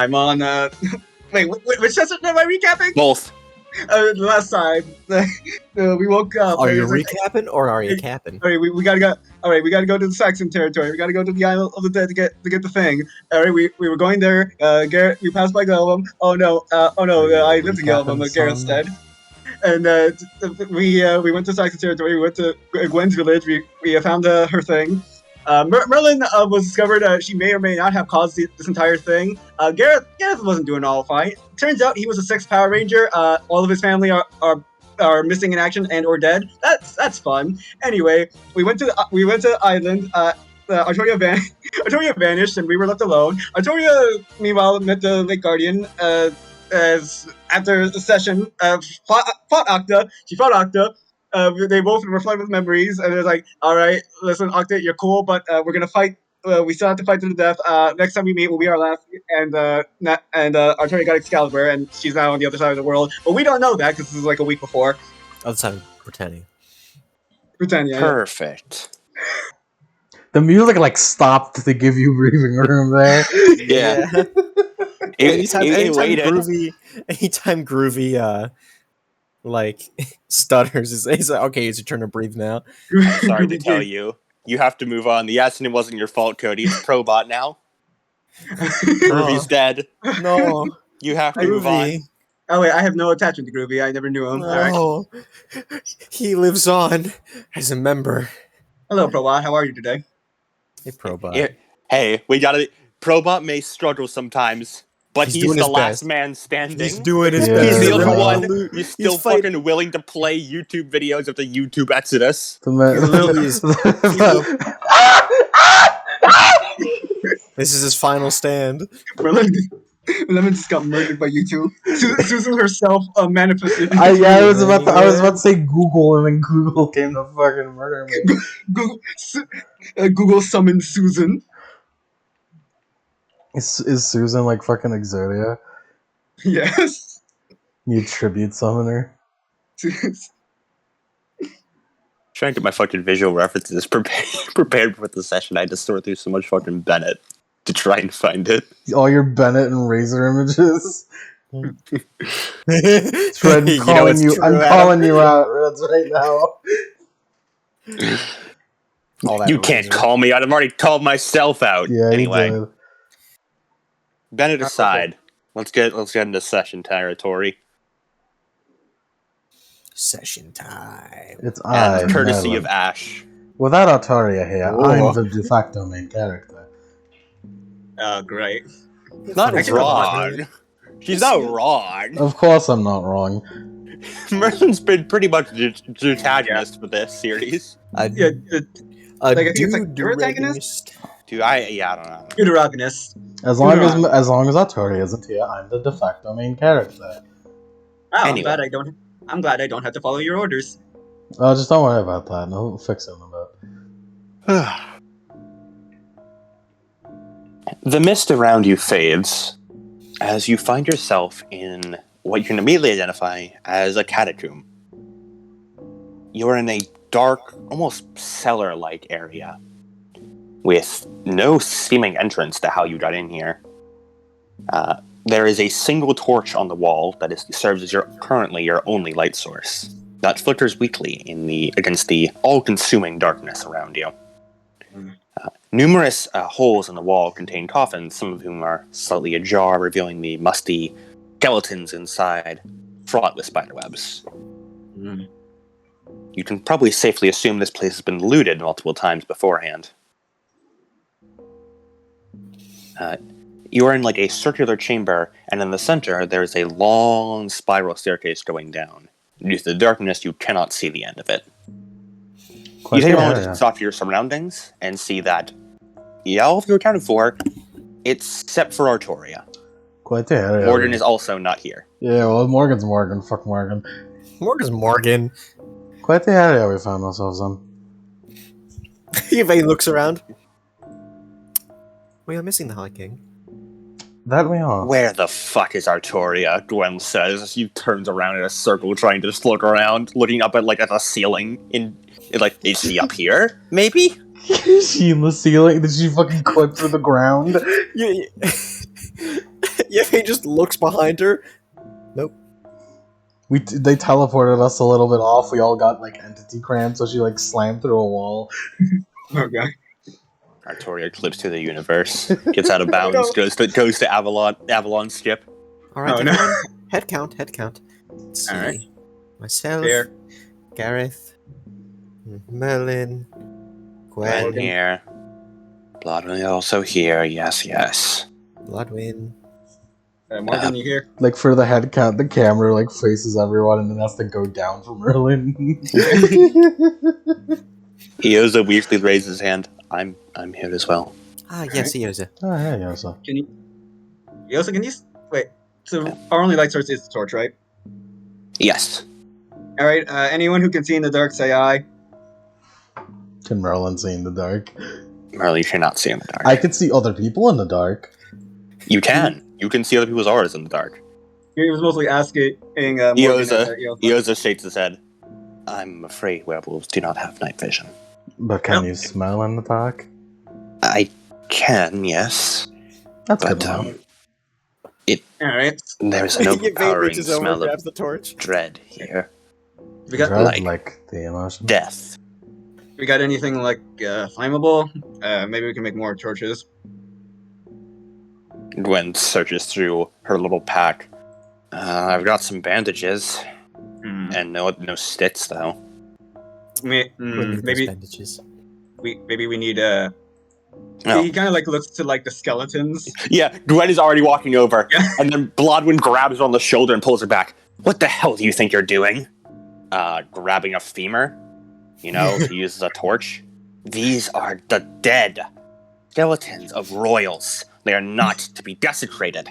I'm on. Wait, which session am I recapping? Both. Last time, we woke up. Are you recapping or are you capping? All right, we gotta go. All right, we gotta go to the Saxon territory. We gotta go to the Isle of the Dead to get the thing. All right, we were going there. Garrett, we passed by Gelbum. Oh no, I lived in Gelbum, but Garrett's dead. And we went to Saxon territory. We went to Gwen's village. We found her thing. Merlin was discovered. She may or may not have caused this entire thing. Gareth wasn't doing all fine. Turns out he was a 6th Power Ranger. All of his family are missing in action and or dead. That's fun. Anyway, we went to the island. Artoria vanished and we were left alone. Artoria, meanwhile, met the Lake Guardian. As after the session, fought Octa. She fought Octa. They both reflect with memories, and they're like, "All right, listen, Octa, you're cool, but we're gonna fight. We still have to fight to the death. Next time we meet will be our last." And Artoria got Excalibur, and she's now on the other side of the world. But we don't know that because this is like a week before. Other side of Britannia. Britannia. Perfect. The music like stopped to give you breathing room there. Yeah. Anytime Groovy like stutters, he's like, okay, it's your turn to breathe now. Sorry to tell you. You have to move on. The accident wasn't your fault, Cody. It's Probot now. Groovy's dead. No. You have to move on. Oh wait, I have no attachment to Groovy. I never knew him. No. Right. He lives on as a member. Hello, Probot. How are you today? Hey, Probot. Yeah. Hey, we gotta... Probot may struggle sometimes, but he's the last man standing. He's doing his best. He's the only one who's who's still fucking willing to play YouTube videos of the YouTube Exodus. This is his final stand. Lemon just got murdered by YouTube. Susan herself manifested. I was about to say Google, and then Google came to fucking murder me. Google summoned Susan. Is Susan like fucking Exodia? Yes. You tribute summoner. Trying to get my fucking visual references prepared for the session. I just sort through so much fucking Bennett to try and find it. All your Bennett and Razor images. Fred, I'm calling you out right now. You can't call me out. I've already called myself out. Yeah, anyway. Bennett aside, let's get into session territory. Session time. It's courtesy of Ash. Without Artoria here, I'm the de facto main character. Oh, great. Not wrong. She's not wrong. Of course I'm not wrong. Merlin's been pretty much the protagonist for this series. Deuteragonist? I don't know. Deuteragonist. As long as Artoria isn't here, I'm the de facto main character. Oh, anyway. I'm glad I don't have to follow your orders. Oh, just don't worry about that. No, we'll fix it in a bit. The mist around you fades as you find yourself in what you can immediately identify as a catacomb. You're in a dark, almost cellar-like area with no seeming entrance to how you got in here. There is a single torch on the wall that serves as currently your only light source that flickers weakly against the all-consuming darkness around you. Numerous holes in the wall contain coffins, some of whom are slightly ajar, revealing the musty skeletons inside, fraught with spiderwebs. You can probably safely assume this place has been looted multiple times beforehand. You are in like a circular chamber, and in the center there's a long spiral staircase going down. Due to the darkness, you cannot see the end of it. You take a moment to stop your surroundings and see that all of you accounted for, except for Artoria. Quite the area. Morgan is also not here. Yeah, well, Morgan's Morgan. Fuck Morgan. Morgan's Morgan. Quite the area we found ourselves in. He looks around. We are missing the High King. That we are. Where the fuck is Artoria? Gwen says as she turns around in a circle, trying to just look around, looking up at the ceiling. Is she up here? Maybe? Is she in the ceiling? Did she fucking clip through the ground? Yevane just looks behind her. Nope. They teleported us a little bit off. We all got like entity cramp, so she like slammed through a wall. Okay. Artoria clips to the universe, gets out of bounds, goes to Avalon's skip. All right, Oh, no. everyone. Head count. Let's see. All right. Myself, There. Gareth, Merlin, Gwen Gwen, here. Bloodwin also here. Yes. Bloodwin. Morgan, you here? Like for the head count, the camera like faces everyone, and then has to go down for Merlin. Eosa weakly raises his hand. I'm here as well. Ah, yes, Eosa. Oh yeah, yeah. So Can you? Yosa, can you wait? So our only light source is the torch, right? Yes. All right. Anyone who can see in the dark, say aye. can Merlin see in the dark? Merlin, you cannot see in the dark. I can see other people in the dark. You can. You can see other people's auras in the dark. He was mostly asking Morgan. and, Yosa. Eosa shakes his head. I'm afraid werewolves do not have night vision. But can Nope. you smell in the dark? I can, yes. That's But good. to know. All right. there's an Yevane overpowering reaches over, smell of grabs the torch. dread here. We got Dread, like- the emotion. Death. we got anything like flammable? Maybe we can make more torches. Gwen searches through her little pack. I've got some bandages and no stits though. Quick with those Maybe bandages. we need No. He kind of like looks to like the skeletons. Yeah, Gwen is already walking over, Yeah. and then Blodwin grabs her on the shoulder and pulls her back. What the hell do you think you're doing? Grabbing a femur, to use as a torch. These are the dead skeletons of royals. They are not to be desecrated.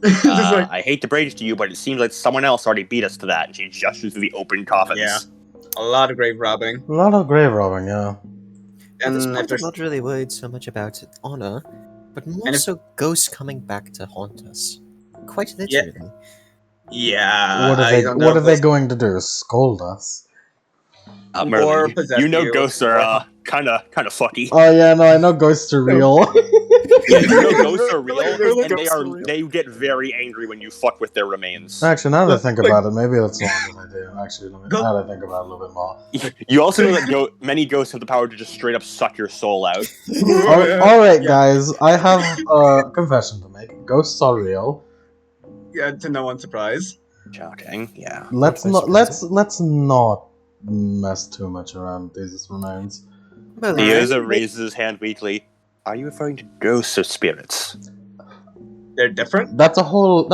Just like, I hate to break it to you, but it seems like someone else already beat us to that. And she gestures to the open coffins. Yeah. a lot of grave robbing. A lot of grave robbing, yeah. At this And if point, I'm there's not really worried so much about honor, but more And if- so ghosts coming back to haunt us. Quite literally. yeah, What I are don't know What are if they those- going to do? Scold us? Or Merlin, possess you know you. ghosts are kind of fucky. Oh yeah, no, I know ghosts are real. Yeah, you know ghosts are real, Really, and ghosts are real. they get very angry when you fuck with their remains. Actually, now that I Look, think like- about it, maybe that's not a good idea. Actually, Go- now that I think about it a little bit more. You also know that many ghosts have the power to just straight up suck your soul out. Alright, Yeah. guys, I have a confession to make. Ghosts are real. Yeah, to no one's surprise. Shocking, yeah. Let's What not question let's not mess too much around these remains. Well, Eosa raises his hand weakly. Are you referring to ghosts or spirits? They're different. That's a whole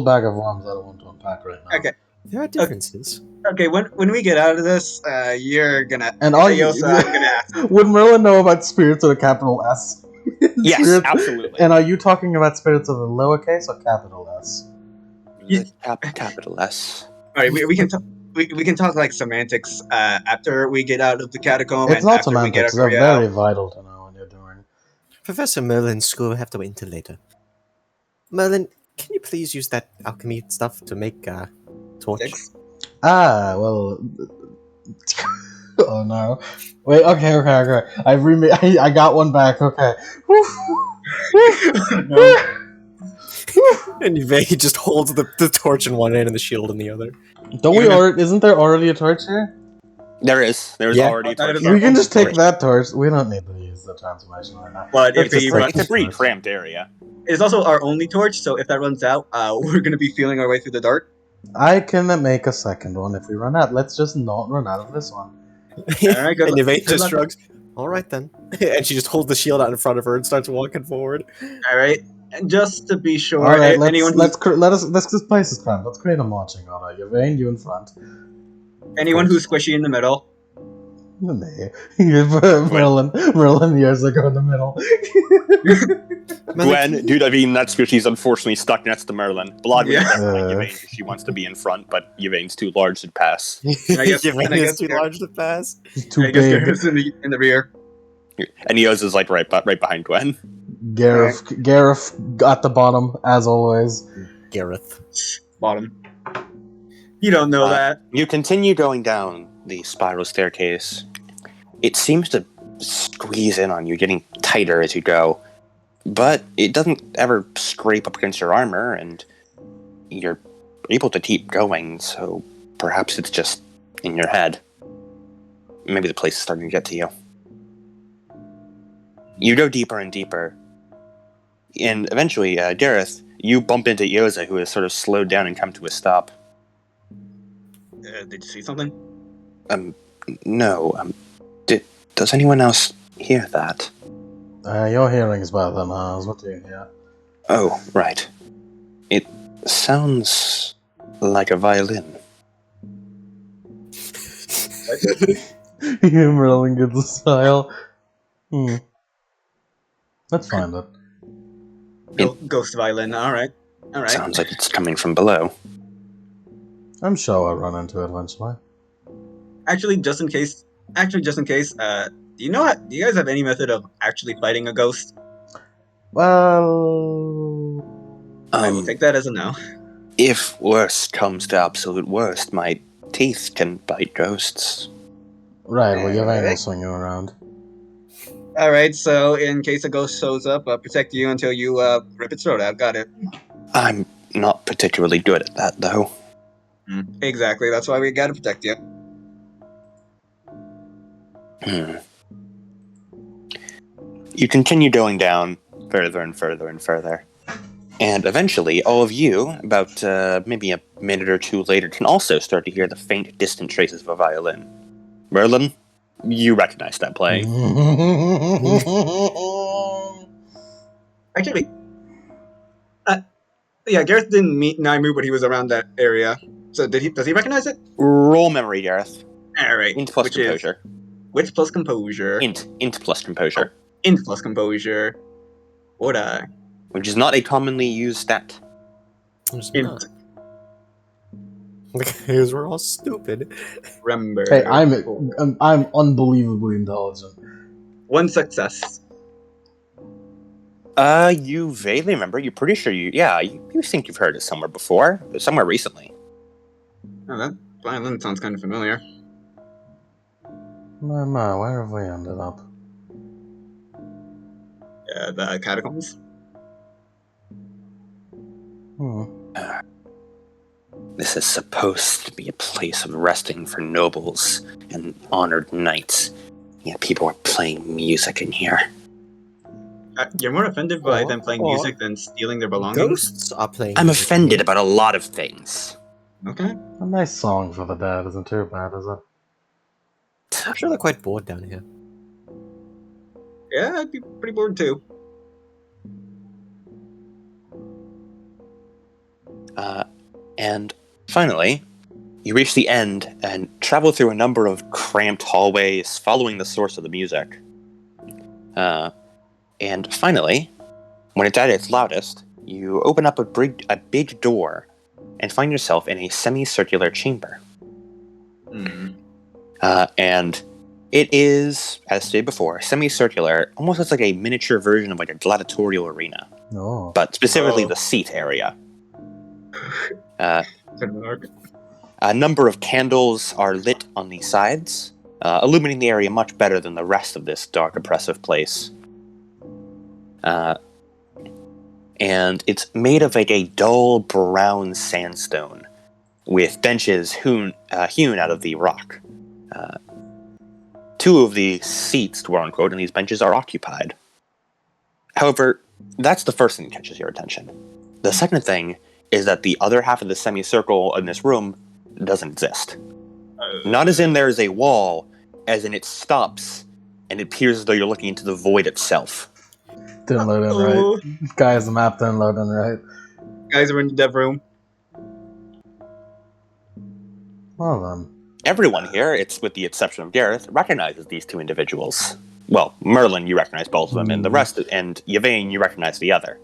bag of worms I don't want to unpack right now. Okay, there are differences. okay. When we get out of this, you're gonna. And all you, Yosa, I'm gonna ask. would Merlin know about spirits with a capital S? Yes, Spirits- absolutely. And are you talking about spirits with a lowercase or capital S? The capital S. All right, we can talk. We can talk like semantics after we get out of the catacomb. It's and not after we get semantics. They're Artoria very out. vital to know what you're doing. Professor Merlin's school will have to wait until later. Merlin, can you please use that alchemy stuff to make a torch? Six. Ah, well. Oh no. Wait. Okay. I got one back. Okay. No. And Yevane just holds the torch in one hand and the shield in the other. Don't we Even if- already? Isn't there already a torch here? There's Yeah. already a That torch. is here. We can just take torch. that torch. We don't need to use the transformation right now. But Let's if just he take runs, It's a pretty torch. cramped area. it's also our only torch. So if that runs out, we're gonna be feeling our way through the dark. I can make a second one if we run out. Let's just not run out of this one. Alright, good And luck- Yevane good just luck. shrugs. All right then, and she just holds the shield out in front of her and starts walking forward. All right, and just to be sure, All right. anyone Let's this place is cramped. Let's create a marching order. Yevane, you in front. who's squishy in the middle. Merlin, years ago in the middle. Gwen, dude, I mean, that's because she's unfortunately stuck next to Merlin. Bloodwin Yeah. doesn't like Yevane because she wants to be in front, but Yvane's too large to pass. I guess- Yevane and I is guess too Gareth- large to pass. Too I guess big. Gareth's in the rear. And Eos is like right behind Gwen. Gareth at the bottom as always. Gareth. Bottom. You don't know that. You continue going down the spiral staircase. It seems to squeeze in on you, getting tighter as you go. but it doesn't ever scrape up against your armor, and you're able to keep going, so perhaps it's just in your head. Maybe the place is starting to get to you. You go deeper and deeper, and eventually, Gareth, you bump into Yoza, who has sort of slowed down and come to a stop. Did you see something? No, does anyone else hear that? Your hearing's better than ours. What do you hear? Oh, right. It sounds like a violin. Merlin gets a smile. Let's find it. Ghost violin. All right. Sounds like it's coming from below. I'm sure I'll run into it eventually. Actually, just in case. Do you guys have any method of actually fighting a ghost? Well, I will take that as a no. If worst comes to absolute worst, my teeth can bite ghosts. right. Well, your vein will swing you around. All right. So, in case a ghost shows up, protect you until you rip its throat out. Got it. I'm not particularly good at that, though. Exactly. That's why we gotta protect you. You continue going down further and further and further. And eventually, all of you, about maybe a minute or two later, can also start to hear the faint, distant traces of a violin. Merlin, you recognize that playing. Actually, yeah, Gareth didn't meet Naimu, but he was around that area. So does he recognize it? Roll memory, Gareth. All right. Int plus composure. Which plus composure? Int plus composure. Int plus composure. Would I? Which is not a commonly used stat. Int. Because we're all stupid. Remember. Hey, I'm unbelievably intelligent. 1 success. You vaguely remember. You're pretty sure you think you've heard it somewhere before, somewhere recently. Oh, that violin sounds kind of familiar. My, where have we ended up? The catacombs. This is supposed to be a place of resting for nobles and honored knights. Yet people are playing music in here. You're more offended by them playing music than stealing their belongings? Ghosts are playing I'm music offended about a lot of things. Okay. A nice song for the dead isn't too bad, is it? I'm sure they're quite bored down here. Yeah, I'd be pretty bored too. And finally, you reach the end and travel through a number of cramped hallways, following the source of the music. And finally, when it's at its loudest, you open up a big door and find yourself in a semicircular chamber. And it is, as stated before, semicircular, almost looks like a miniature version of like a gladiatorial arena. Oh. But specifically the seat area. A number of candles are lit on the sides, illuminating the area much better than the rest of this dark, oppressive place. And it's made of like a dull brown sandstone, with benches hewn out of the rock. 2 of the seats, quote-unquote, in these benches are occupied. However, that's the first thing that catches your attention. The second thing is that the other half of the semicircle in this room doesn't exist. Not as in there is a wall, as in it stops, and it appears as though you're looking into the void itself. Didn't load in right. Guys, the map didn't load in right. Guys are in the dev room. Well then. Everyone here, it's with the exception of Gareth, recognizes these 2 individuals. Well, Merlin, you recognize both of them, and the rest, and Yvain, you recognize the other.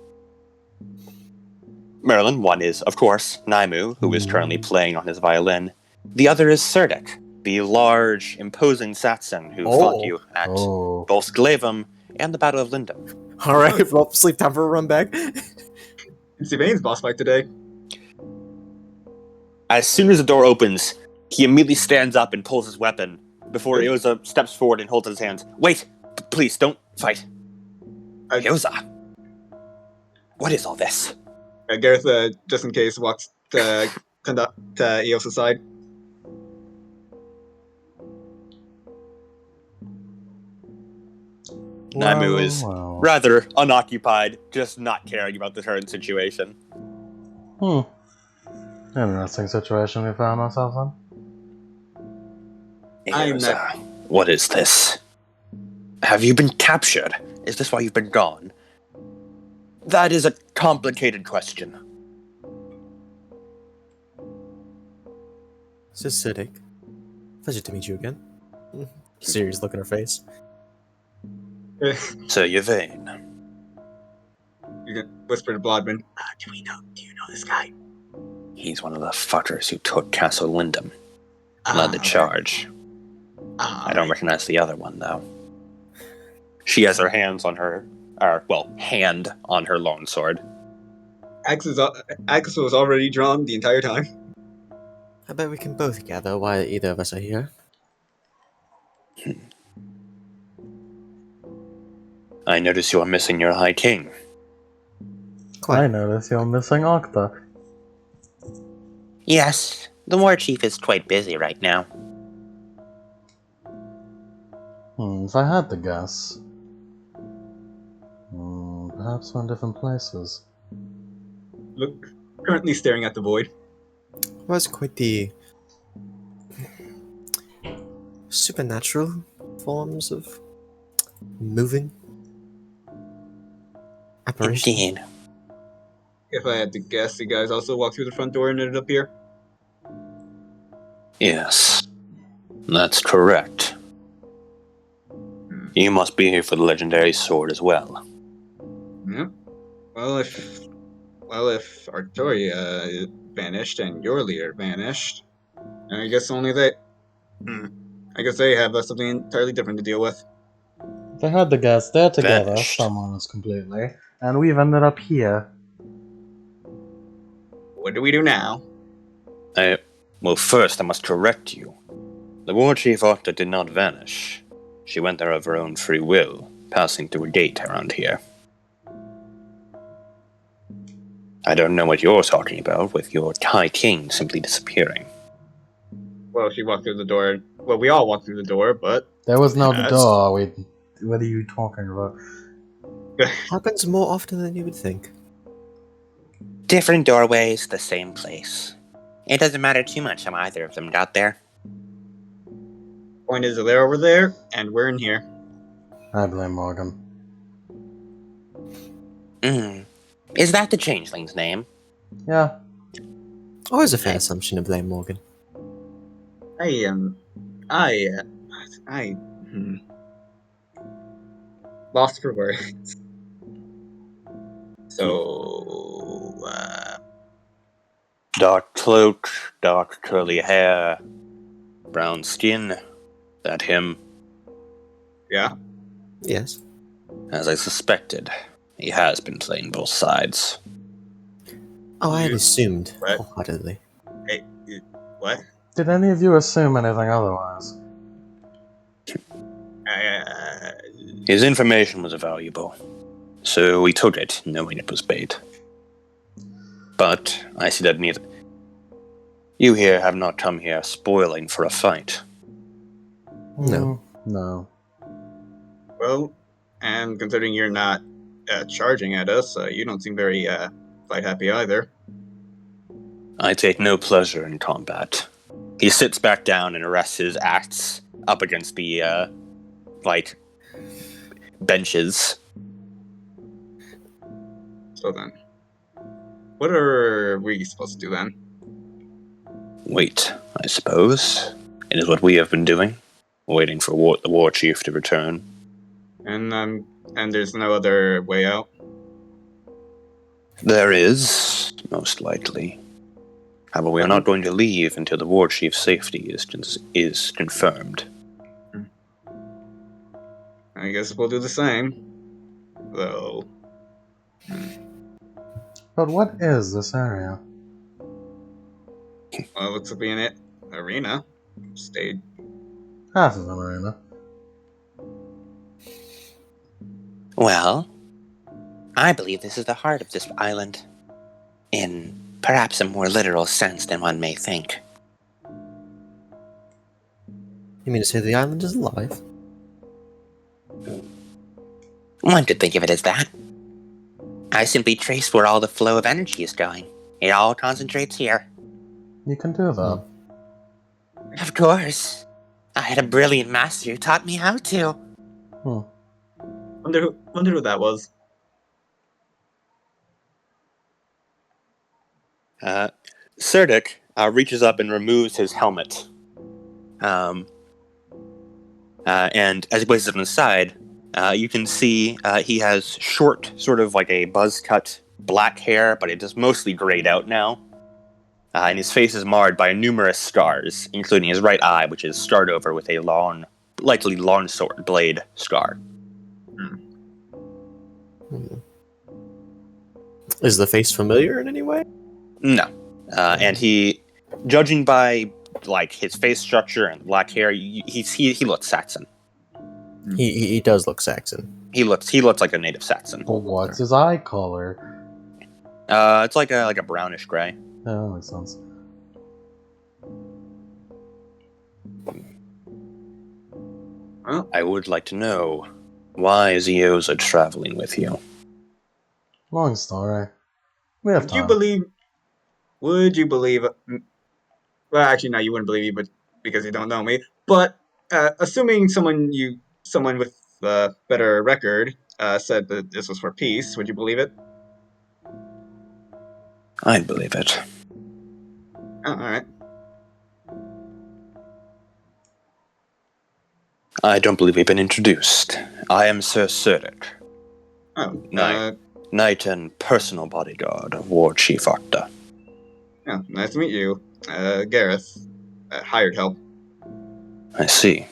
Merlin, one is, of course, Naimu, who is currently playing on his violin. The other is Serdic, the large, imposing Saxon who fought you at both Glaivam and the Battle of Lindum. Alright, well, sleep time for a run back. It's Yvain's boss fight today. As soon as the door opens, he immediately stands up and pulls his weapon before Yoza steps forward and holds his hands. Wait! Please, don't fight. Yoza! What is all this? Gareth, just in case, walks to conduct Eos aside. Namu is rather unoccupied, just not caring about the current situation. Interesting situation we found ourselves in. I'm not. What is this? Have you been captured? Is this why you've been gone? That is a complicated question. Acidic. Pleasure to meet you again. Serious look on her face. Sir Yvain. You can whisper to Blodman. Do you know this guy? He's one of the fuckers who took Castle Lindum. Led the charge. I don't recognize the other one, though. She has her hands on her, hand on her longsword. Axe was already drawn the entire time. I bet we can both gather while either of us are here. I notice you are missing your High King. I notice you're missing Octa. Yes, the War Chief is quite busy right now. If I had to guess, perhaps we're in different places. Look, currently staring at the void. Was quite the supernatural forms of moving apparition. Indeed. If I had to guess, you guys also walked through the front door and ended up here? Yes, that's correct. You must be here for the legendary sword as well. Yep. Well, if Artoria vanished and your leader vanished, I guess only they... I guess they have something entirely different to deal with. If I had to guess, they're together, Vanished. if I'm honest completely, and we've ended up here. What do we do now? Well, first I must correct you. The War Chief Octa did not vanish. She went there of her own free will, passing through a gate around here. I don't know what you're talking about with your High King simply disappearing. Well, she walked through the door. Well, we all walked through the door, but... There was no Yes. door. What are you talking about? Happens more often than you would think. Different doorways, the same place. It doesn't matter too much how either of them got there. Point is, they're over there, and we're in here. I blame Morgan. Is that the changeling's name? Yeah. Always a fair assumption to blame Morgan. Lost for words. So, Dark cloak, dark curly hair, brown skin. That him? yeah. Yes. As I suspected, he has been playing both sides. Oh, I had assumed What? wholeheartedly. Hey, what? Did any of you assume anything otherwise? His information was valuable, so we took it, knowing it was bait. But I see that neither you here have not come here spoiling for a fight. No. No. Well, and considering you're not charging at us, you don't seem very fight happy either. I take no pleasure in combat. He sits back down and rests his axe up against the, benches. So then, what are we supposed to do then? Wait, I suppose. It is what we have been doing, waiting for the War Chief to return. And there's no other way out? There is, most likely. However, we are not going to leave until the War Chief's safety is confirmed. I guess we'll do the same. Though. But what is this area? Well, looks to be an arena. Stage. Half of an arena. Well, I believe this is the heart of this island, in perhaps a more literal sense than one may think. You mean to say the island is alive? One could think of it as that. I simply trace where all the flow of energy is going. It all concentrates here. You can do that. Of course. I had a brilliant master who taught me how to. Hmm. Wonder who that was. Serdic reaches up and removes his helmet. And as he places it on the side, you can see he has short, sort of like a buzz cut black hair, but it is mostly grayed out now. And his face is marred by numerous scars, including his right eye, which is scarred over with a long, likely long sword blade scar. Is the face familiar in any way? No. And he, judging by like his face structure and black hair, he looks Saxon. He does look Saxon. He looks like a native Saxon. But what's his eye color? It's like a brownish gray. Oh, that makes sense. Well, I would like to know, why is Iosa traveling with you? Long story. We have would time. you believe? Well, actually, no, you wouldn't believe me, but because you don't know me. But assuming someone with a better record said that this was for peace, would you believe it? I'd believe it. Oh, all right. I don't believe we've been introduced. I am Sir Serdic, Oh, knight and personal bodyguard of War Chief Arcta. yeah, nice to meet you, Gareth. Hired help. I see.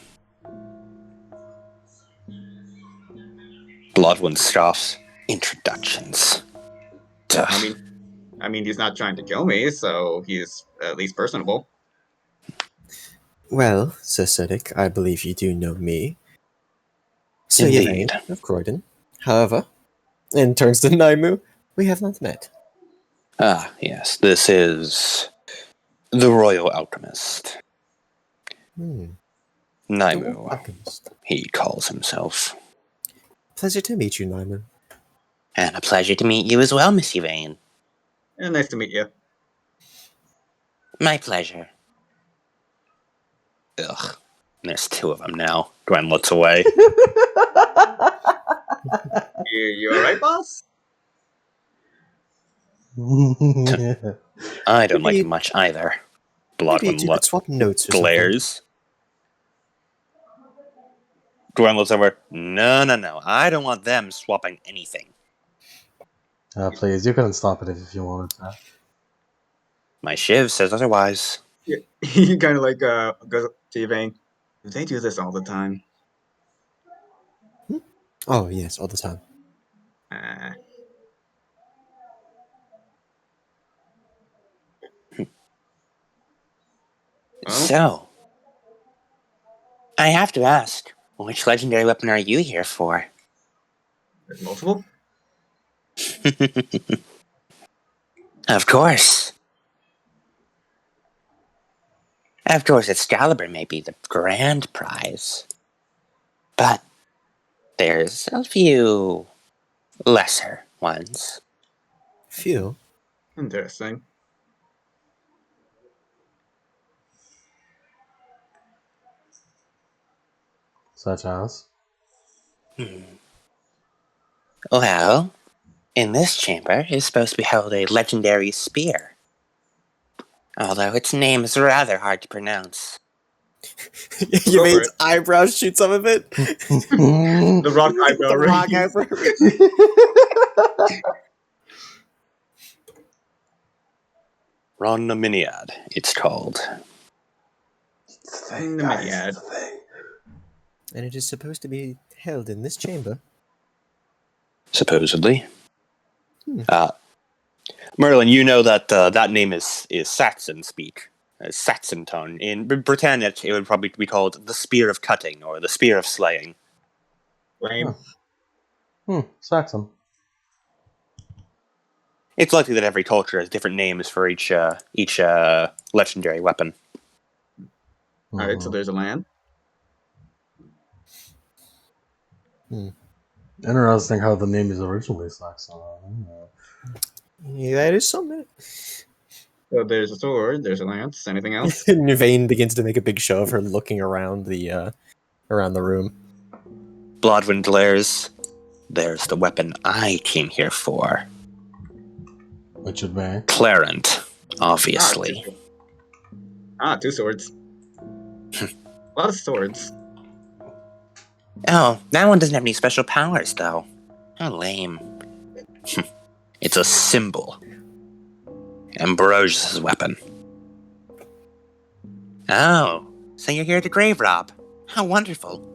Bloodwind scoffs. Introductions. Duh. I mean, he's not trying to kill me, so he's at least personable. Well, Sir Sedic, I believe you do know me. Sir Indeed. Yvain of Croydon. However, and turns to Naimu, we have not met. Ah, yes, this is the Royal Alchemist. Naimu, Alchemist. he calls himself. Pleasure to meet you, Naimu. And a pleasure to meet you as well, Miss Yvain. Yeah, nice to meet you. My pleasure. Ugh. There's two of them now. Gwen looks away. You alright, boss? I don't like Maybe- him much either. Maybe you Bloodwind two could swap notes or glares. Gwen looks over. No. I don't want them swapping anything. Please, you couldn't stop it if you wanted to. My shiv says otherwise. Yeah, he kind of like goes to Yvain. They do this all the time. something. Oh, yes, all the time. Uh, well, So, I have to ask, which legendary weapon are you here for? there's multiple. Of course. Of course, Excalibur may be the grand prize. But there's a few lesser ones. Phew. Interesting. Such as? Well, in this chamber is supposed to be held a legendary spear. Although its name is rather hard to pronounce. Yvain's eyebrow shoots up a bit. The rock eyebrow The rock raise. eyebrow. Ronnominiad, it's called. The Miniad. And it is supposed to be held in this chamber. Supposedly. Merlin, you know that that name is Saxon speak. Saxon tongue. In Britannic, it would probably be called the Spear of Cutting or the Spear of Slaying. Lame. Saxon. It's likely that every culture has different names for each legendary weapon. Alright, so there's a land. Interesting how the name is originally Saxon. Yeah, that is something. So there's a sword, there's a lance. Anything else? Yvain begins to make a big show of her looking around the room. Blodwyn glares. There's the weapon I came here for. Which would be? Clarent, obviously. Two swords. A lot of swords. Oh, that one doesn't have any special powers, though. How lame. It's a symbol. Ambrosius' weapon. Oh, so you're here to grave rob. How wonderful.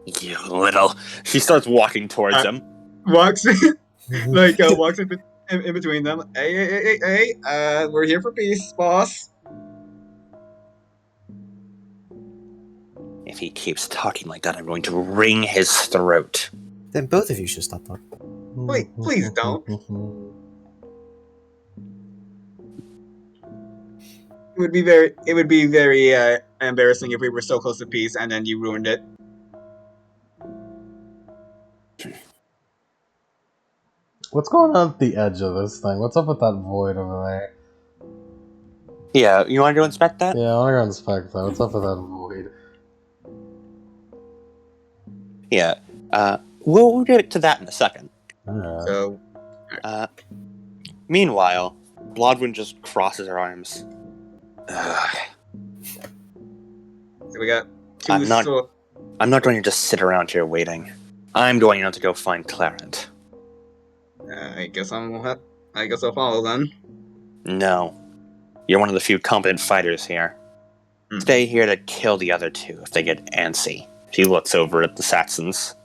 You little... She starts walking towards him. Walks walks in between them. Hey, we're here for peace, boss. If he keeps talking like that, I'm going to wring his throat. Then both of you should stop talking. Wait, please don't. It would be very embarrassing if we were so close to peace and then you ruined it. What's going on at the edge of this thing? What's up with that void over there? Yeah, you want to go inspect that? Yeah, I want to go inspect that. What's up with that void? Yeah. We'll get to that in a second. Alright. So Meanwhile, Blodwyn just crosses her arms. Ugh. So we got two I'm not going to just sit around here waiting. I'm going out to go find Clarent. I guess I'll follow then. No. You're one of the few competent fighters here. Stay here to kill the other two if they get antsy. She looks over at the Saxons.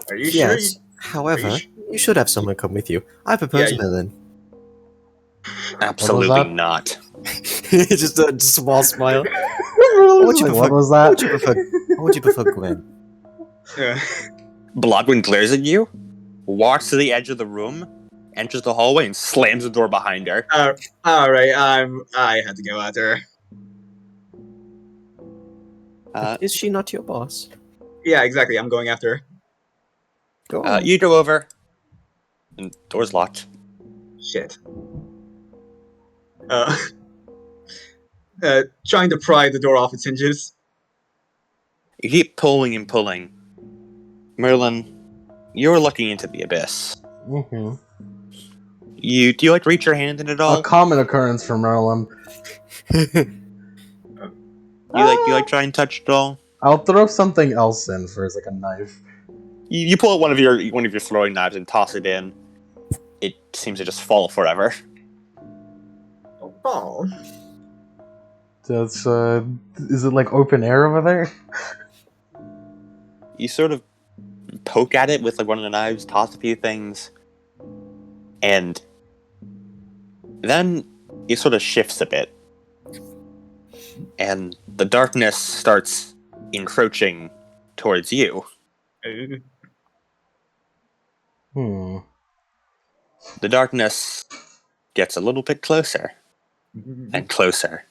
Are you Yes. sure? However, you should have someone come with you. I propose Merlin. Absolutely not. just a small smile. What was that? What would you prefer, Gwen? Yeah. Blodwyn glares at you, walks to the edge of the room, enters the hallway, and slams the door behind her. Alright, I had to go after her. Is she not your boss? Yeah, exactly. I'm going after her. Go on. You go over, and door's locked. Shit. Trying to pry the door off its hinges. You keep pulling and pulling. Merlin, you're looking into the abyss. Mm-hmm. Do you like reach your hand in it all? A common occurrence for Merlin. You like try and touch it all? I'll throw something else in first, like a knife. You pull out one of your throwing knives and toss it in. It seems to just fall forever. Oh. That's is it like open air over there? You sort of poke at it with like one of the knives, toss a few things, and then it sort of shifts a bit, and the darkness starts encroaching towards you. The darkness gets a little bit closer, and closer,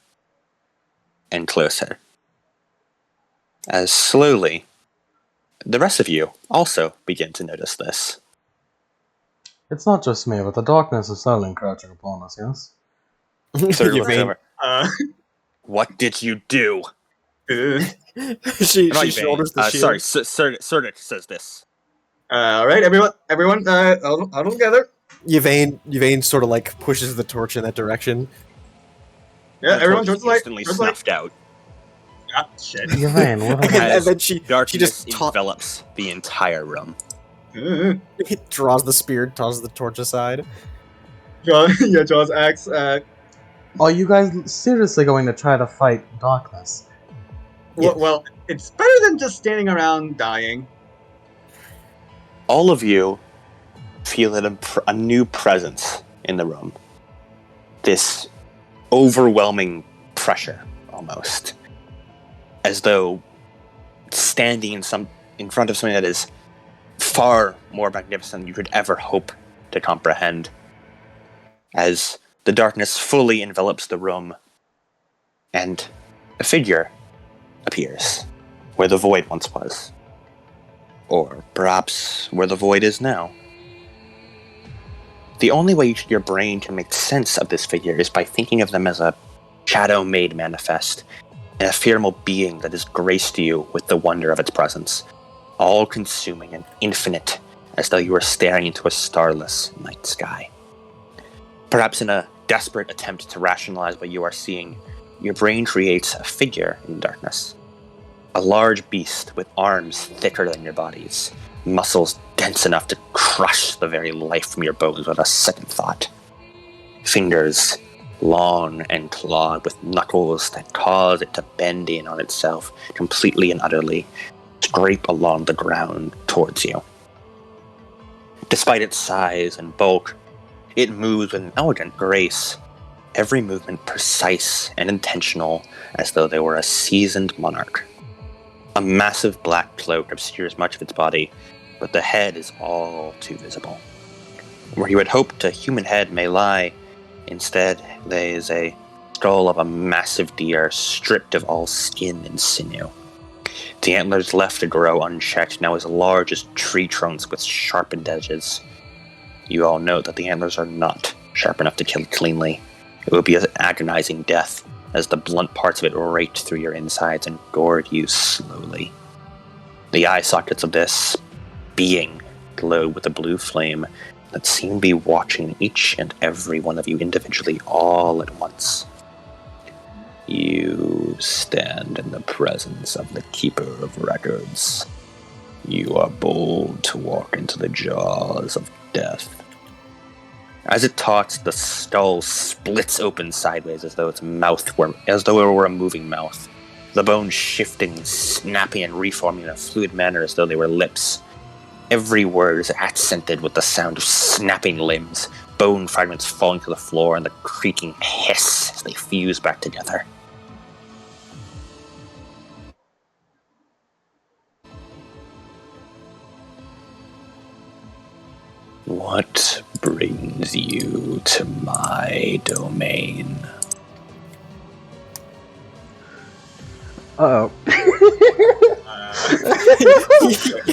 and closer. As slowly, the rest of you also begin to notice this. It's not just me, but the darkness is slowly encroaching upon us, yes? Sort of looks over. What did you do? she shoulders the shield. Sorry, Serdic says this. Alright, everyone, huddle together. Yvain sort of like pushes the torch in that direction. Yeah, everyone just instantly snuffed out. Ah, shit. Yvain, what And then she Darkness just envelops the entire room. draws the spear, tosses the torch aside. Draws axe. Are you guys seriously going to try to fight darkness? Well, it's better than just standing around dying. All of you feel a new presence in the room. This overwhelming pressure, almost. As though standing in front of something that is far more magnificent than you could ever hope to comprehend. as the darkness fully envelops the room, and a figure appears where the void once was. Or perhaps where the void is now. The only way your brain can make sense of this figure is by thinking of them as a shadow made manifest, an ephemeral being that has graced you with the wonder of its presence, all-consuming and infinite, as though you were staring into a starless night sky. Perhaps in a desperate attempt to rationalize what you are seeing, your brain creates a figure in darkness. A large beast with arms thicker than your body's, muscles dense enough to crush the very life from your bones without a second thought. Fingers long and clawed with knuckles that cause it to bend in on itself completely and utterly, scrape along the ground towards you. Despite its size and bulk, it moves with an elegant grace, every movement precise and intentional as though they were a seasoned monarch. A massive black cloak obscures much of its body, but the head is all too visible. Where you had hoped a human head may lie, instead lays a skull of a massive deer stripped of all skin and sinew. The antlers left to grow unchecked, now as large as tree trunks with sharpened edges. You all know that the antlers are not sharp enough to kill cleanly. It would be an agonizing death, as the blunt parts of it raked through your insides and gored you slowly. The eye sockets of this being glowed with a blue flame that seemed to be watching each and every one of you individually all at once. You stand in the presence of the Keeper of Records. You are bold to walk into the jaws of death. As it talks, the skull splits open sideways as though it were a moving mouth. The bones shifting, snapping, and reforming in a fluid manner as though they were lips. Every word is accented with the sound of snapping limbs, bone fragments falling to the floor, and the creaking hiss as they fuse back together. What brings you to my domain? Uh-oh.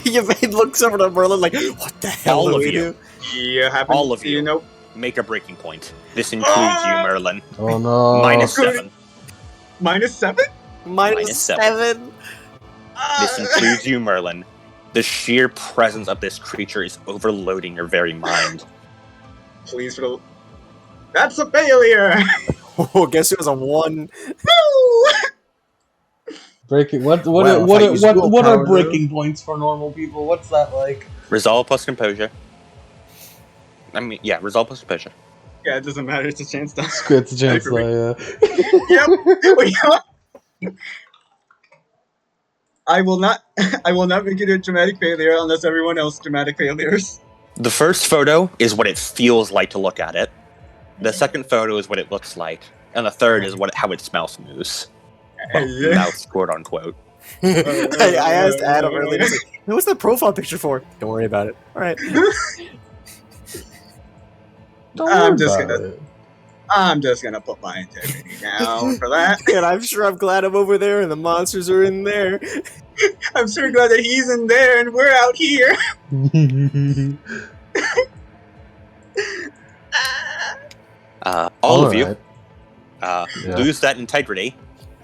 Your maid looks over to Merlin like, what the hell All do of we you. do? You happen, All of you. You know, Make a breaking point. This includes you, Merlin. Oh no. -7. -7? Minus -7. 7. This includes you, Merlin. The sheer presence of this creature is overloading your very mind. Please, that's a failure. Oh, guess it was a 1. Breaking what Well, if I use what are willpower, breaking points for normal people? What's that like? Resolve plus composure. Resolve plus composure. Yeah, it doesn't matter. It's a chance though. It's a chance though, Yep. I will not make it a dramatic failure unless everyone else dramatic failures. The first photo is what it feels like to look at it. The second photo is what it looks like. And the third is how it smells moose. Well, mouth, quote unquote. I asked Adam earlier, he's like, what's the profile picture for? Don't worry about it. Alright. I'm just gonna put my integrity down for that. And I'm sure I'm glad I'm over there and the monsters are in there. I'm sure glad that he's in there and we're out here. All of you Yeah. lose that integrity.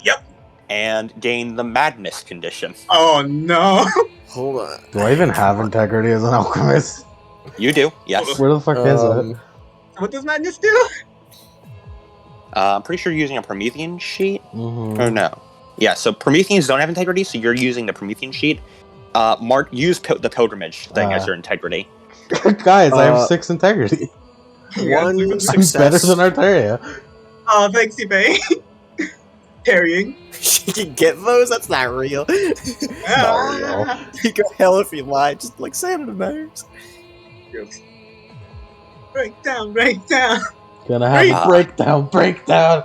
Yep. And gain the madness condition. Oh no. Hold on. Do I even have integrity as an alchemist? You do, yes. Where the fuck is it? What does madness do? I'm pretty sure you're using a Promethean sheet. Mhm. Or no. Yeah, so Prometheans don't have integrity, so you're using the Promethean sheet. Mark, use the pilgrimage thing as your integrity. Guys, I have 6 integrity. One I'm success. better than Arteria. Oh, thanks, eBay. Parrying. You can get those? That's not real. Ah. You go hell if you lie, just like Santa matters. Break down, break down. Gonna have a breakdown.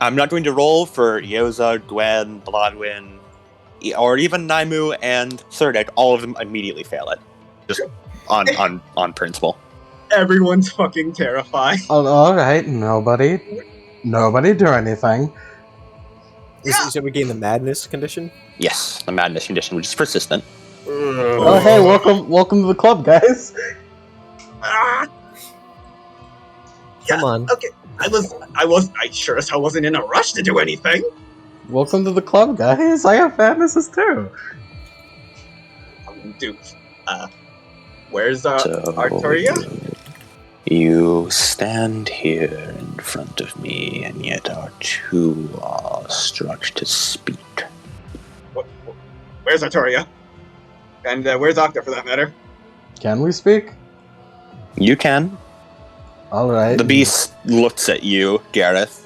I'm not going to roll for Yoza, Gwen, Blodwyn, or even Naimu and Serdek. All of them immediately fail it. Just on principle. Everyone's fucking terrified. Oh, alright, nobody do anything. So we gain the madness condition? Yes, the madness condition, which is persistent. Oh, hey, welcome to the club, guys. Ah, Come on. okay. I sure as hell wasn't in a rush to do anything. Welcome to the club, guys. I have madnesses too. Dude, where's So, Arturia? you stand here in front of me, and yet are too awestruck to speak. Where's Arturia? And where's Octa, for that matter? Can we speak? You can. Alright. The beast looks at you, Gareth,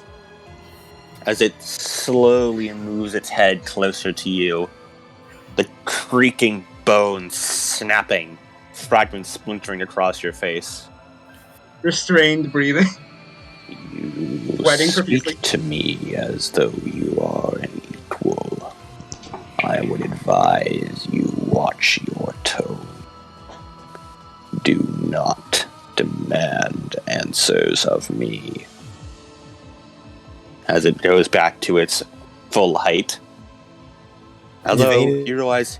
as it slowly moves its head closer to you. The creaking bones snapping, fragments splintering across your face. Restrained breathing. You Sweating profusely. speak to me as though you are an equal. I would advise you watch your tone. Do not demand answers of me. As it goes back to its full height. Although you realize,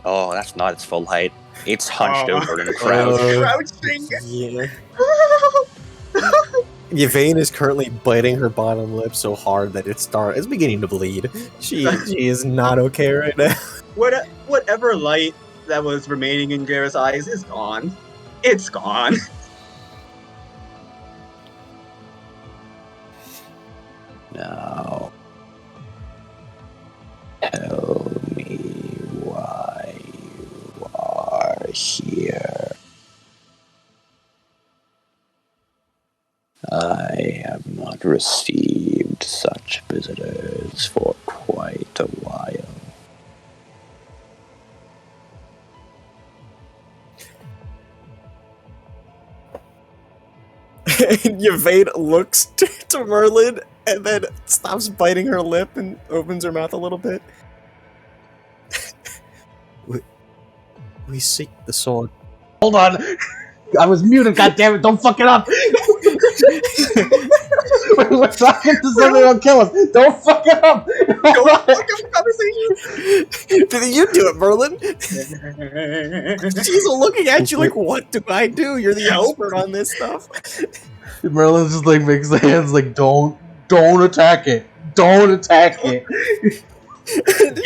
oh, that's not its full height. It's hunched over in a crouch. Crouching. Yeah. Yvain is currently biting her bottom lip so hard that it's beginning to bleed. She is not okay right now. Whatever light that was remaining in Gareth's eyes is gone. It's gone. Now, tell me why you are here. I have not received such visitors for quite a while. And Yvain looks to Merlin and then stops biting her lip and opens her mouth a little bit. We seek the sword. Hold on. I was muted, goddammit, don't fuck it up! We're talking to somebody that'll kill us. Don't fuck it up! Don't fuck up the conversation. Did you do it, Merlin? She's looking at you like, what do I do? You're the expert on this stuff. Merlin just like makes the hands like, don't attack it. Don't attack it. You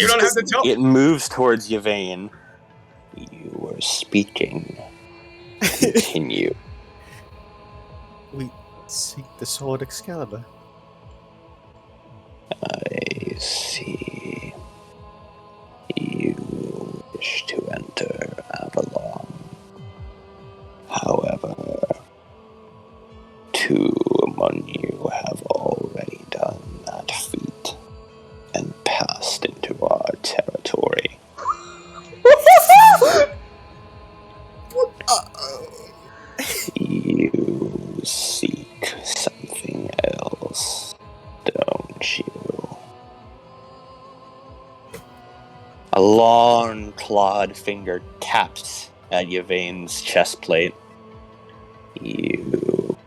don't have to tell. It moves towards Yvain. You were speaking. Continue. We seek the sword Excalibur. I see. You wish to enter Avalon. However, two among you have already done that feat and passed into our territory. You seek something else, don't you? A long clawed finger taps at Yvain's chest plate. You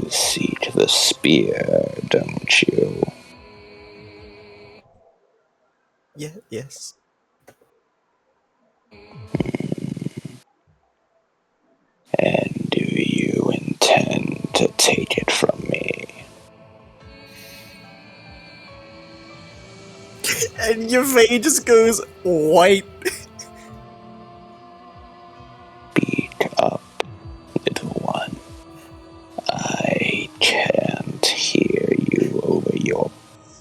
seek the spear, don't you? Yeah, yes. And do you intend to take it from me? And Yvain just goes white. Speak up, little one. I can't hear you over your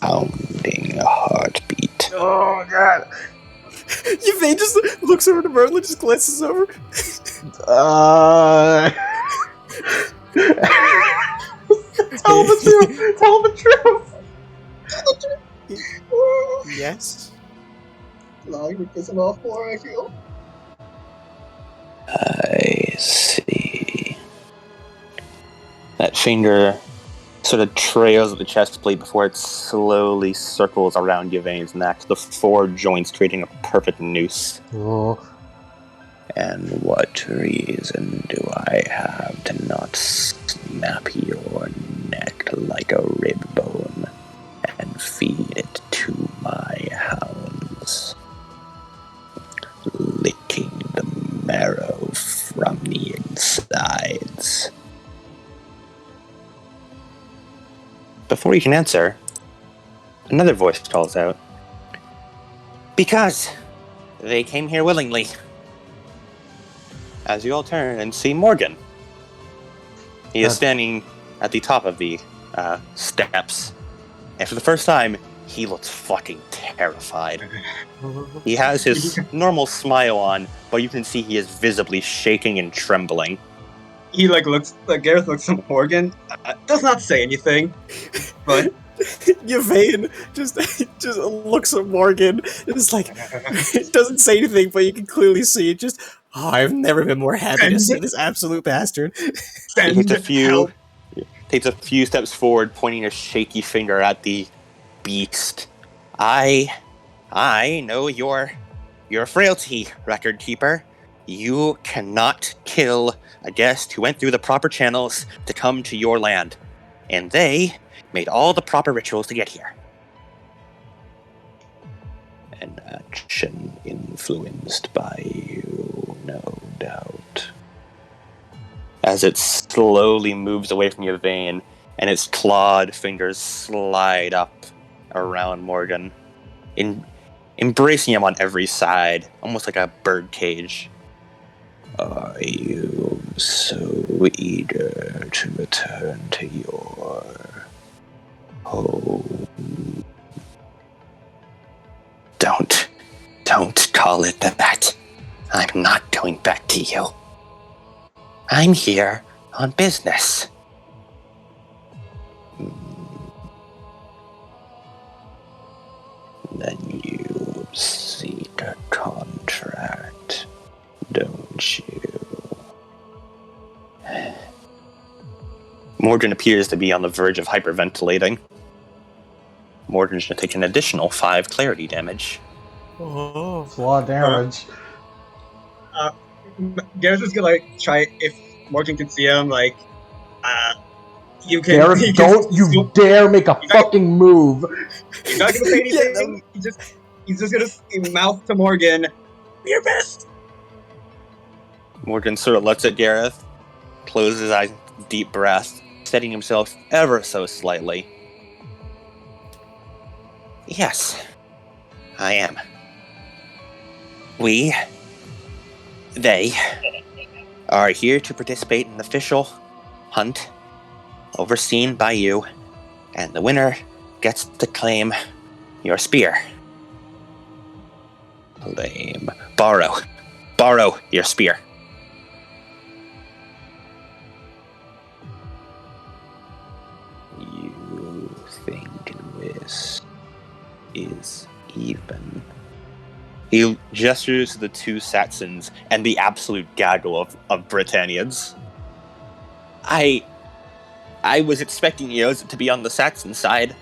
pounding heartbeat. Oh god. Yvain just looks over to Merlin, just glances over. Tell him the truth. Tell him the truth. Yes. Lying would piss him off more, I feel. I see. That finger sort of trails at the chest plate before it slowly circles around Yvain's neck, the four joints creating a perfect noose. Oh. And what reason do I have to not snap your neck like a rib bone and feed it to my hounds, licking the marrow from the insides? Before you can answer, another voice calls out, "Because they came here willingly." As you all turn and see Morgan. He is standing at the top of the steps, and for the first time, he looks fucking terrified. He has his normal smile on, but you can see he is visibly shaking and trembling. He Gareth looks at Morgan, does not say anything, but Yvain just looks at Morgan. It's like it doesn't say anything, but you can clearly see it. Just I've never been more happy to see this absolute bastard. He takes help. a few steps forward, pointing a shaky finger at the beast. I know your frailty, record keeper. You cannot kill a guest who went through the proper channels to come to your land, and they made all the proper rituals to get here. An action influenced by you, no doubt. As it slowly moves away from your vein, and its clawed fingers slide up around Morgan, embracing him on every side, almost like a bird cage. Are you so eager to return to your home? Don't call it that. I'm not going back to you. I'm here on business. Then you seek a contract, don't you? Morgan appears to be on the verge of hyperventilating. Morgan's going to take an additional 5 clarity damage. Oh, it's a lot of damage. Gareth is gonna try if Morgan can see him. You can. Gareth, don't you dare make a fucking move. He's not gonna say anything. He's just gonna mouth to Morgan, "Do your best." Morgan sort of looks at Gareth, closes his eyes, deep breath, steadying himself ever so slightly. Yes, I am. They are here to participate in an official hunt overseen by you, and the winner gets to claim your spear. Borrow your spear. You think this is even? He gestures to the 2 Saxons and the absolute gaggle of Britannians. I was expecting Eosa to be on the Saxon side.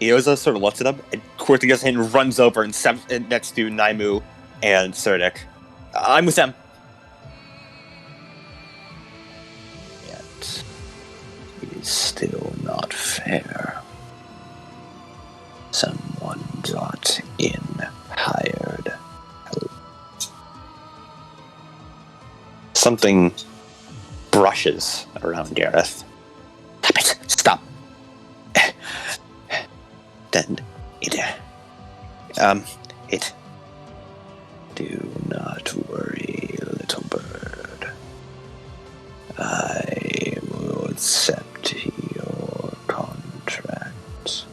Eosa sort of looks at him and quickly gets in and runs over and next to Naimu and Serdic. I'm with them. Yet, it is still not fair. Someone brought in hired help. Something brushes around Gareth. Damn it! Stop! Then do not worry, little bird. I will accept your contract.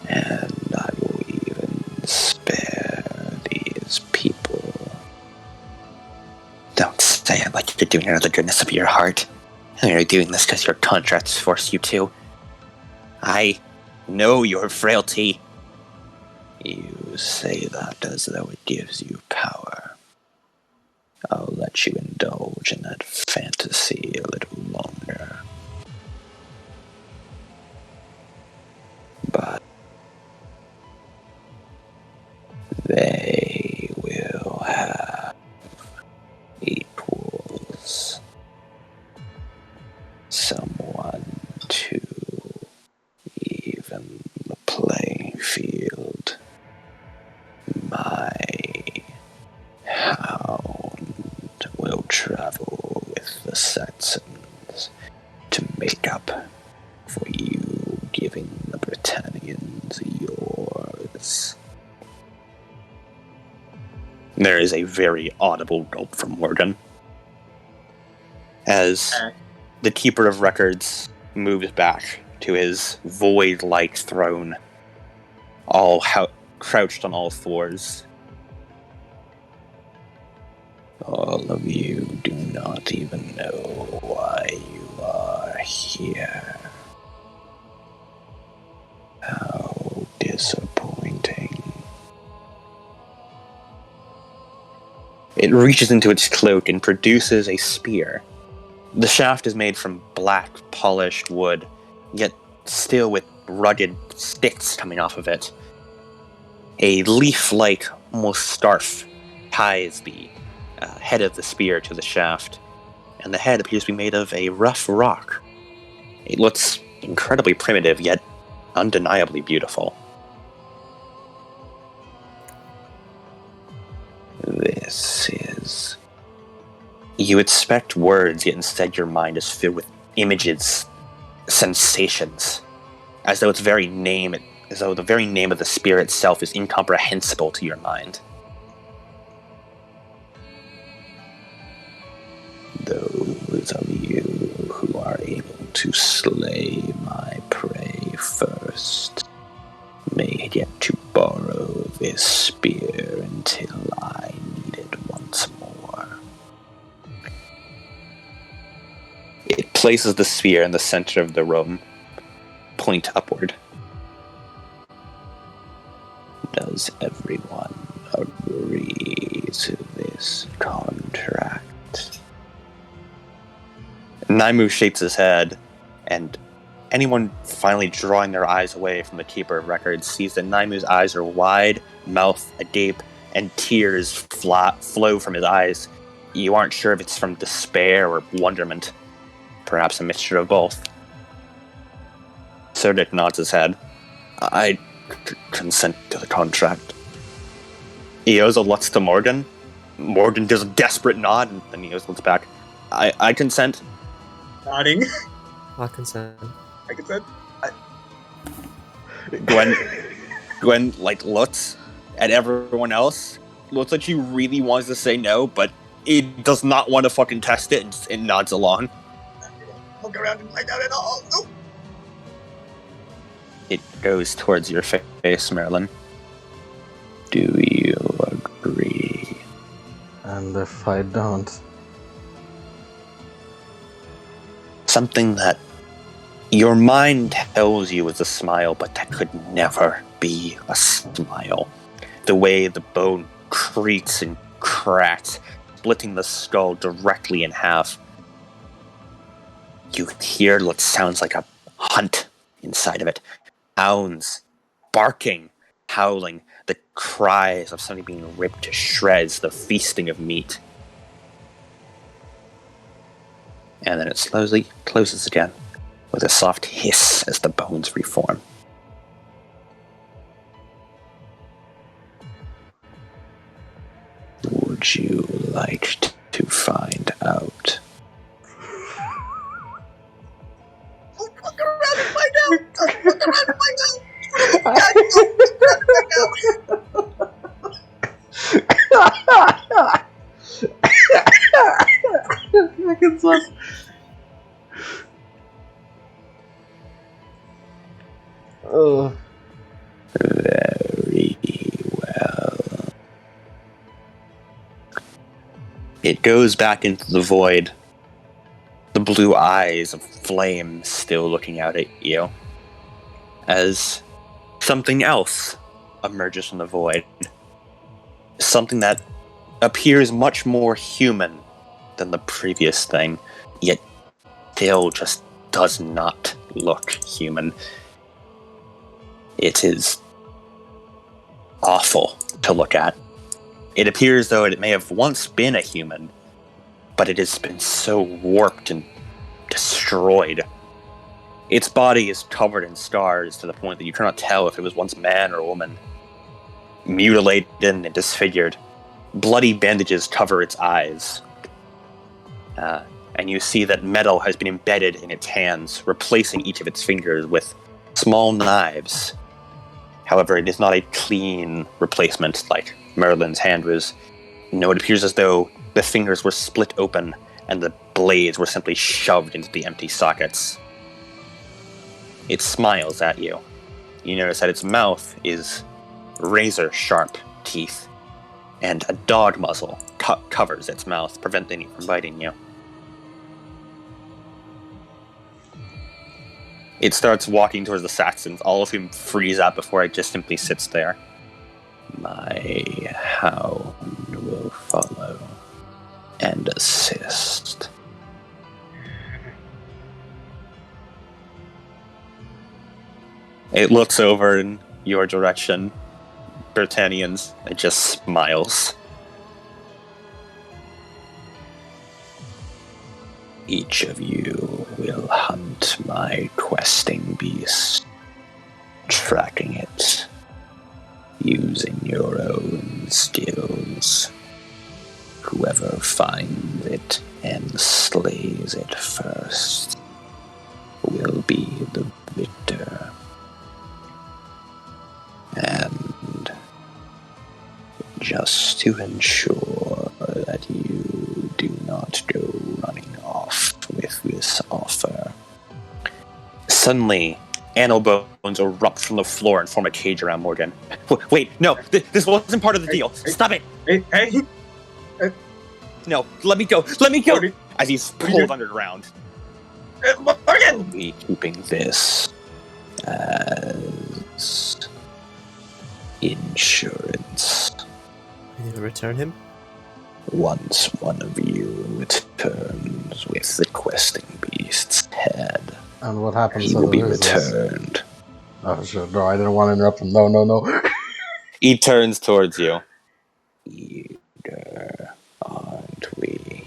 And I will even spare these people. Don't say it like you're doing it out of the goodness of your heart. You're doing this because your contracts force you to. I know your frailty. You say that as though it gives you power. I'll let you indulge in that fantasy a little longer. But someone to even the playing field. My hound will travel with the Saxons to make up for you giving the Britannians yours. There is a very audible gulp from Morgan as the Keeper of Records moves back to his void-like throne, crouched on all fours. All of you do not even know why you are here. How disappointing. It reaches into its cloak and produces a spear. The shaft is made from black, polished wood, yet still with rugged sticks coming off of it. A leaf-like, almost scarf, ties the head of the spear to the shaft, and the head appears to be made of a rough rock. It looks incredibly primitive, yet undeniably beautiful. This is... You expect words, yet instead your mind is filled with images, sensations, as though the very name of the spear itself is incomprehensible to your mind. Those of you who are able to slay my prey first may get to borrow this spear until I need it once more. It places the spear in the center of the room, point upward. Does everyone agree to this contract? Naimu shakes his head, and anyone finally drawing their eyes away from the Keeper of Records sees that Naimu's eyes are wide, mouth agape, and tears flow from his eyes. You aren't sure if it's from despair or wonderment. Perhaps a mixture of both. Serdic nods his head. I consent to the contract. Ioza looks to Morgan. Morgan does a desperate nod, and then Ioza looks back. I consent. Nodding. I consent. I consent. Gwen looks at everyone else. Looks like she really wants to say no, but it does not want to fucking test it, and nods along. Look around and find out at all. Oh. It goes towards your face, Marilyn. Do you agree? And if I don't? Something that your mind tells you is a smile, but that could never be a smile. The way the bone creaks and cracks, splitting the skull directly in half. You hear what sounds like a hunt inside of it. Hounds, barking, howling, the cries of something being ripped to shreds, the feasting of meat. And then it slowly closes again, with a soft hiss as the bones reform. Would you like to find out? Look around and find out. Look around and find out. Look around I can suck. Oh. Very well. It goes back into the void. The blue eyes of flame still looking out at you. As something else emerges from the void. Something that appears much more human than the previous thing, yet still just does not look human. It is awful to look at. It appears though it may have once been a human, but it has been so warped and destroyed. Its body is covered in scars to the point that you cannot tell if it was once man or woman. Mutilated and disfigured. Bloody bandages cover its eyes. And you see that metal has been embedded in its hands, replacing each of its fingers with small knives. However, it is not a clean replacement like Merlin's hand was. No, it appears as though the fingers were split open and the blades were simply shoved into the empty sockets. It smiles at you. You notice that its mouth is razor-sharp teeth, and a dog muzzle covers its mouth, preventing it from biting you. It starts walking towards the Saxons, all of whom freeze up before it just simply sits there. My hound will follow and assist. It looks over in your direction, Britannians. It just smiles. Each of you will hunt my questing beast, tracking it, using your own skills. Whoever finds it and slays it first will be the victor. And just to ensure that you do not go running off with this offer. Suddenly, animal bones erupt from the floor and form a cage around Morgan. Wait, no, this wasn't part of the deal. Stop it! Hey, No, let me go! Let me go! As he's pulled underground. Morgan! I'll be keeping this as insurance. Are you gonna return him? Once one of you returns with the questing beast's head, And what happens he to will the be losers? returned. Oh, sure. No, I didn't want to interrupt him. No. He turns towards you. Eager, aren't we?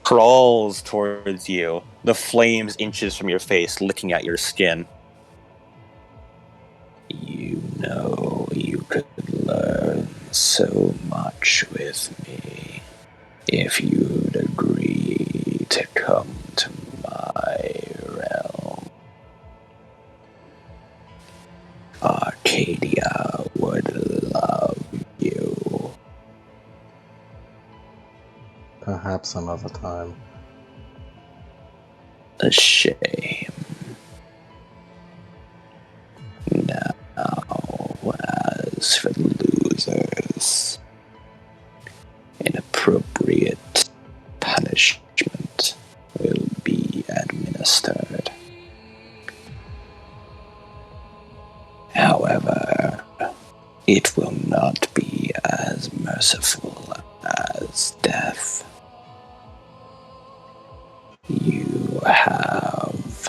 Crawls towards you, the flames inches from your face, licking at your skin. You know you could learn so much with me if you'd agree to come to my realm. Arcadia would love you. Perhaps another time. A shame. Now, as for the losers, an appropriate punishment will be administered. However, it will not be as merciful as death. You have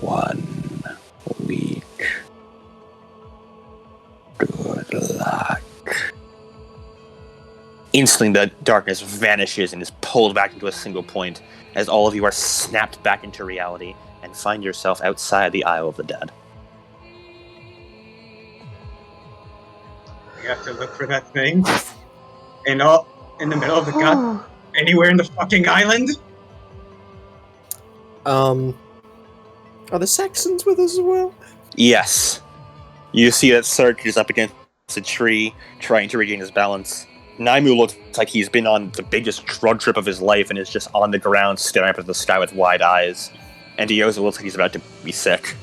1 week. Good luck. Instantly, the darkness vanishes and is pulled back into a single point as all of you are snapped back into reality and find yourself outside the Isle of the Dead. We have to look for that thing. In the middle of the gut, anywhere in the fucking island. Are the Saxons with us as well? Yes. You see that Cirque is up against a tree, trying to regain his balance. Naimu looks like he's been on the biggest drug trip of his life and is just on the ground staring up at the sky with wide eyes. And Dioza looks like he's about to be sick.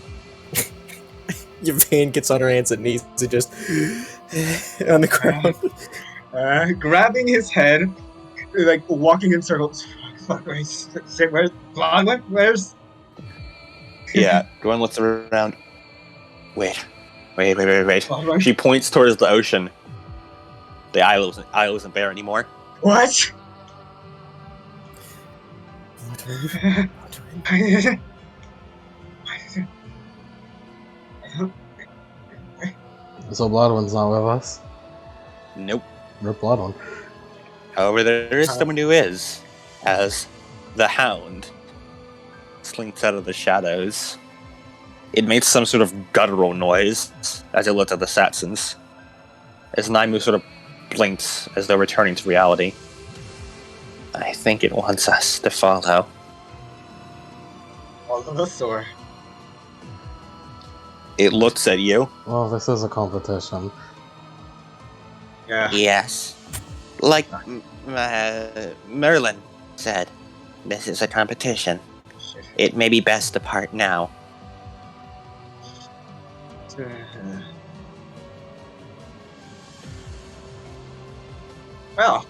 Yvain gets on her hands and knees and just on the ground. Grabbing his head, like walking in circles. Fuck, where's Blonde? Where's? Yeah, Gwen looks around. Wait. Blonde? She points towards the ocean. The isle isn't there anymore. What? So Bloodwind's not with us? Nope. Rip Bloodwind. However, there is someone who is, as the hound slinks out of the shadows. It made some sort of guttural noise as it looked at the Satsons. As Naimu sort of blinks as though returning to reality. I think it wants us to follow. All of us, or It looks at you. Well, this is a competition. yeah. Yes. Like Merlin said, this is a competition. Shit. It may be best to part now. Well,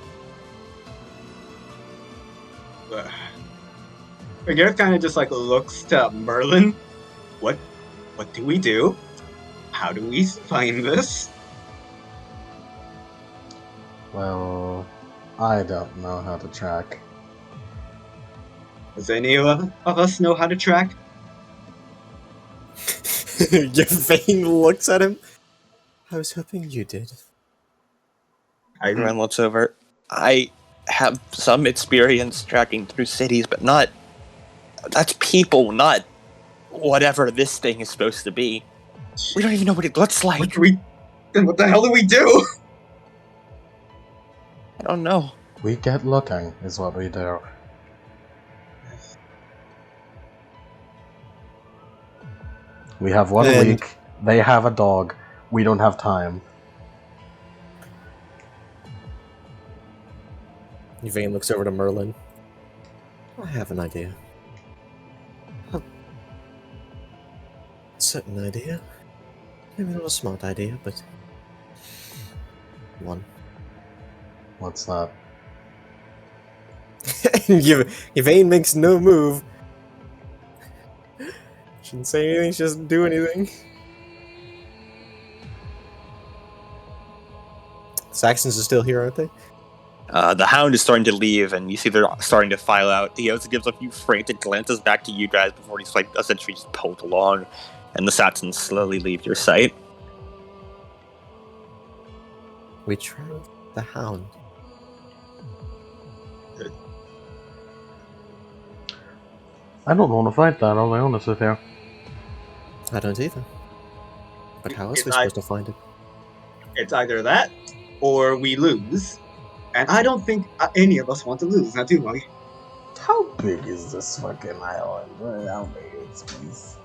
Gareth kind of just like looks to Merlin. What do we do? How do we find this? Well, I don't know how to track. Does any of us know how to track? Yvain looks at him. I was hoping you did. Merlin looks over. I have some experience tracking through cities, but not... That's people, not whatever this thing is supposed to be. We don't even know what it looks like. Then what the hell do we do? I don't know. We get looking, is what we do. We have 1 And- week. They have a dog. We don't have time. Yvain looks over to Merlin. I have an idea. Certain idea. Maybe not a smart idea, but one. What's that? Yvain makes no move. Shouldn't say anything, she doesn't do anything. Saxons are still here, aren't they? The hound is starting to leave, and you see they're starting to file out. He also gives a few frantic glances back to you guys before he's like essentially just pulled along, and the Satsons slowly leave your sight. We track the hound. I don't want to fight that, I'll be honest with you. I don't either. But how else are we If supposed to find it? It's either that or we lose. And I don't think any of us want to lose, now do we? How big is this fucking island? How big is this?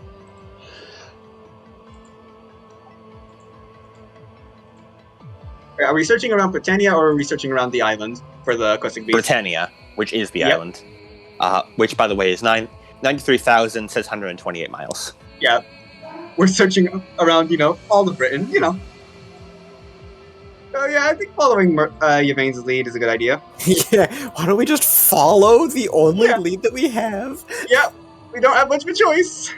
Are we searching around Britannia or are we searching around the island for the aquatic beast? Britannia, which is the Yep. island, which, by the way, is 93,628 miles. Yeah. We're searching around, all of Britain, So yeah, I think following Yvain's lead is a good idea. Yeah, why don't we just follow the only Yeah. lead that we have? Yeah, we don't have much of a choice.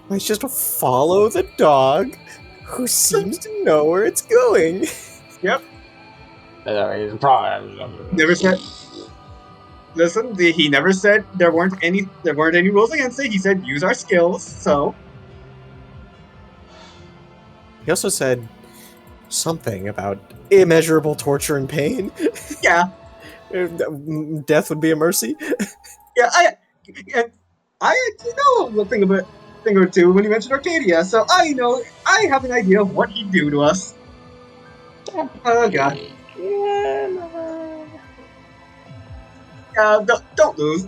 Let's just follow the dog, who seems to know where it's going. Never said. Listen, he never said there weren't any rules against it. He said use our skills. So He also said something about immeasurable torture and pain. yeah, Death would be a mercy. yeah. I actually know a thing or two when he mentioned Arcadia. So I have an idea of what he'd do to us. Oh god. Don't lose.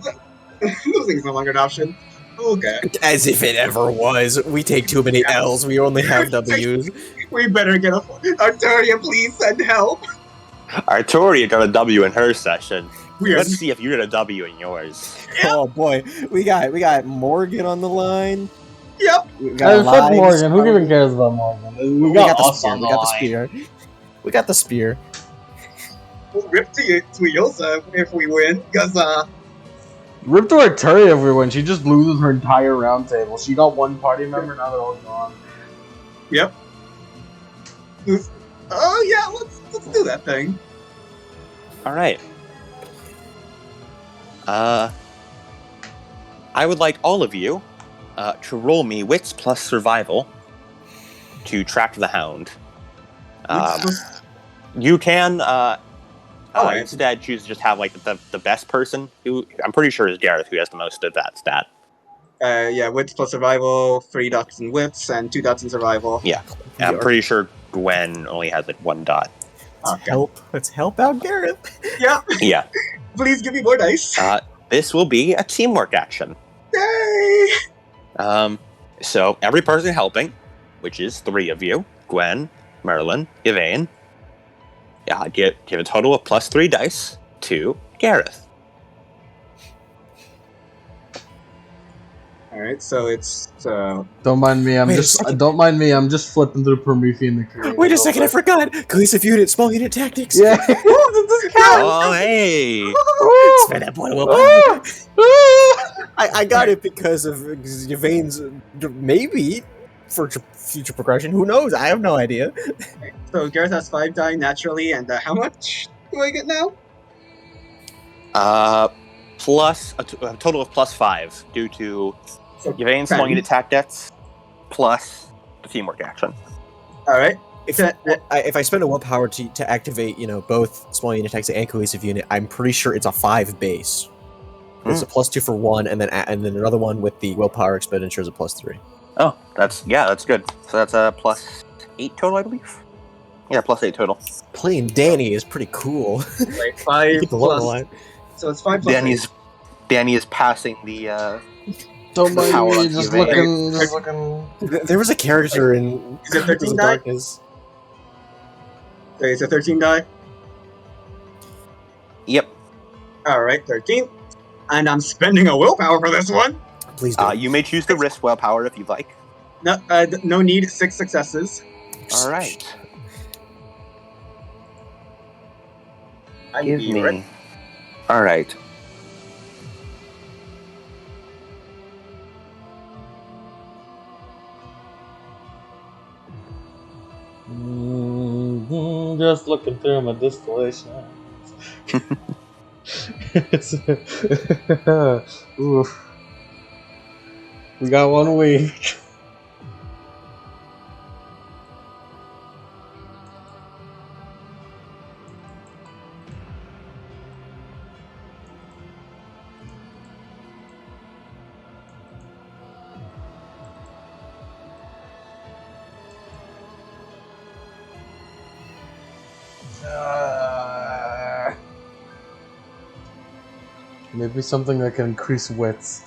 Losing is no longer an option. Okay. As if it ever was. We take too many L's. We only have W's. We better get Arcadia, please send help. Artoria got a W in her session. We are. Let's see if you get a W in yours. Oh boy, we got Morgan on the line. Yep. We got Fuck lives. Morgan, who even cares about Morgan? We got the us spear. on We the got the line. spear. We got the spear. We'll rip to your wheels if we win, because Rip to Arteria if we win. She just loses her entire round table. She got one party member, now they're all gone. yep. Oh yeah, let's do that thing. All right. I would like all of you to roll me wits plus survival to track the hound. You can Alright. Instead, choose to just have like the best person, who I'm pretty sure is Gareth, who has the most of that stat. Yeah, wits plus survival, 3 dots in wits, and 2 dots in survival. Yeah, and I'm pretty sure Gwen only has like 1 dot. Okay. Let's help out Gareth. Yeah, Yeah. please give me more dice. This will be a teamwork action. Yay! So every person helping, which is 3 of you, Gwen, Merlin, Yvain, give a total of +3 dice to Gareth. Alright, so it's Don't mind me. Wait a second. Don't mind me. I'm just flipping through Promethean the Creator. Wait a second, I forgot. Cohesive unit, small unit tactics. Yeah. Does this count? Oh, hey! Spend that point of willpower. I got it because of Yvain's maybe for future progression. Who knows? I have no idea. so Gareth has 5 die naturally, and how much do I get now? Plus a total of +5 due to So Yvain's small unit tactics plus the teamwork action. Alright. If I spend a willpower to activate, both small unit tactics and cohesive unit, I'm pretty sure it's a 5 base. It's a +2 for one, and then another one with the willpower expenditure is a +3. Oh, that's good. So that's a +8 total, I believe. Yeah, +8 total. Playing Danny is pretty cool. Wait, 5 Get the logo plus... line. So it's 5 plus Danny is passing the Don't mind power me. on Just Yvain. looking. There was a character in Is it 13 Chronicles of die? Darkness. Okay, it's a 13 die. Yep. Alright, 13. And I'm spending a willpower for this one. Please do. You may choose to risk willpower if you'd like. No, no need, 6 successes. All right. Give me. All right. Just looking through my distillation. Oof. We got 1 week. Maybe something that can increase wits.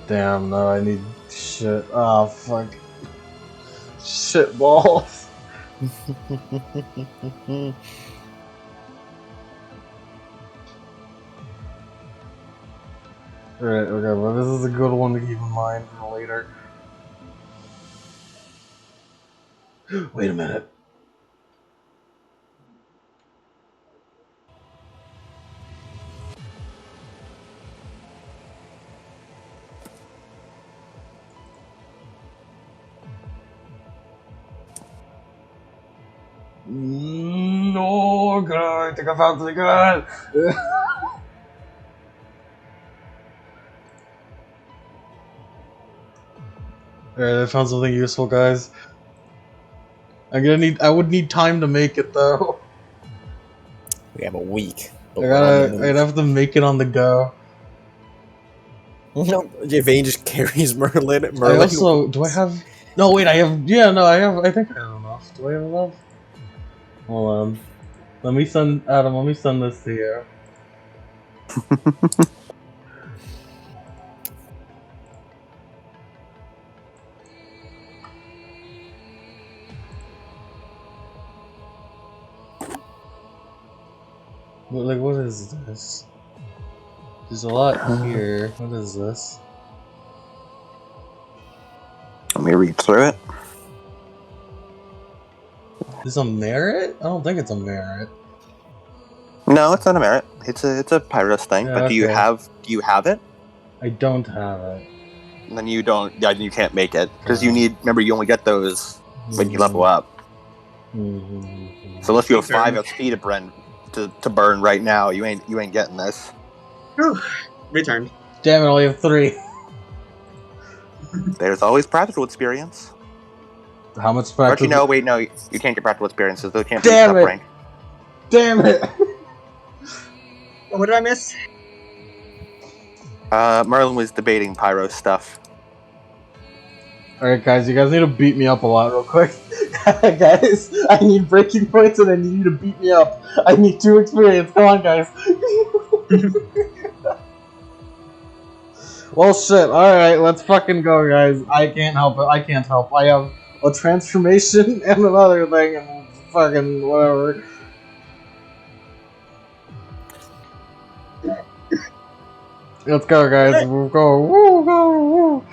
Damn, no, I need shit. Oh, fuck. Shit balls. Alright, okay, well, this is a good one to keep in mind for later. Wait a minute. No, God, I think I found something good. Alright, I found something useful, guys. I would need time to make it, though. We have a week. I'd have to make it on the go. No, Yvain just carries Merlin. I also, do I have... No, wait, I have... Yeah, no, I think I have enough. Do I have enough? Hold on. Let me send this to you. Like, what is this? There's a lot here. What is this? Let me read through it. Is a merit? I don't think it's a merit. No, it's not a merit. It's a Pyros thing. Yeah, But do you have it? I don't have it. And then you don't. Yeah, you can't make it because you need. Remember, you only get those when you level up. So unless you have 5 SP to burn right now, you ain't getting this. Whew. Returned. Damn it! I only have 3. There's always practical experience. How much Actually, practice? no, wait, no, you can't get practical experiences. Those can't be Damn up it! rank. Damn it! What did I miss? Merlin was debating Pyro stuff. Alright, guys, you guys need to beat me up a lot real quick. Guys, I need breaking points and I need you to beat me up. I need 2 experience. Come on, guys. Well, shit. Alright, let's fucking go, guys. I can't help it. I can't help. I have a transformation and another thing and fucking whatever. Let's go, guys. We'll go. Woo, go, woo.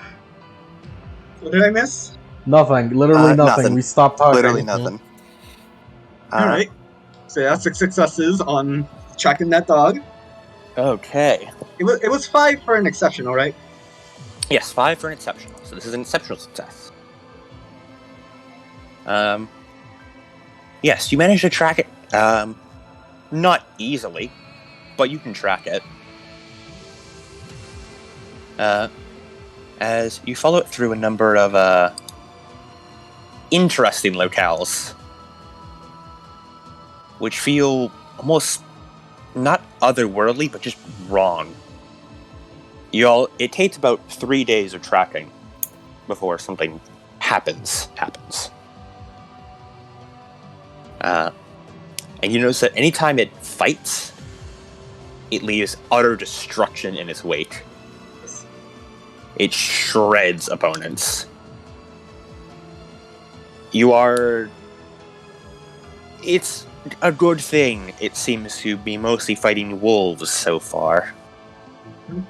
What did I miss? Nothing. Literally nothing. Nothing. We stopped talking. Literally nothing. Alright. So that's 6 successes on tracking that dog. Okay. It was 5 for an exceptional, right? Yes, 5 for an exceptional. So this is an exceptional success. Yes, you managed to track it. Not easily, but you can track it. As you follow it through a number of interesting locales, which feel almost not otherworldly, but just wrong. It takes about 3 days of tracking before something happens. And you notice that anytime it fights, it leaves utter destruction in its wake. It shreds opponents. It's a good thing it seems to be mostly fighting wolves so far. Mhm.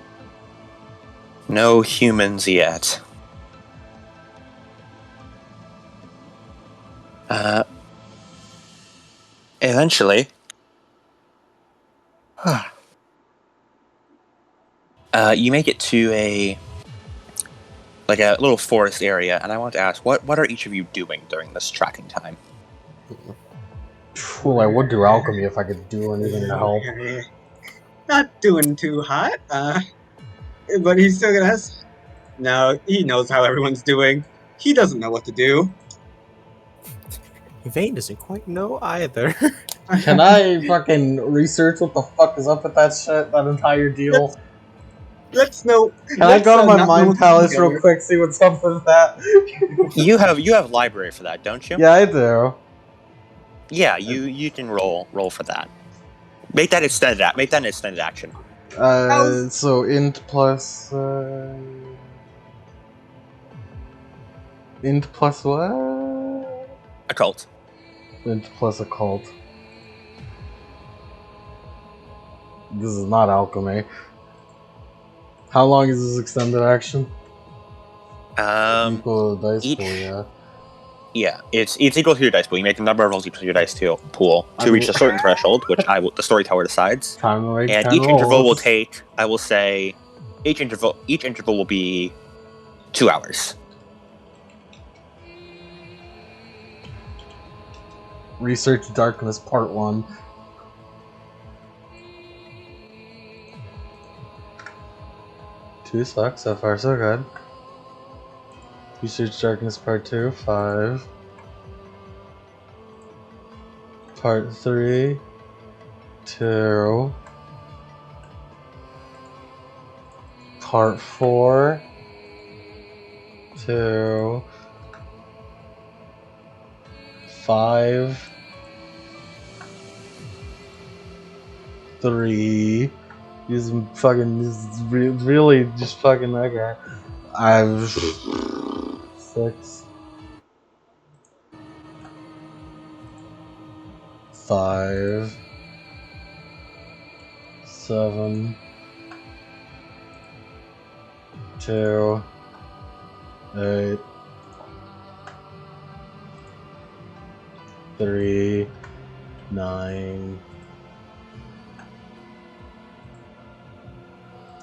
No humans yet. Eventually, you make it to a little forest area, and I want to ask, what are each of you doing during this tracking time? Well, I would do alchemy if I could do anything to help. Not doing too hot, but he's still gonna ask. No, he knows how everyone's doing. He doesn't know what to do. Vane doesn't quite know either. Can I fucking research what the fuck is up with that shit, that entire deal? Let's know. Can I go to my mind palace real quick, see what's up with that? You have library for that, don't you? Yeah, I do. Yeah, you can roll for that. Make that an extended action. So int plus what? Occult. Int plus occult. This is not alchemy. How long is this extended action? Equal dice pool, yeah. Yeah, it's equal to your dice pool. You make a number of rolls equal to your dice pool to reach a certain threshold, which the storyteller decides. And each interval will take, I will say, each interval will be 2 hours. Research Darkness Part 1. Two sucks, so far so good. Research Darkness Part 2, 5. Part 3, 2. Part 4, 2. 5. 3. He's really just fucking that guy. I've 6. 5. 7. 2, 8, 3, 9,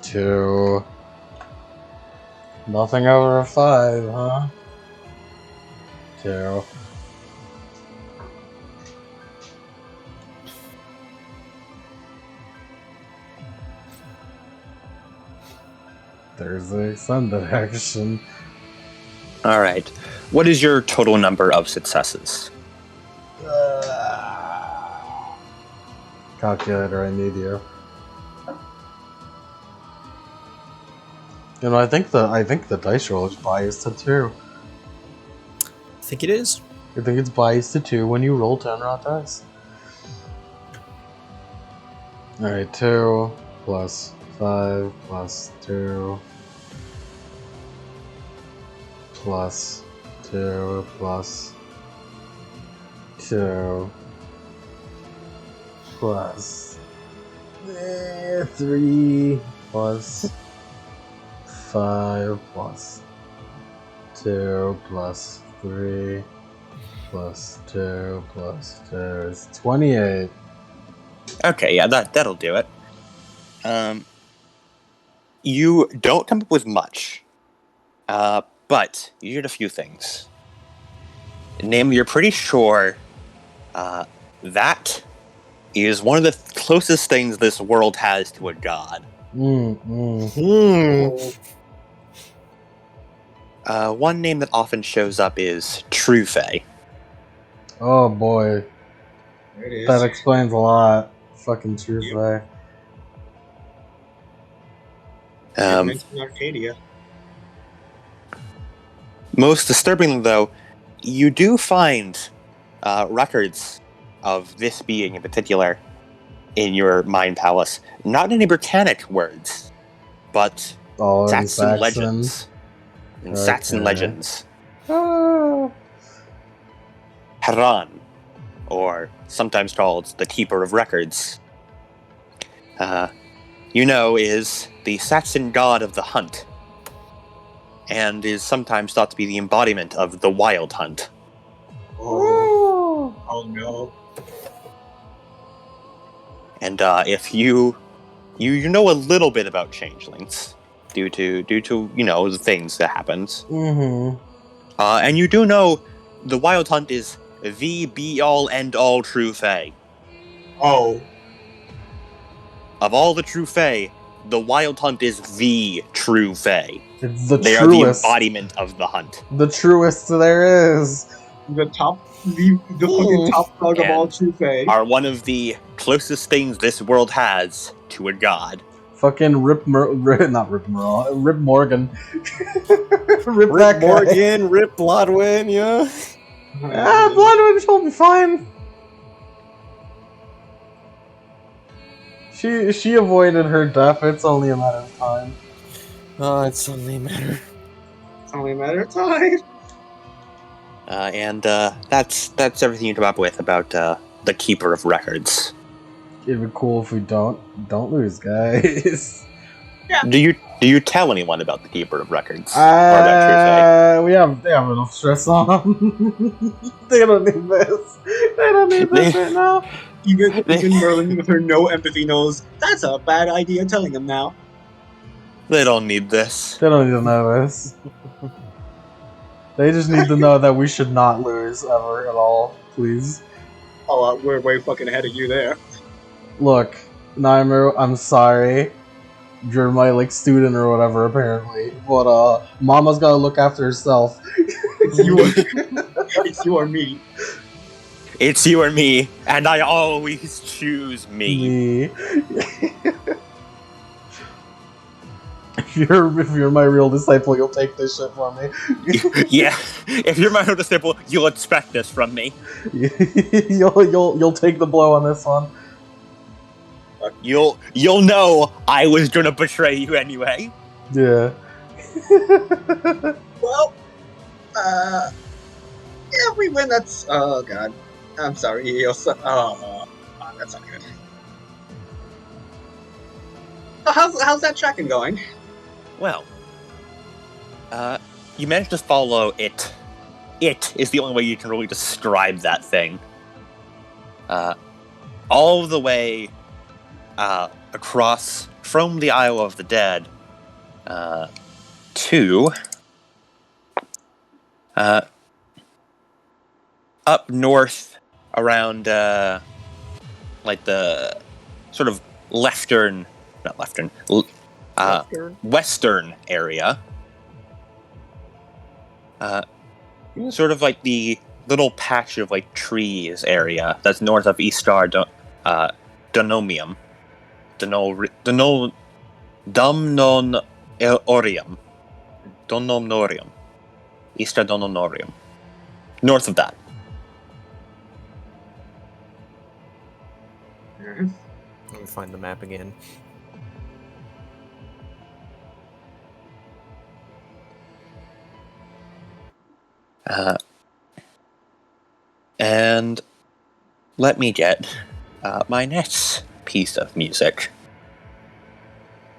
2. Nothing over a 5, huh? 2. There's the extended action. All right. What is your total number of successes? Calculator, I need you. You know, I think the dice roll is biased to 2. I think it is. I think it's biased to 2 when you roll 10 raw dice. Alright, 2 plus 5 plus 2 plus 2 plus 2 plus 3 plus 5 plus 2 plus 3 plus 2 plus 2 is 28. Okay, yeah, that'll do it. You don't come up with much, but you did a few things. Namely, you're pretty sure that is one of the closest things this world has to a god. One name that often shows up is True Fae. Oh boy, There it is. that explains a lot. Fucking True Fae. Mentioned Arcadia. Most disturbingly, though, you do find records of this being in particular in your mind palace. Not any Britannic words, but Oh, in Saxon Saxon. legends. And Saxon Okay. legends. Ah. Haran, or sometimes called the Keeper of Records, is the Saxon god of the hunt, and is sometimes thought to be the embodiment of the wild hunt. Oh no. And if you know a little bit about changelings due to the things that happens, and you do know the wild hunt is the be all end all true fae. Oh. Of all the true fae, the wild hunt is the true fae. It's the They are the truest. embodiment of the hunt. The truest there is. The fucking top dog of all And true fae. are one of the closest things this world has to a god. Fucking Rip Morgan. Rip Rip that guy. Morgan, Rip Blodwin, yeah. Bloodwind, she'll be fine. She avoided her death. It's only a matter of time. Oh, it's only a matter. It's only a matter of time. And that's everything you come up with about the Keeper of Records. It'd be cool if we don't lose, guys. Do you tell anyone about the Keeper of Records? Or about They have enough stress on them. They don't need this. They don't need this right now. Even Merlin with her no empathy knows that's a bad idea telling him now. They don't need this. They don't need to know this. They just need to know that we should not lose ever at all, please. Oh, we're way fucking ahead of you there. Look, Naimu, I'm sorry. You're my student or whatever, apparently. But Mama's gotta look after herself. It's you or me. It's you or me, and I always choose me. If you're my real disciple, you'll take this shit from me. Yeah, if you're my real disciple, you'll expect this from me. You'll take the blow on this one. You'll know I was gonna betray you anyway. Yeah. Well, yeah, we win. That's oh god. I'm sorry. That's not good. How's that tracking going? Well, You managed to follow it. It is the only way you can really describe that thing. All the way across from the Isle of the Dead to up north around like the sort of western area. Sort of like the little patch of like trees area that's north of Istar Donomium. Domnorium. Istar Donomnorium. North of that. Let me find the map again. And let me get my next piece of music.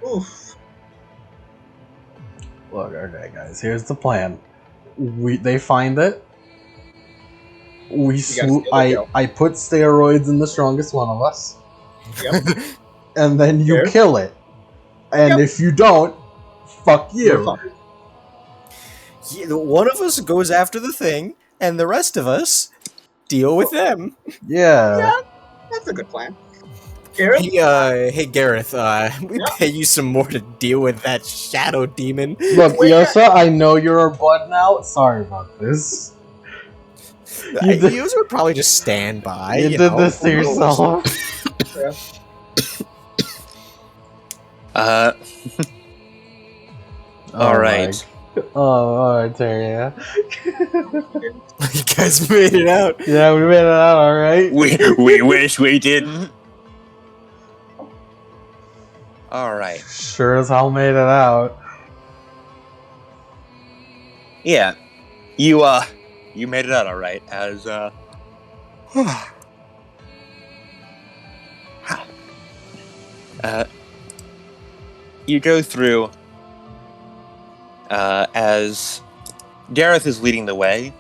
Oof. Look, okay, guys. Here's the plan. They find it. I put steroids in the strongest one of us. Yep. And then you Fair. kill it. And Yep. if you don't, fuck You're you. fine. Yeah, one of us goes after the thing, and the rest of us deal with them. Yeah. That's a good plan. Gareth? Hey Gareth, we Yeah. pay you some more to deal with that shadow demon. Look, Wait, Yosa, I know you're a bud now. Sorry about this. You did- You would probably just stand by. you did this to yourself. Alright. Alright, Terry. Yeah. You guys made it out. Yeah, we made it out alright. We wish we didn't. Alright. Sure as hell made it out. Yeah. You made it out alright as you go through as Gareth is leading the way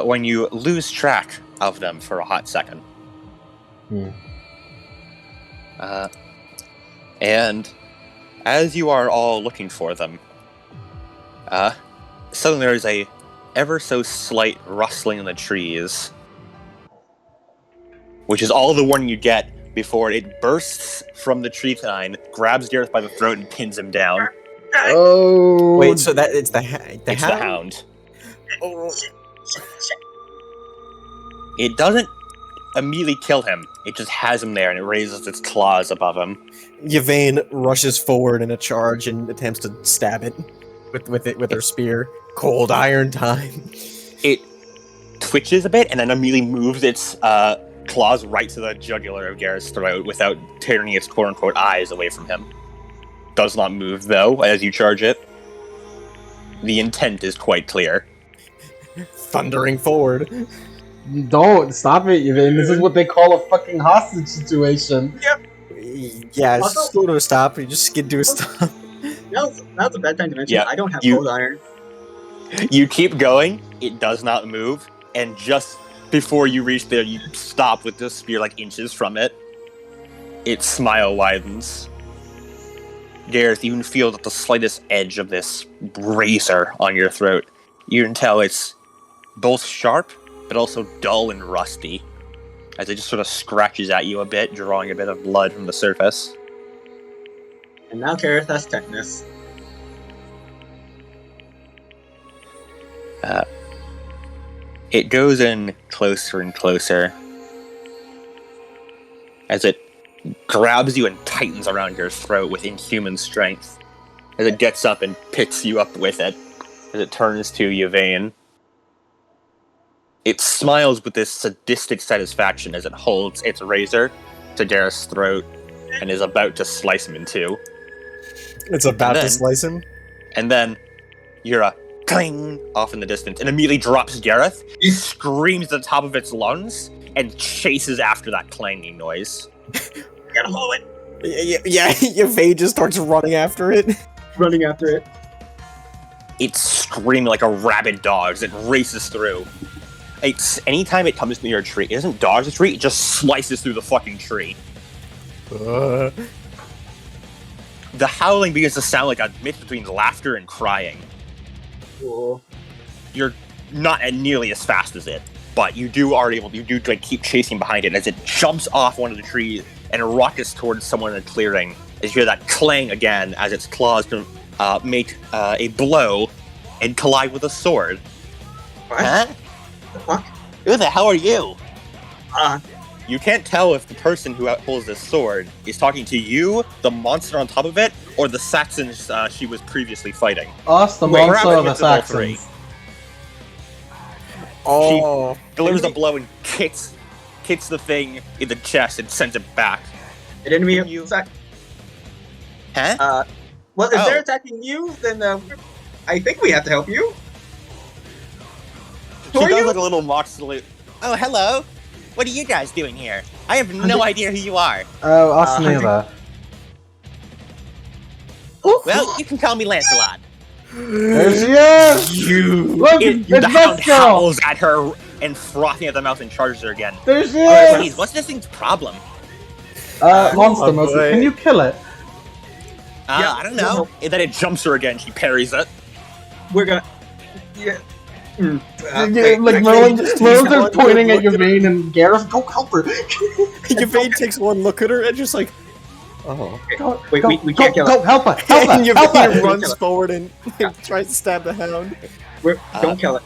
when you lose track of them for a hot second. And as you are all looking for them, suddenly there is a ever so slight rustling in the trees, which is all the warning you get before it bursts from the tree line, grabs Gareth by the throat, and pins him down. Oh. Wait, so that it's the The hound. Oh. It doesn't immediately kill him. It just has him there, and it raises its claws above him. Yvain rushes forward in a charge and attempts to stab it with her spear. Cold iron time. It twitches a bit, and then immediately moves its claws right to the jugular of Gareth's throat without turning its quote-unquote eyes away from him. Does not move, though, as you charge it. The intent is quite clear. Thundering forward. Don't stop it, Yvain. This is what they call a fucking hostage situation. Yeah, Also- slow to a stop. You just skid to a stop. Now's a bad time to mention Yeah, I don't have you- cold iron. You keep going, it does not move, and just before you reach there, you stop with the spear like inches from it. Its smile widens. Gareth, you can feel that the slightest edge of this razor on your throat. You can tell it's both sharp, but also dull and rusty, as it just sort of scratches at you a bit, drawing a bit of blood from the surface. And now Gareth has tetanus. It goes in closer and closer as it grabs you and tightens around your throat with inhuman strength. As it gets up and picks you up with it, as it turns to Yvain. It smiles with this sadistic satisfaction as it holds its razor to Gareth's throat and is about to slice him in two. It's about And to then- slice him. And then you're a cling off in the distance and immediately drops Gareth. He screams at the top of its lungs and chases after that clanging noise. Gotta hold it. Yeah, Yvain just starts running after it. Running after it. It's screaming like a rabid dog as it races through. Anytime it comes near a tree, it doesn't dodge the tree, it just slices through the fucking tree. The howling begins to sound like a mix between laughter and crying. Cool. You're not nearly as fast as it, but you do like keep chasing behind it as it jumps off one of the trees and rockets towards someone in a clearing. As you hear that clang again as its claws make a blow and collide with a sword. What? Huh? The fuck? Who the hell are you? Uh, You can't tell if the person who holds this sword is talking to you, the monster on top of it, or the Saxons she was previously fighting. Us, the Wait, monster, or the perhaps it's all three. Saxons? Oh, Delivers a blow and kicks the thing in the chest and sends it back. an enemy You- attack. Huh? Well, if Oh. they're attacking you, then I think we have to help you. Who She are does you? like a little mock salute. Oh, hello. What are you guys doing here? I have no idea who you are. Oh, us Hunting- neither. Well, you can call me Lancelot. There she is! Look, it's The hound Best Girl! howls at her and frothing at the mouth and charges her again. There she Jeez, is! what's this thing's problem? Monster, Oh, Mostly. boy. Can you kill it? Yeah, I don't know. And then it jumps her again. She parries it. We're gonna. Yeah. Mm. Like Merlin's just pointing at Yvain and Gareth, go help her! Yvain takes one look at her and just like, oh. Go, Wait, go, we can't go, kill go, help her! Help And her! Help Yvain her! runs forward and tries to stab the hound. Don't kill it.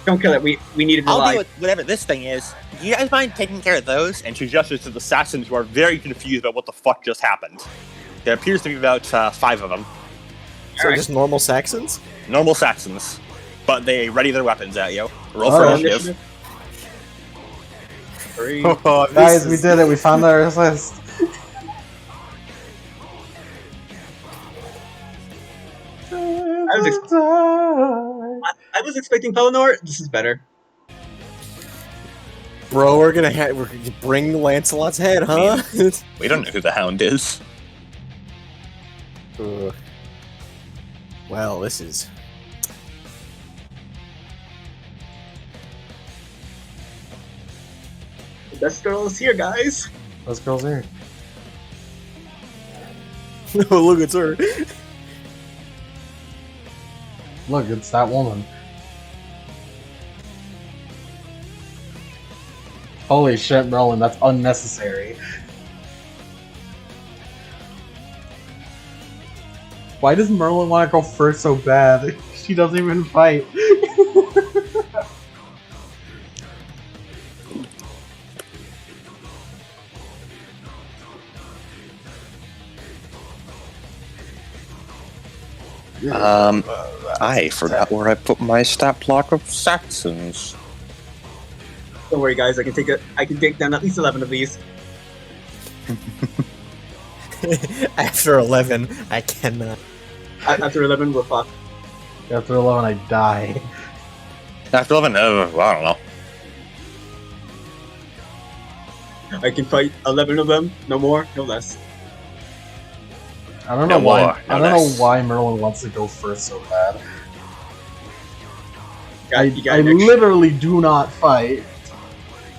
Don't kill it. We need it I'll alive. deal with whatever this thing is. Do you guys mind taking care of those? And she gestures to the Saxons, who are very confused about what the fuck just happened. There appears to be about 5 of them. So Alright. just normal Saxons? Normal Saxons. But they ready their weapons at you. Roll Oh, for yeah. initiative. 3. Oh, Guys, we did it, we found our list. I was expecting Pelennor. This is better. Bro, we're gonna bring Lancelot's head, huh? We don't know who the hound is. Ugh. Well, this is... The best girl is here, guys. Those girls here. Oh, look, it's her. Look, it's that woman. Holy shit, Merlin, that's unnecessary. Why does Merlin want to go first so bad? She doesn't even fight. I forgot where I put my stat block of Saxons. Don't worry, guys. I can take down at least 11 of these. After 11, I cannot. After 11, we're fucked. After 11, I die. After 11, I don't know. I can fight 11 of them. No more, no less. I don't know No why. more, no I don't know less. why Merlin wants to go first so bad. You got I an extra- literally do not fight.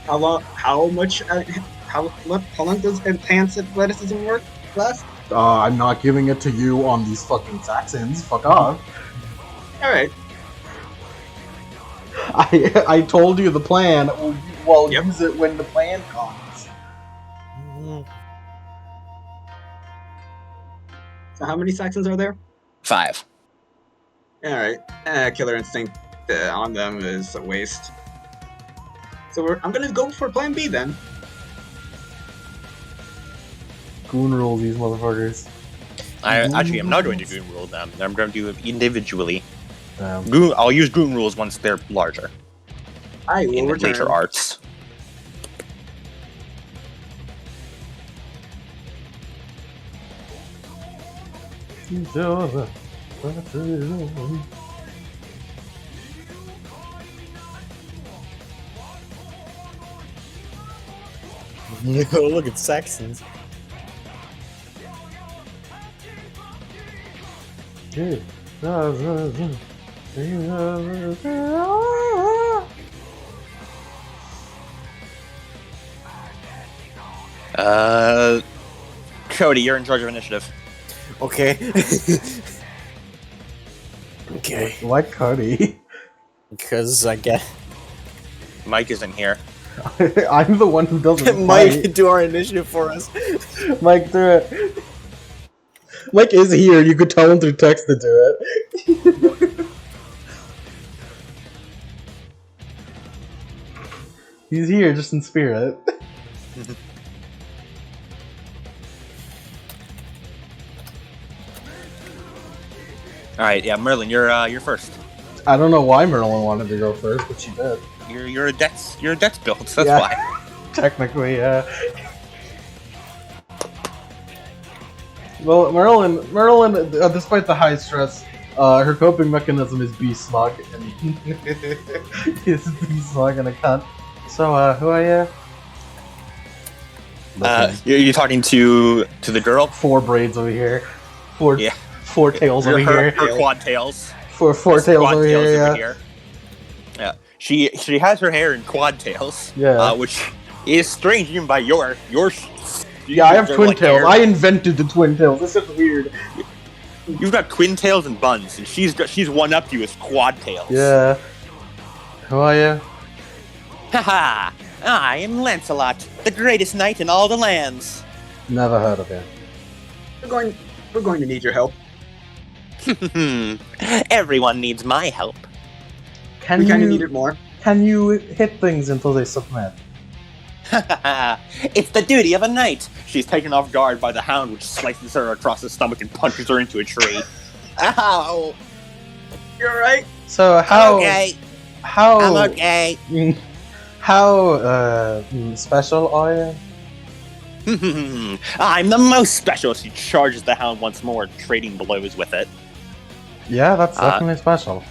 How long? How much? How long does enhanced athleticism work? Last? I'm not giving it to you on these fucking Saxons. Fuck off. All right. I told you the plan. Well, Yep. use it when the plan comes. So how many Saxons are there? 5. All right. Killer instinct on them is a waste. So I'm gonna go for Plan B then. Goon rule these motherfuckers. I'm not going to goon rule them. I'm going to do it individually. Um, I'll use goon rules once they're larger I will in return. later arts. Oh, look, it's Saxons. Cody, you're in charge of initiative. Okay. Okay. Why Cody? Because I get Mike is in here. I'm the one who doesn't Mike fight. do our initiative for us. Mike, do it. Mike is here. You could tell him through text to do it. He's here, just in spirit. All right, yeah, Merlin, you're first. I don't know why Merlin wanted to go first, but she did. You're a dex build, so that's Yeah. why. Technically, yeah. Well, Merlin, despite the high stress, her coping mechanism is be smug, and is be smug and a cunt. So, who are you? You're talking to the girl. 4 braids over here. Four Yeah. 4 tails over her here. quad tails. Four Quad tails over here. Yeah. She has her hair in quad tails. Yeah. Which is strange even by your. Yeah, I have they're twin like tails. hair. I invented the twin tails. This is weird. You've got twin tails and buns, and she's one up you with quad tails. Yeah. Who are you? Haha! I am Lancelot, the greatest knight in all the lands. Never heard of him. We're going to need your help. Everyone needs my help. Can We kind of you need it more. can you hit things until they submit? It's the duty of a knight. She's taken off guard by the hound, which slices her across the stomach and punches her into a tree. Ow! You're right. So how how I'm okay. how special are you? I'm the most special. She charges the hound once more, trading blows with it. Yeah, that's definitely special.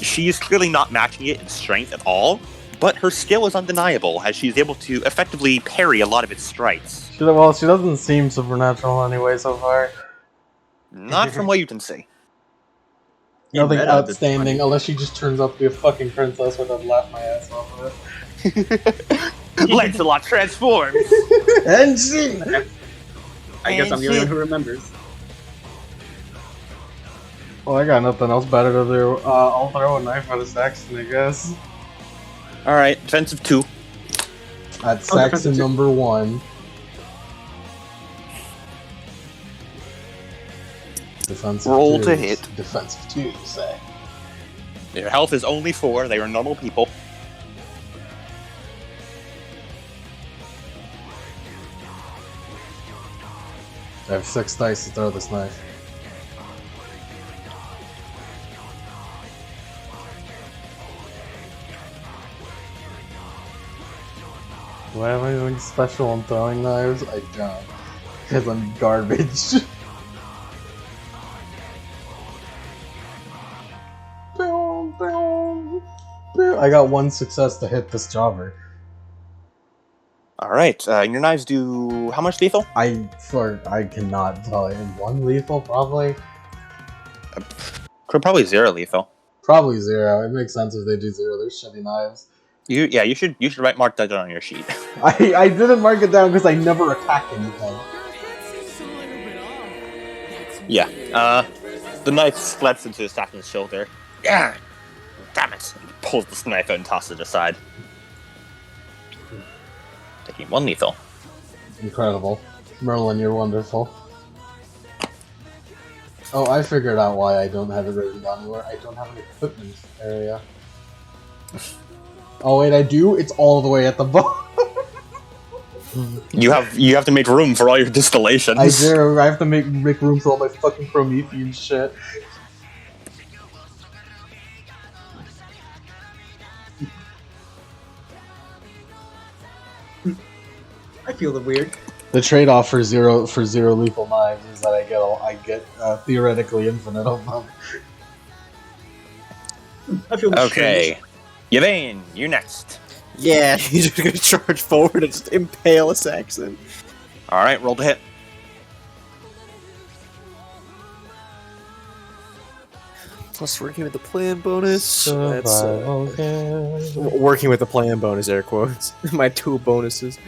She is clearly not matching it in strength at all, but her skill is undeniable, as she's able to effectively parry a lot of its strikes. She doesn't seem supernatural anyway so far. Not from what you can see. Nothing meta, that's outstanding, funny. unless she just turns out to be a fucking princess, which I'd laugh my ass off of it. Lancelot transforms! And she... I guess I'm the only one who remembers. Well, I got nothing else better to do. I'll throw a knife at a Saxon, I guess. Alright, defensive 2. At Oh, defensive Saxon two. number 1. Defensive Roll 2. to hit. Defensive 2, you say. Their health is only 4, they are normal people. I have 6 dice to throw this knife. Do I have anything special on throwing knives? I don't. Because I'm garbage. I got 1 success to hit this jobber. Alright, your knives do how much lethal? I cannot tell you. 1 lethal, probably? Probably 0 lethal. Probably 0. It makes sense if they do 0. They're shitty knives. You should mark that down on your sheet. I didn't mark it down because I never attack anything. Yeah, the knife slips into Saxon's shoulder. Yeah! Damn it! He pulls the knife out and tosses it aside. Taking 1 lethal. Incredible. Merlin, you're wonderful. Oh, I figured out why I don't have it written down anywhere. I don't have an equipment area. Oh wait, I do? It's all the way at the bottom. You have to make room for all your distillations. I do. I have to make room for all my fucking Promethean shit. I feel the weird. The trade-off for zero lethal knives is that I get theoretically infinite of them. I feel Okay. Yvain, you next. Yeah, he's just gonna charge forward and just impale a Saxon. Alright, roll to hit. plus working with the plan bonus. That's Survival game. working with the plan bonus. Air quotes. My 2 bonuses.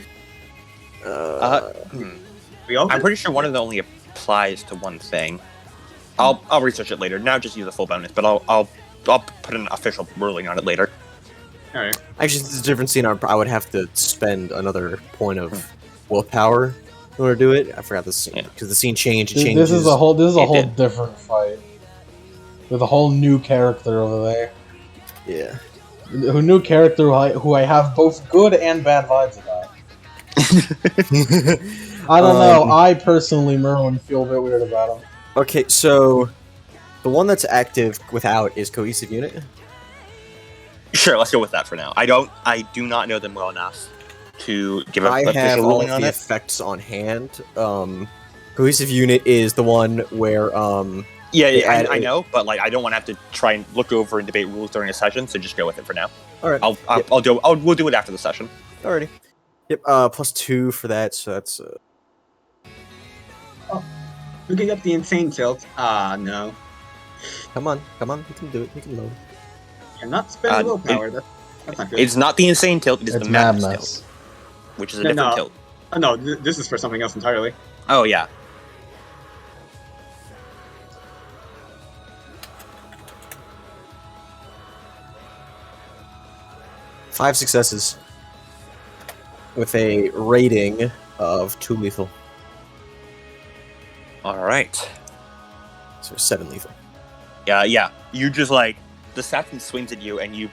We all I'm pretty sure one of them only applies to one thing. I'll research it later. Now just use the full bonus, but I'll put an official ruling on it later. All right. Actually, it's a different scene. I would have to spend another point of willpower in order to do it. I forgot the scene because the scene changed. It changes. This is a whole did. different fight with a whole new character over there. Yeah. A new character who I have both good and bad vibes about. I don't know. I personally, Merlin, feel a bit weird about him. Okay, so the one that's active without is cohesive unit. Sure, let's go with that for now. I do not know them well enough to give I an have official all ruling of on the it. effects on hand. Cohesive unit is the one where Yeah, I know, but like I don't want to have to try and look over and debate rules during a session, so just go with it for now. all right. We'll do it after the session. Alrighty. Yep. +2 for that, so that's We can get the insane tilt. Ah, no. come on, you can do it. You can load. You're not spending willpower. That's not good. It's not the insane tilt; it is It's the madness madness. tilt, which is a different tilt. Oh, no, this is for something else entirely. Oh yeah. Five successes with a rating of 2 lethal, All right. so 7 lethal. Yeah. You just like the assassin swings at you, and you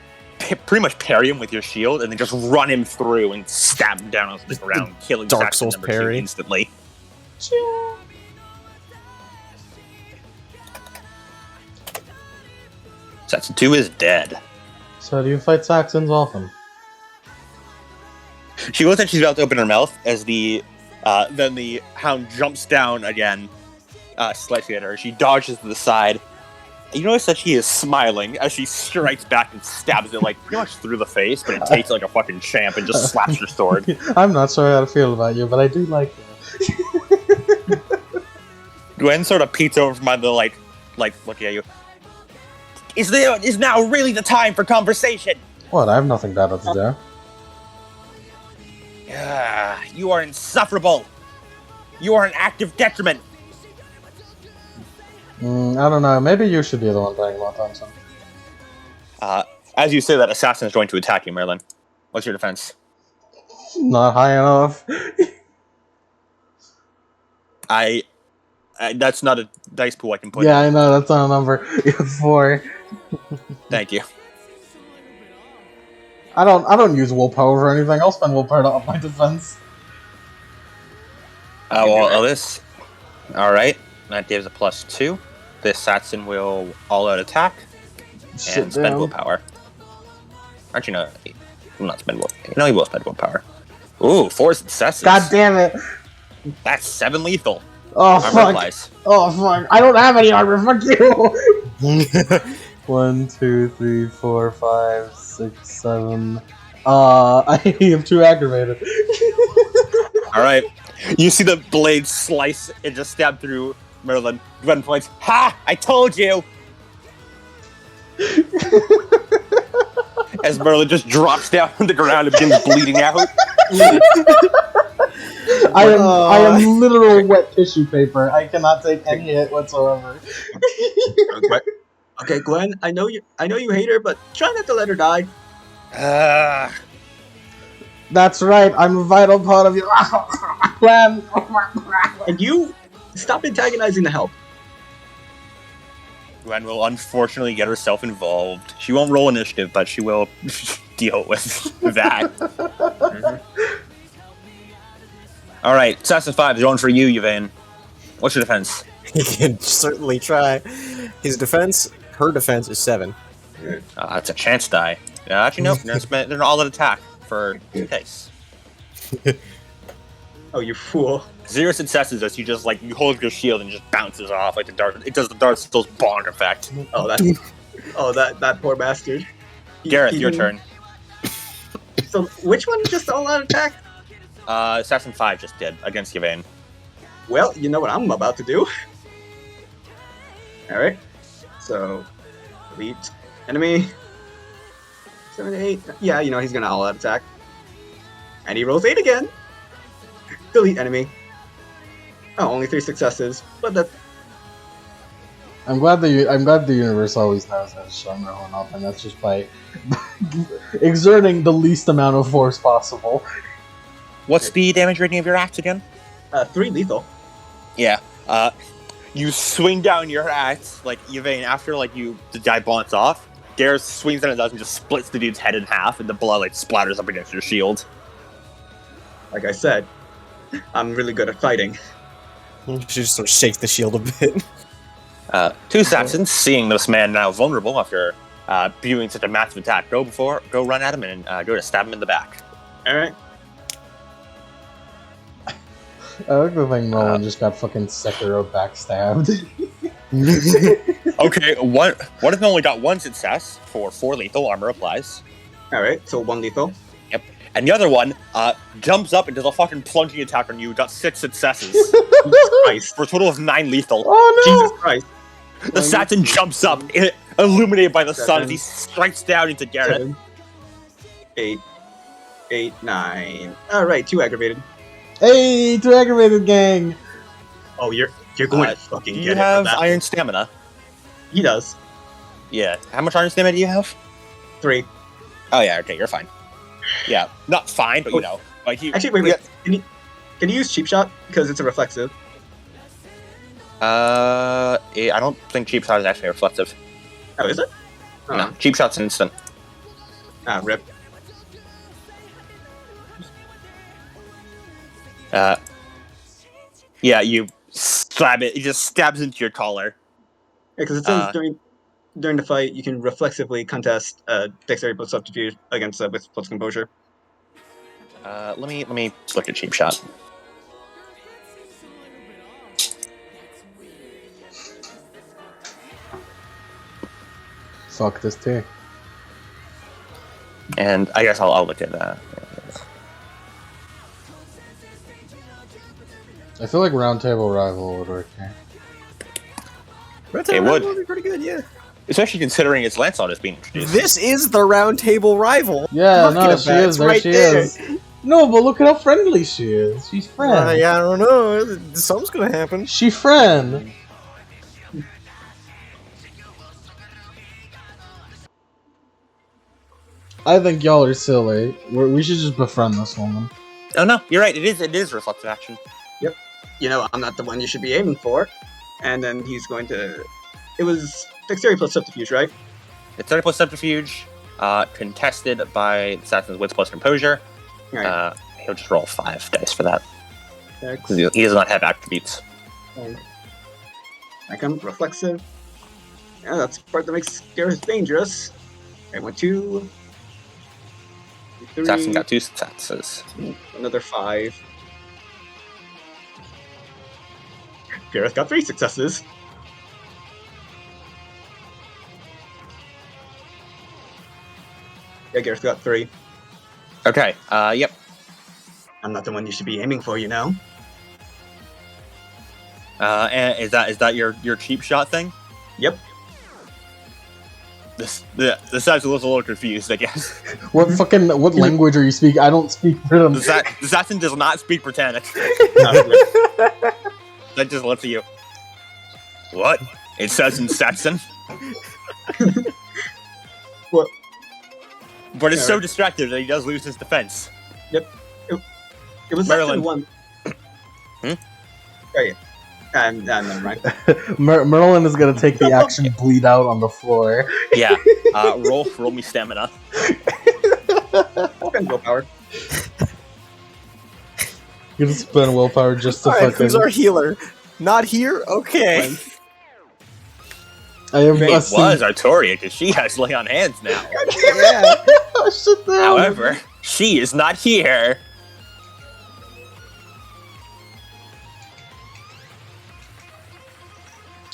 pretty much parry him with your shield, and then just run him through and stab him down on the ground, killing Dark assassin Souls number parry. 2 instantly. Assassin 2 is dead. So do you fight Saxons often? She looks like she's about to open her mouth as then the hound jumps down again, slightly at her. She dodges to the side. You notice that she is smiling as she strikes back and stabs it like pretty much through the face, but it takes like a fucking champ and just slaps her sword. I'm not sure how to feel about you, but I do like you. Gwen sort of peeks over from under the like looking at you. Is now really the time for conversation? What? I have nothing better to do. You are insufferable. You are an active detriment. I don't know. Maybe you should be the one paying more attention. As you say that, assassin is going to attack you, Merlin. What's your defense? Not high enough. That's not a dice pool I can put. Yeah, I know. That's not a number. 4. Thank you. I don't use willpower for anything. I'll spend willpower to up my defense. This. All right, that gives a +2. This assassin will all-out attack and spend willpower. Actually, no, will not spend willpower. No, he will spend willpower. Ooh, 4 successes. God damn it! That's 7 lethal. Oh Armor fuck! applies. Oh fuck! I don't have any armor. Fuck you! 1, 2, 3, 4, 5, 6, 7. I am too aggravated. All right. You see the blade slice and just stab through Merlin. Gwen points. Ha! I told you! As Merlin just drops down on the ground and begins bleeding out. I am literal wet tissue paper. I cannot take any hit whatsoever. Okay, Gwen, I know you hate her, but try not to let her die. That's right. I'm a vital part of your plan. And you stop antagonizing the help. Gwen will unfortunately get herself involved. She won't roll initiative, but she will deal with that. All right, Assassin 5 is going for you, Yvain. What's your defense? He can certainly try. Her defense is 7. That's a chance die. Actually, nope. They're an all-out attack for 2 dice. Oh, you fool. 0 successes as you just you hold your shield and just bounces off like the dart. It does the Dark Souls bond effect. Oh, that poor bastard. Gareth, your turn. So, which one just all-out attack? Assassin 5 just did against Yvain. Well, you know what I'm about to do. Alright. So, Delete. Enemy. 7, 8. Yeah, you know, he's gonna all-out attack. And he rolls 8 again. Delete enemy. Oh, only 3 successes. But that... I'm glad the universe always knows how to show everyone up, and that's just by exerting the least amount of force possible. What's the damage rating of your axe again? 3 lethal. Yeah. You swing down your axe, like, Yvain, after, like, the guy bonks off, Gareth swings down and does and just splits the dude's head in half, and the blood, like, splatters up against your shield. Like I said, I'm really good at fighting. She just sort of shakes the shield a bit. Two assassins, seeing this man now vulnerable after viewing such a massive attack, go run at him and go to stab him in the back. Alright. I like the thing Nolan just got fucking Sekiro backstabbed. Okay, one of them only got 1 success for 4 lethal, armor applies. Alright, so 1 lethal. Yep. And the other one jumps up and does a fucking plunging attack on you, got 6 successes. Jesus Christ. For a total of 9 lethal. Oh no! Jesus Christ. The assassin jumps up, illuminated by the sun, as he strikes down into Garrett. 7, 8, 8, 9. Alright, 2 aggravated. Hey, 2 aggravated, gang! Oh, you're going to fucking Do get you it have for that. iron stamina? He does. Yeah. How much iron stamina do you have? 3. Oh yeah, okay, you're fine. Yeah, not fine, but you know, like he. Actually, wait. Can you use cheap shot because it's a reflexive? I don't think cheap shot is actually reflective. Oh, is it? Oh. No, cheap shot's instant. Ah, rip. Yeah, you stab it. It just stabs into your collar. Yeah, because it says during the fight you can reflexively contest dexterity plus subterfuge against with plus composure. Let me look at cheap shot. Fuck this too. And I guess I'll look at that. I feel like Round Table Rival would work here. It would. Be pretty good, yeah. Especially considering its Lancelot is being introduced. This is the round table rival. Yeah, no, Talking she about, is. it's There right she there. is. No, but look at how friendly she is. She's friend. Yeah, I don't know. Something's gonna happen. She friend. I think y'all are silly. We should just befriend this woman. Oh no, you're right. It is reflective action. Yep. You know, I'm not the one you should be aiming for. And then he's going to... It was dexterity plus subterfuge, right? It's 30 plus subterfuge, contested by assassin's wits plus composure. Right. He'll just roll 5 dice for that. Dex, 'Cause he does not have attributes. I come reflexive. Yeah, that's the part that makes Gareth dangerous. I went 2, 3, Assassin got 2 successes. another 5. Gareth got 3 successes. Yeah, Gareth got 3. Okay, yep. I'm not the one you should be aiming for, you know? And is that your cheap shot thing? Yep. The assassin looks a little confused, I guess. What language are you speaking? I don't speak Britain. The assassin does not speak Britannic. That just looks at you. What? It says in Saxon. What? But it's so Alright. distracted that he does lose his defense. It was Maryland. Saxon 1. Hmm? Oh, yeah. Never mind. Merlin is gonna take the action bleed out on the floor. Yeah. Roll me stamina. Spend willpower. You're gonna spend willpower just to Alright, fucking. who's our healer? Not here? Okay. I have It a was Artoria, because she has lay on hands now. Yeah. Oh, shit, no. However, she is not here.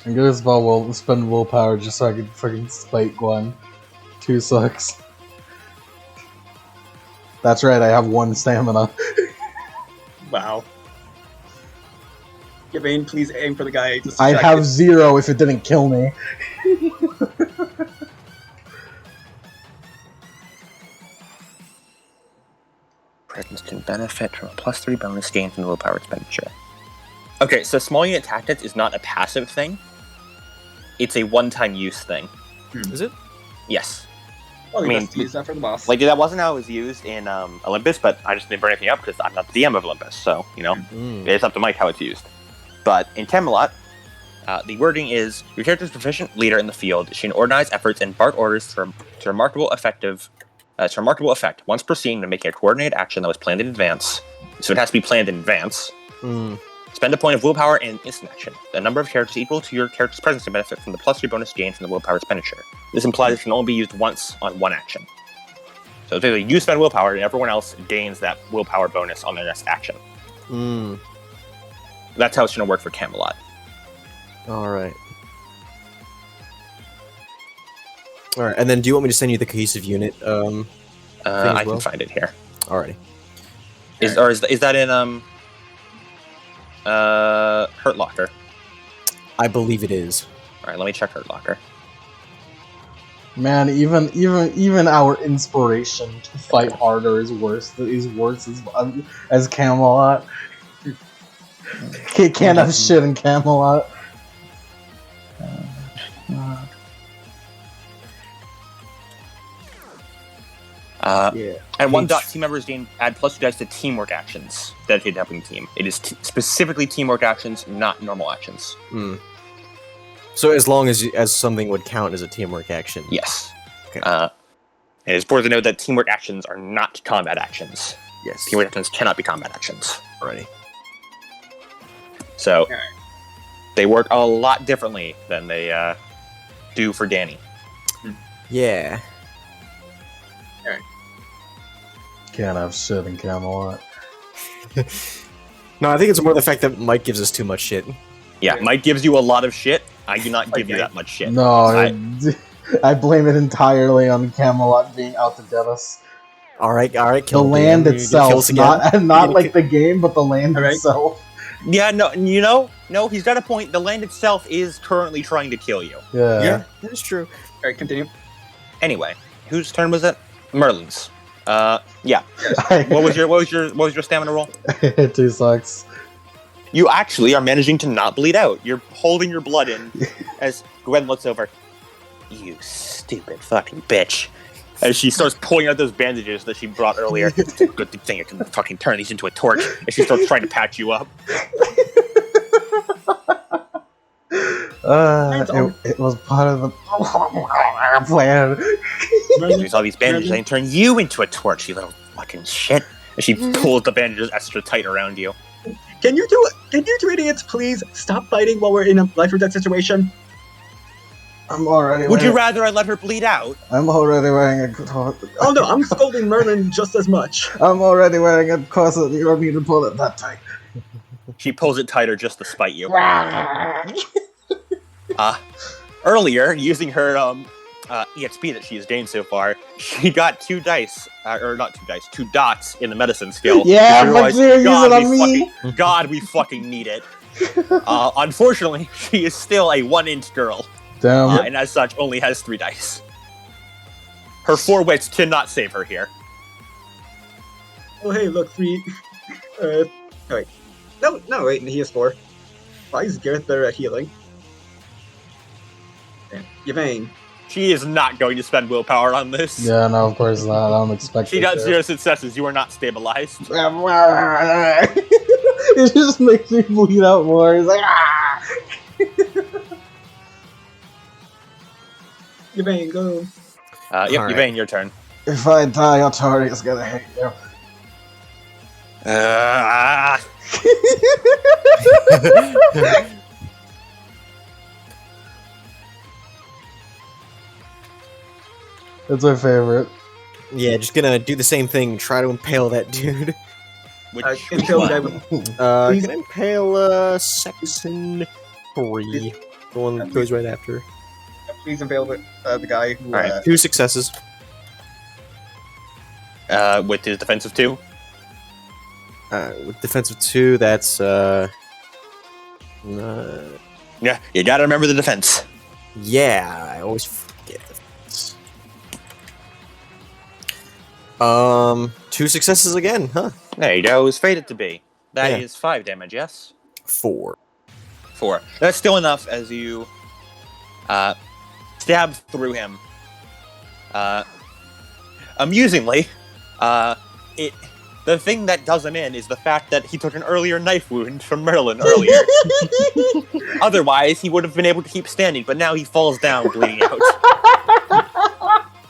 I'm gonna spend willpower just so I can fucking spite Gwen. 2 sucks. That's right, I have 1 stamina. Wow. Yvain, please aim for the guy. Just I'd distracted. have 0 if it didn't kill me. presence can benefit from a +3 bonus gain from the willpower expenditure. Okay, so small unit tactics is not a passive thing. It's a one-time use thing. Is it? Yes. Well, I you mean, best use that for the boss. Like, that wasn't how it was used in Olympus, but I just didn't bring anything up because I'm not the DM of Olympus, so, it's up to Mike how it's used. But in Camelot, the wording is, your character's proficient leader in the field. She can organize efforts and bark orders to remarkable effect once proceeding to make a coordinated action that was planned in advance. So it has to be planned in advance. Spend a point of willpower and instant action. The number of characters equal to your character's presence can benefit from the +3 bonus gain from the willpower expenditure. This implies it can only be used once on one action. So basically, you spend willpower, and everyone else gains that willpower bonus on their next action. That's how it's going to work for Camelot. Alright, and then do you want me to send you the cohesive unit? I can find it here. Alrighty. Is that in Hurt Locker? I believe it is. All right, let me check Hurt Locker. Man, even our inspiration to fight harder is worse as Camelot. Can't have shit in Camelot. And one dot, team members add +2 dice to teamwork actions dedicated to helping the team. It is specifically teamwork actions, not normal actions. So as long as something would count as a teamwork action. Yes. Okay. And it's important to note that teamwork actions are not combat actions. Yes. Teamwork actions cannot be combat actions. Alrighty. So they work a lot differently than they do for Danny. Yeah. Can't have shit in Camelot. No, I think it's more the fact that Mike gives us too much shit. Yeah, Mike gives you a lot of shit. I do not give you that much shit. No, I blame it entirely on Camelot being out to get us. Alright, The kill land him. itself, not like the game, but the land itself. Yeah, no, no, he's got a point. The land itself is currently trying to kill you. Yeah, that's true. Alright, continue. Anyway, whose turn was it? Merlin's. Yeah. What was your stamina roll? 2 sucks. You actually are managing to not bleed out. You're holding your blood in as Gwen looks over. You stupid fucking bitch. As she starts pulling out those bandages that she brought earlier. Good thing I can fucking turn these into a torch. And she starts trying to patch you up. It was part of the plan. Use all these bandages, I can turn you into a torch, you little fucking shit. And she pulls the bandages extra tight around you. Can you two idiots please stop fighting while we're in a life or death situation? I'm already. Would you rather I let her bleed out? I'm already wearing a. Oh no, I'm scolding Merlin just as much. I'm already wearing a corset. You don't need to pull it that tight. She pulls it tighter just to spite you. Earlier, using her EXP that she has gained so far, she got 2 dots in the medicine skill. Yeah, but you're using it on me. God, we fucking need it. Unfortunately, she is still a 1-inch girl. Damn. And as such, only has 3 dice. Her 4 wits cannot save her here. Oh hey, look, 3. Wait. No, wait, he has 4. Why is Gareth better at healing? Yvain. She is not going to spend willpower on this. Yeah, no, of course not. I don't expect She got 0 successes. You are not stabilized. It just makes me bleed out more. It's like, Yvain, go. Yep, Yvain, your turn. If I die, Atari's gonna hate you. That's my favorite. Yeah, just gonna do the same thing. Try to impale that dude. Impale the guy with... Can impale Saxon 3. The one that goes right after. Please impale the guy who... Alright. 2 successes. With his defensive 2? With defensive 2, that's Yeah, you gotta remember the defense. yeah, I always forget defense. 2 successes again, huh? There you go. It was fated to be. That Yeah. is 5 damage, yes? 4. 4. That's still enough as you stab through him. Amusingly, the thing that does him in is the fact that he took an earlier knife wound from Merlin earlier. Otherwise, he would have been able to keep standing, but now he falls down, bleeding out.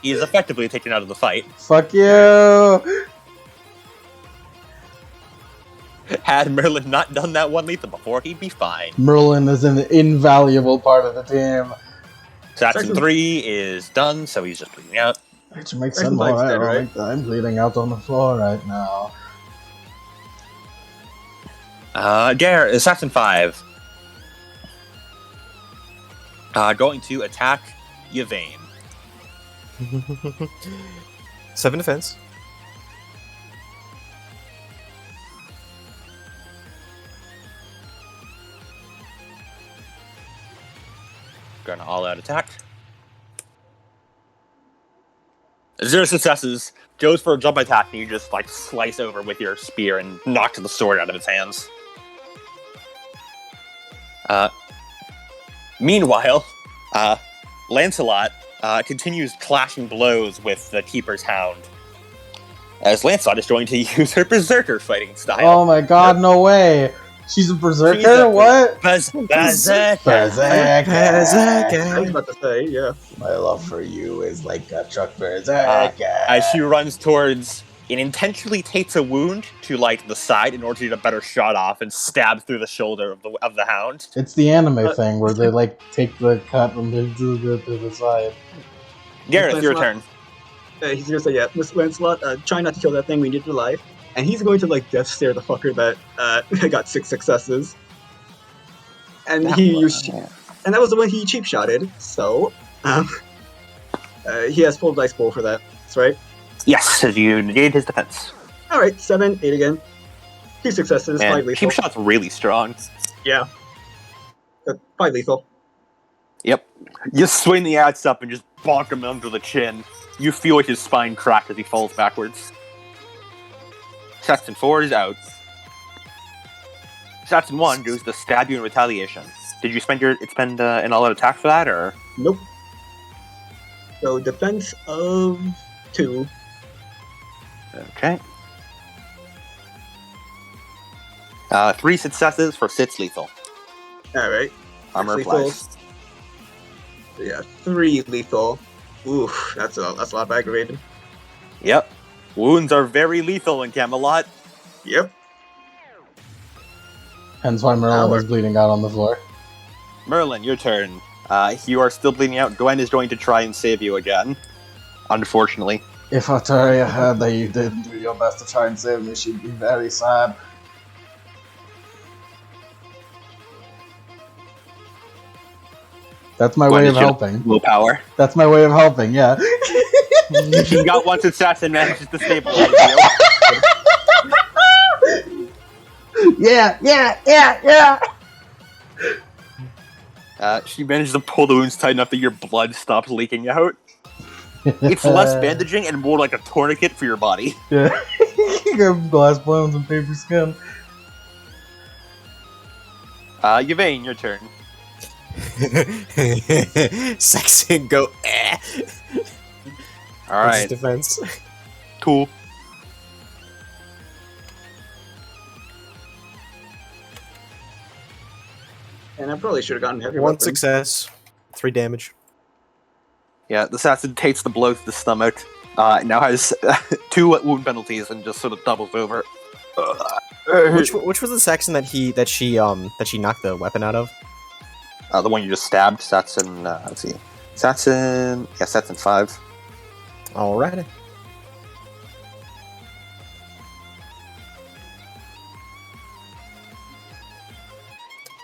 He is effectively taken out of the fight. Fuck you! Had Merlin not done that one lethal before, he'd be fine. Merlin is an invaluable part of the team. Saxon 3 is done, so he's just bleeding out. Which makes Second sense. fight's dead, Alright, I'm bleeding out on the floor right now. Saxon 5. Going to attack Yvain. 7 defense. Gonna all-out attack. 0 successes. Goes for a jump attack, and you just like slice over with your spear and knock the sword out of his hands. Meanwhile, Lancelot continues clashing blows with the Keeper's Hound, as Lancelot is going to use her Berserker fighting style. Oh my god, no way! She's a berserker? She's a- What? Berserker! I was about to say, yeah. My love for you is like a truck berserker. As she runs towards and intentionally takes a wound to like the side in order to get a better shot off and stab through the shoulder of the hound. It's the anime thing where they like take the cut and they do to the side. Gareth, your turn. He's gonna say, yeah, Miss Lancelot, try not to kill that thing, we need your life. And he's going to, like, death stare the fucker that got 6 successes. And and that was the one he cheap shotted, so, he has full dice pool for that, that's right. Yes, as you negate his defense. Alright, 7, 8 again. 2 successes, 5 And lethal. cheap shot's really strong. Yeah. 5 lethal. Yep. You swing the axe up and just bonk him under the chin. You feel like his spine crack as he falls backwards. Saxon 4 is out. Saxon 1 goes to stab you in retaliation. Did you spend an all-out attack for that, or? Nope. So, defense of 2. Okay. 3 successes for 6 lethal. Alright. Armor 6 lethal. applies. Yeah, 3 lethal. Oof, that's a lot of aggravated. Yep. Wounds are very lethal in Camelot. Yep. Hence why Merlin is bleeding out on the floor. Merlin, your turn. You are still bleeding out. Gwen is going to try and save you again. Unfortunately. If Arteria heard that you didn't do your best to try and save me, she'd be very sad. That's my Gwen way is of your helping. Willpower. That's my way of helping, yeah. He got one success and manages to stabilize you. Yeah. She managed to pull the wounds tight enough that your blood stops leaking out. It's less bandaging and more like a tourniquet for your body. Yeah. You got glass bones and paper skin. Yvain, your turn. Saxon go Alright, defense. cool. And I probably should have gotten heavy 1 weapon. success, 3 damage. Yeah, the assassin takes the blow to the stomach. Now has 2 wound penalties and just sort of doubles over. Which was the Saxon that she knocked the weapon out of? The one you just stabbed. Saxon, let's see. Saxon 5. Alrighty.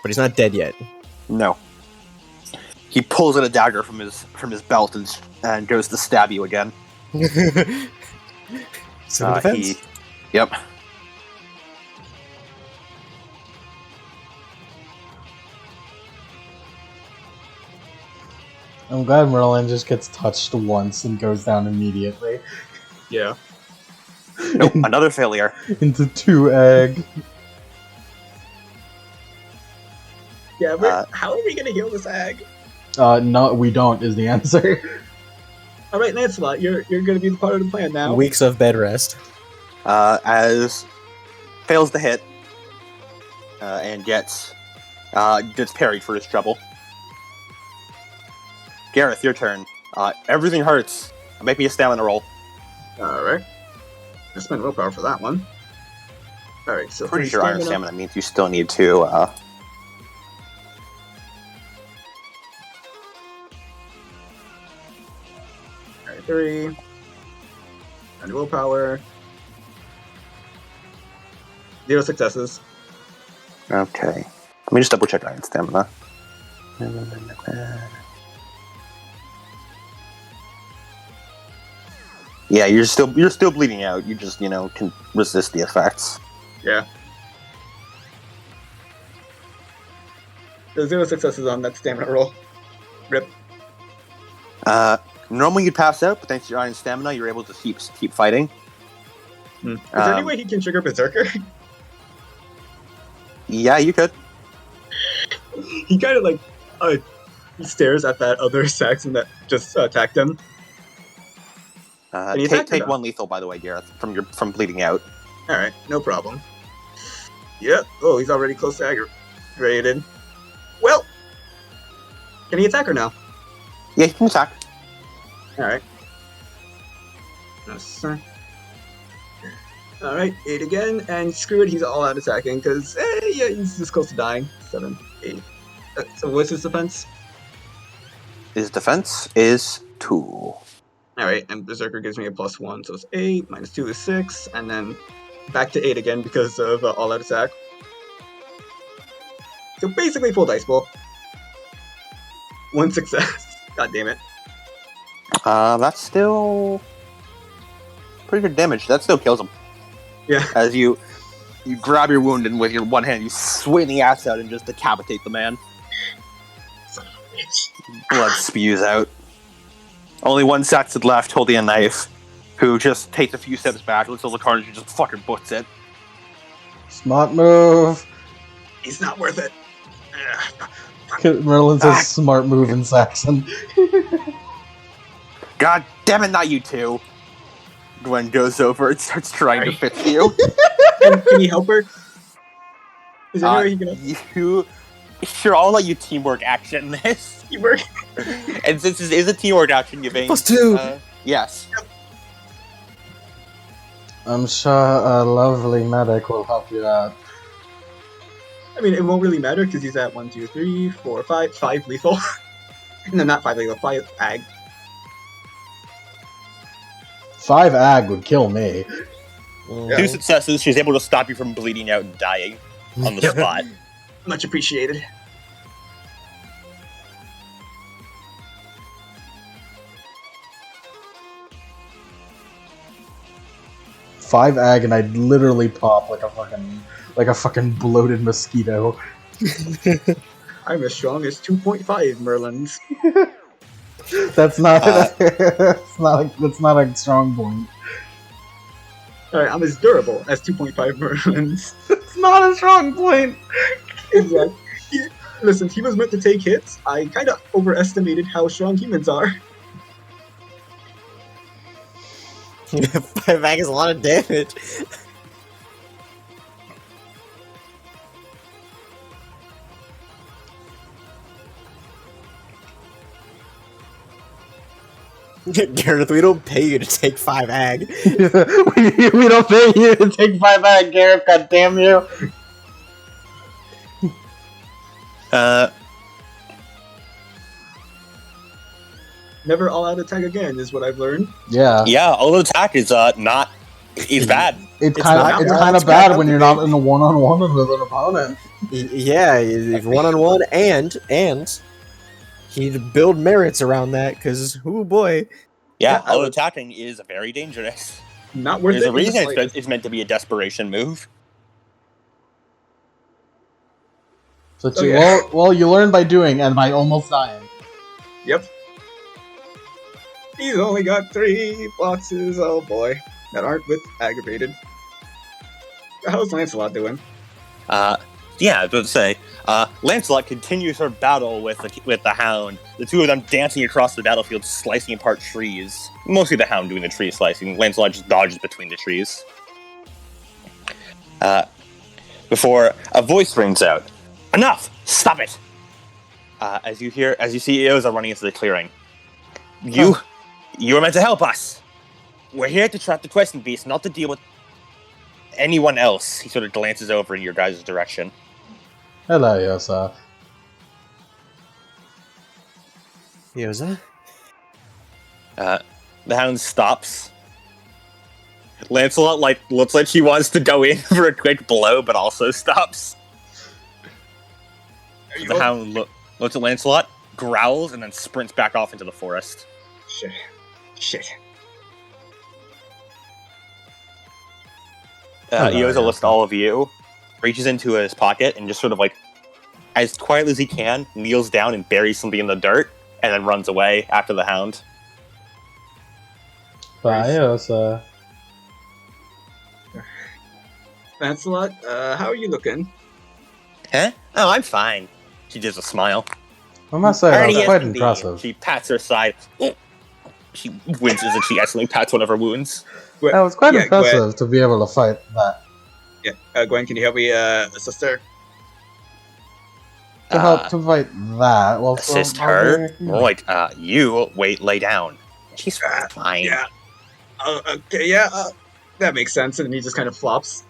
But he's not dead yet. No. He pulls out a dagger from his belt and goes to stab you again. So defense. Yep. I'm glad Merlin just gets touched once and goes down immediately. Yeah. Nope, another failure. Into 2 egg. Yeah, but how are we gonna heal this ag? No, we don't, is the answer. All right, Lancelot, you're gonna be the part of the plan now. Weeks of bed rest. As fails to hit and gets parried for his trouble. Gareth, your turn. Everything hurts. Make me a stamina roll. All right. I spent willpower for that one. All right, so Pretty sure iron stamina means you still need to. All right, 3. And willpower. 0 successes. Okay. Let me just double check iron stamina. Yeah, you're still bleeding out. You just can resist the effects. Yeah. There's 0 successes on that stamina roll. Rip. Normally you'd pass out, but thanks to your iron stamina, you're able to keep fighting. Is there any way he can trigger Berserker? Yeah, you could. He kind of he stares at that other Saxon that just attacked him. Take 1 lethal, by the way, Gareth, from bleeding out. All right, no problem. Yep. Oh, he's already close to aggravated. Well, can he attack her now? Yeah, he can attack. All right. All right, 8 again, and screw it, he's all out attacking because yeah, he's this close to dying. 7, 8. So what's his defense? His defense is 2. All right, and Berserker gives me a +1, so it's 8 minus 2 is 6, and then back to 8 again because of all out attack. So basically full dice bowl. 1 success. God damn it. That's still pretty good damage. That still kills him. Yeah. As you grab your wound and with your one hand you swing the axe out and just decapitate the man. Son of a bitch. Blood spews out. Only one Saxon left holding a knife, who just takes a few steps back, looks at the carnage and just fucking butts it. Smart move. He's not worth it. Merlin says smart move in Saxon. God damn it, not you two. Gwen goes over and starts trying to fix you. Can you help her? Is there any way he can help? Sure, I'll let you teamwork action this. Teamwork? And since this is a teamwork action giving... +2! Yes. I'm sure a lovely medic will help you out. I mean, it won't really matter because he's at 1, 2, 3, 4, 5, 5 lethal. No, not 5 lethal, 5 ag. 5 ag would kill me. Yeah. 2 successes, she's able to stop you from bleeding out and dying on the spot. Much appreciated. Five ag and I'd literally pop like a fucking bloated mosquito. I'm as strong as 2.5 Merlins. That's not that's not a strong point. Alright, I'm as durable as 2.5 Merlins. It's not a strong point. Exactly. Listen, he was meant to take hits. I kind of overestimated how strong humans are. 5 ag is a lot of damage. Gareth, we don't pay you to take 5 ag. we don't pay you to take 5 ag, Gareth, god damn you. Never all-out attack again is what I've learned. Yeah. Yeah, all attack is not... It's bad. It's kind of bad when you're not in a one-on-one with an opponent. Yeah, if one-on-one and he'd build merits around that, because, oh boy. Yeah, all attacking is very dangerous. Not worth There's it. a reason it's meant to be a desperation move. So well, you learn by doing and by almost dying. Yep. He's only got 3 boxes, oh boy. That art with aggravated. How's Lancelot doing? Yeah, I was about to say, Lancelot continues her battle with the Hound. The two of them dancing across the battlefield, slicing apart trees. Mostly the Hound doing the tree slicing. Lancelot just dodges between the trees. Before a voice rings out, "Enough! Stop it!" As you see Eosa running into the clearing. You were meant to help us. We're here to trap the questing beast, not to deal with anyone else. He sort of glances over in your guys' direction. Hello, Yosa. Yosa? The Hound stops. Lancelot looks like he wants to go in for a quick blow, but also stops. The Hound looks at Lancelot, growls, and then sprints back off into the forest. Shit. Eosa looks at all of you, reaches into his pocket, and just sort of as quietly as he can, kneels down and buries something in the dirt, and then runs away after the Hound. Bye, Yosa. Lancelot, how are you looking? Huh? Oh, I'm fine. She does a smile. I must say, Already that's quite yesterday, impressive. She pats her side. She winces and she accidentally pats one of her wounds. That was quite Yeah, impressive to be able to fight that. Yeah, Gwen, can you help me assist her? To help to fight that. Well, Assist her? More like, you lay down. She's fine. Yeah. Okay, yeah, that makes sense. And he just kind of flops.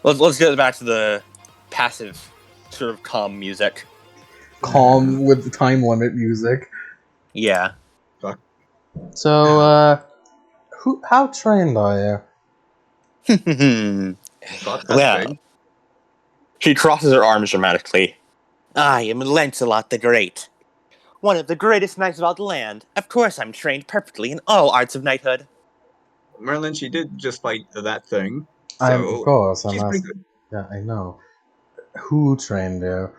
Let's get back to the passive, sort of calm music. Calm with the time limit music. Yeah. So, how trained are you? Well, she crosses her arms dramatically. I am Lancelot the Great, one of the greatest knights of all the land. Of course I'm trained perfectly in all arts of knighthood. Merlin, she did just fight that thing. Of course, she's pretty good. Yeah, I know. Who trained you?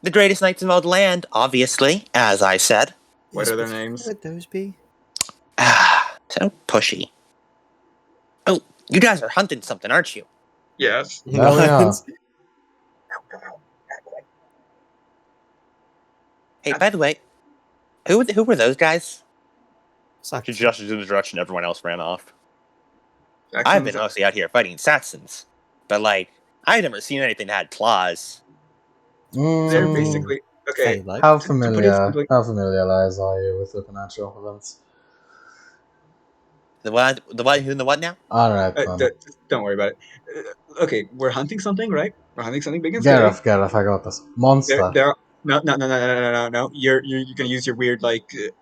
The greatest knights in all the land, obviously, as I said. What are their names? What would those be? So pushy. Oh, you guys are hunting something, aren't you? Yes. There we are. Hey, by the way, who were those guys? Sucks. She gestures in the direction everyone else ran off. Saxons I've been mostly out here fighting Saxons, but I've never seen anything that had claws. They're basically okay. How familiarized are you with supernatural events? The what? Who and the what now? Alright, don't worry about it. Okay, we're hunting something, right? We're hunting something big and scary. Gareth, I got this. Monster. No. You're gonna use your weird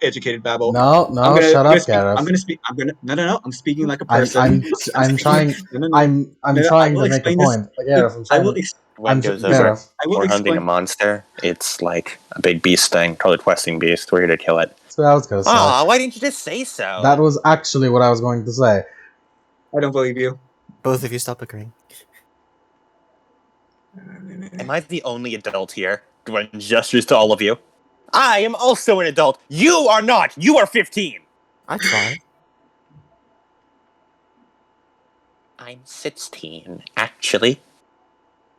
educated babble. No, shut up, Gareth. I'm speaking like a person. I'm trying. I'm trying to make a point. Gareth, We're hunting a monster. It's like a big beast thing called a questing beast. We're here to kill it. So I was gonna say. Aw, why didn't you just say so? That was actually what I was going to say. I don't believe you. Both of you stop agreeing. Am I the only adult here? Gwen gestures to all of you. I am also an adult. You are not. You are 15. I try. I'm 16, actually.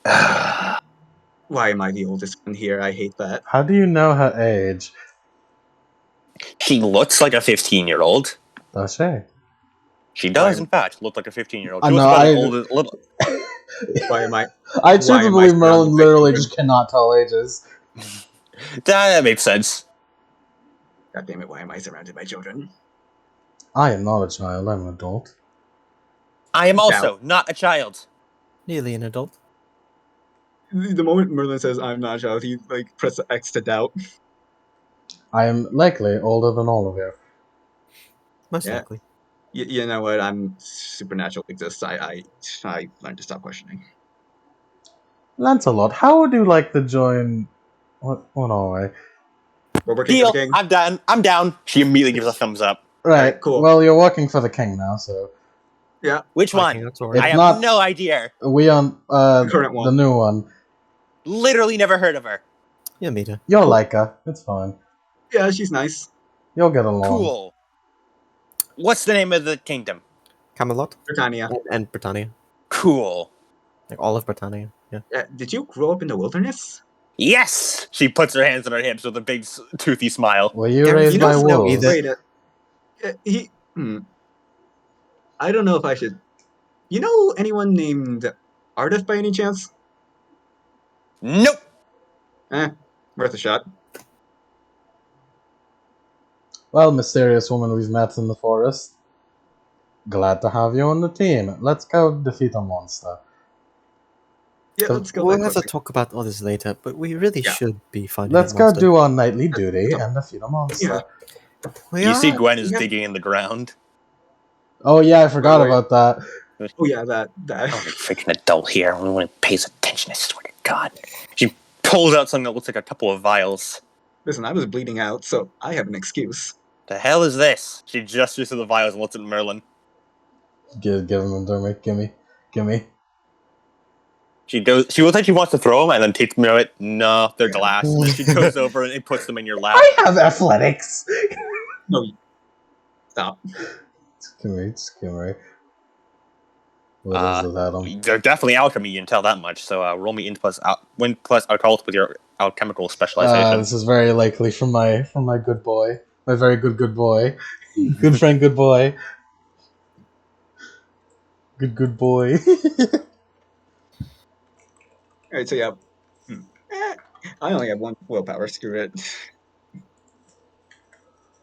Why am I the oldest one here? I hate that. How do you know her age? She looks like a 15-year-old. Does she? She does, in fact, look like a 15-year-old. Why am I? I truly believe Merlin literally just cannot tell ages. That makes sense. God damn it, why am I surrounded by children? I am not a child, I'm an adult. I am also not a child. Nearly an adult. The moment Merlin says I'm not a child, he press X to doubt. I am likely older than all of you. Most likely. You know what? I'm supernatural exists. I learned to stop questioning. Lancelot, how would you like to join? What are we? Deal. I'm done. I'm down. She immediately gives a thumbs up. Right. Cool. Well, you're working for the king now, so. Yeah. Which one? I have not, no idea. We on the current one. The new one. Literally never heard of her. Yeah, me too. You'll like her. It's fine. Yeah, she's nice. You'll get along. Cool. What's the name of the kingdom? Camelot Britannia. and Britannia. Cool. Like all of Britannia. Yeah. Did you grow up in the wilderness? Yes! She puts her hands on her hips with a big, toothy smile. Will you Gareth, raise you my know- wolves? Wait, I don't know if I should. You know anyone named Ardith by any chance? Nope! Worth a shot. Well, mysterious woman we've met in the forest. Glad to have you on the team. Let's go defeat a monster. Yeah, let's go. We'll that have to quickly. talk about all this later, but we really Yeah. should be finding Let's that go monster. do our nightly duty and defeat a monster. We You see are- Gwen is yeah. digging in the ground. Oh yeah, I forgot Wait. about that. Oh yeah, that. Only freaking adult here. No one pays attention, I swear to God. She pulls out something that looks like a couple of vials. Listen, I was bleeding out, so I have an excuse. The hell is this? She gestures to the vials and looks at Merlin. Give him to me. Gimme. She looks like she wants to throw them and then takes them out. No, they're glass. And then she goes over and puts them in your lap. I have athletics. No, stop. Gimme. What is it, Adam? They're definitely alchemy, you can tell that much. So roll me int plus occult with your alchemical specialization. This is very likely from my good boy. My very good boy. Good friend, good boy. Good boy. Alright, so yeah. I only have one willpower, screw it.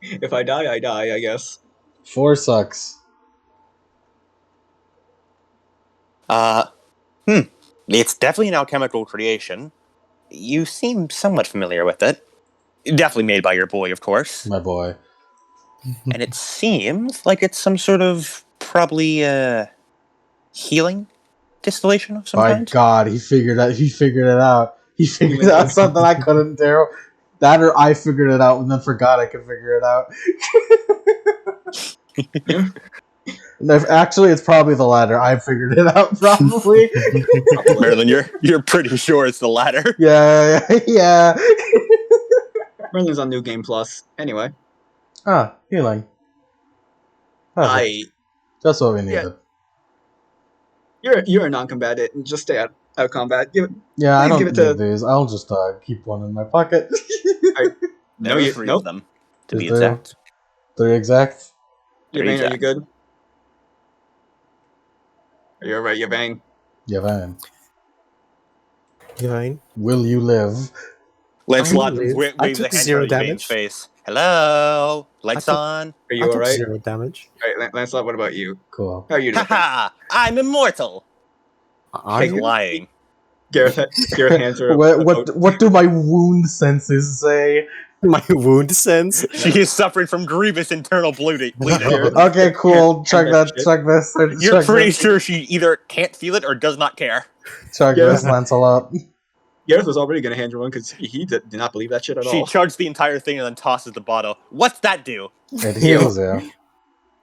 If I die, I die, I guess. 4 sucks. It's definitely an alchemical creation. You seem somewhat familiar with it. Definitely made by your boy, of course. My boy. And it seems like it's some sort of probably healing distillation of some My kind. God, he figured it out. He figured out something I couldn't do. That or I figured it out and then forgot I could figure it out. And actually, it's probably the latter. I figured it out, probably. Merlin, you're pretty sure it's the latter. Yeah. Merlin's on New Game Plus. Anyway. Healing. Perfect. Just what we needed. You're a non-combatant, and just stay out of combat. I please don't give it need to- these. I'll just keep one in my pocket. There are three of them, to be Is there? exact. 3 exact. Yvain, are you good? Are you alright, Yvain? Yvain. Yvain? Will you live? Lancelot I waves a took hand 0 in Yvain's damage. face. Hello? Lights took- on? Are I you took alright? 0 damage. Alright, Lancelot, what about you? Cool. How are you doing? Haha! I'm immortal! Are She's you? lying. Gareth hands her What do my wound senses say? My wound sense? She is suffering from grievous internal bleeding. Okay, cool. Check that that. Check this. You're check pretty this. sure she either can't feel it or does not care. Check Yeah. this, Lancelot. Gareth was already going to hand you one because he did not believe that shit at She all. chugs the entire thing and then tosses the bottle. What's that do? It heals you.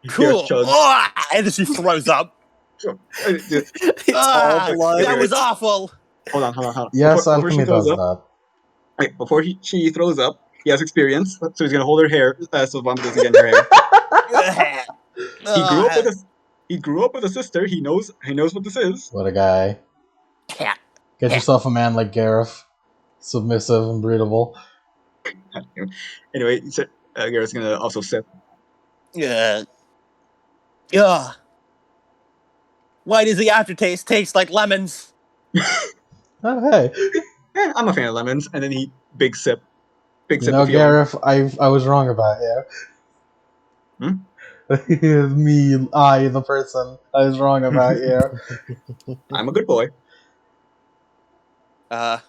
Cool. chugs. Oh, and then she throws up. It's Ah, all blood. that was awful. Hold on. Yes, before she alchemy throws does up, that. Wait, before she throws up, he has experience, so he's gonna hold her hair so vomit doesn't get in her hair. He grew up with a sister. He knows what this is. What a guy. Cat. Get yourself a man like Gareth. Submissive and breedable. Anyway, so, Gareth's gonna also sip. Yeah. Why does the aftertaste taste like lemons? Oh, hey. I'm a fan of lemons, and then he big sip. You know, Gareth, I was wrong about you. I, the person, I was wrong about you. I'm a good boy. How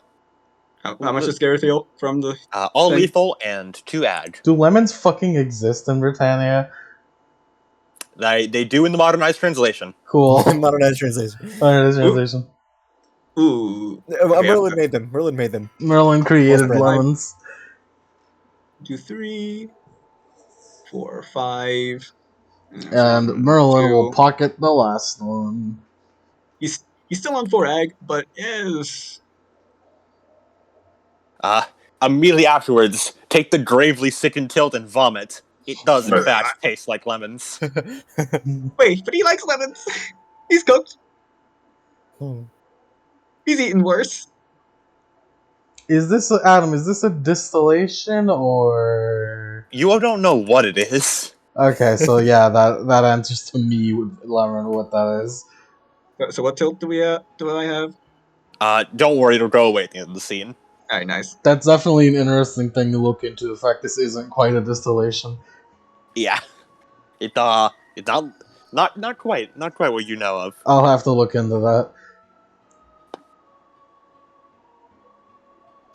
much does Gareth feel from the? All thing? lethal and 2 ag. Do lemons fucking exist in Britannia? They do in the modernized translation. Cool. Modernized translation. Modernized translation. Ooh. Merlin made them. Merlin created Well spread. lemons. 2, 3, 4, 5. And Merlin 2. will pocket the last one. He's still on 4 ag, but is Immediately afterwards, take the gravely sickened tilt and vomit. It does, in fact, taste like lemons. Wait, but he likes lemons. He's cooked. He's eaten worse. Is this Adam? Is this a distillation or? You don't know what it is. Okay, so yeah, that answers to me with lemon what that is. So what tilt do I have? Don't worry, it'll go away at the end of the scene. All right, nice. That's definitely an interesting thing to look into. The fact this isn't quite a distillation. Yeah. It's not quite what you know of. I'll have to look into that.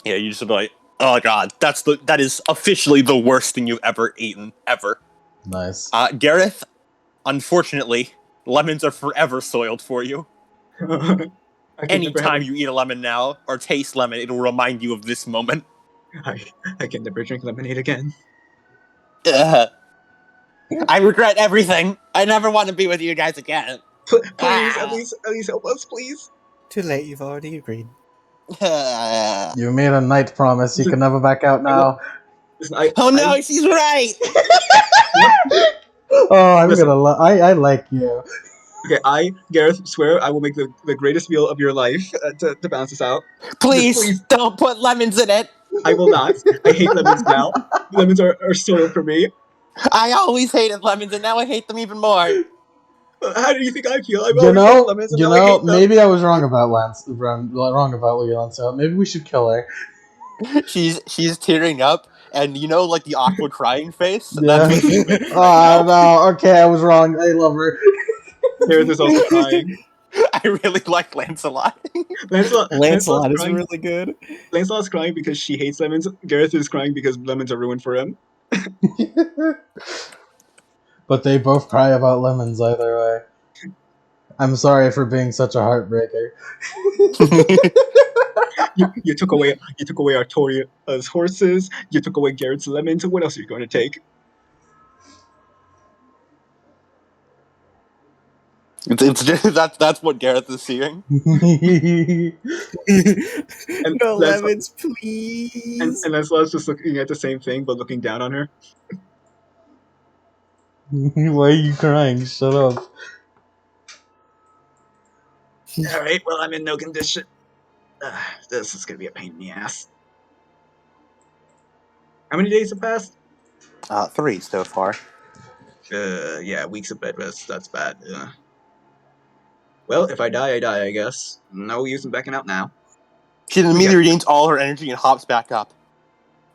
Yeah, you just be like, oh god, that is officially the worst thing you've ever eaten, ever. Nice. Gareth, unfortunately, lemons are forever soiled for you. Anytime you eat a lemon now, or taste lemon, it'll remind you of this moment. I can never drink lemonade again. I regret everything. I never want to be with you guys again. Please, at least help us, please. Too late, you've already agreed. You made a night promise. You can never back out now. Oh no, she's right. Oh, I like you. Okay, Gareth, swear I will make the greatest meal of your life to balance this out. Please don't put lemons in it. I will not. I hate lemons now. Lemons are soiled for me. I always hated lemons, and now I hate them even more. How do you think I feel? I've always hated lemons, and now I hate them. Maybe I was wrong about wrong about Lily Lancel. Maybe we should kill her. She's tearing up, and like the awkward crying face. Yeah. Oh no. Okay, I was wrong. I love her. Gareth is also crying. I really like Lancelot. Lancelot is really good. Lancelot's crying because she hates lemons. Gareth is crying because lemons are ruined for him. But they both cry about lemons either way. I'm sorry for being such a heartbreaker. You took away Artoria's horses. You took away Garrett's lemons. What else are you going to take? It's just that's what Gareth is seeing. And no lemons, please. And Lancelot's just looking at the same thing, but looking down on her. Why are you crying? Shut up. All right, well, I'm in no condition. This is going to be a pain in the ass. How many days have passed? 3 so far. Yeah, weeks of bed rest. That's bad. Well, if I die, I die, I guess. No use in backing out now. She immediately regains all her energy and hops back up.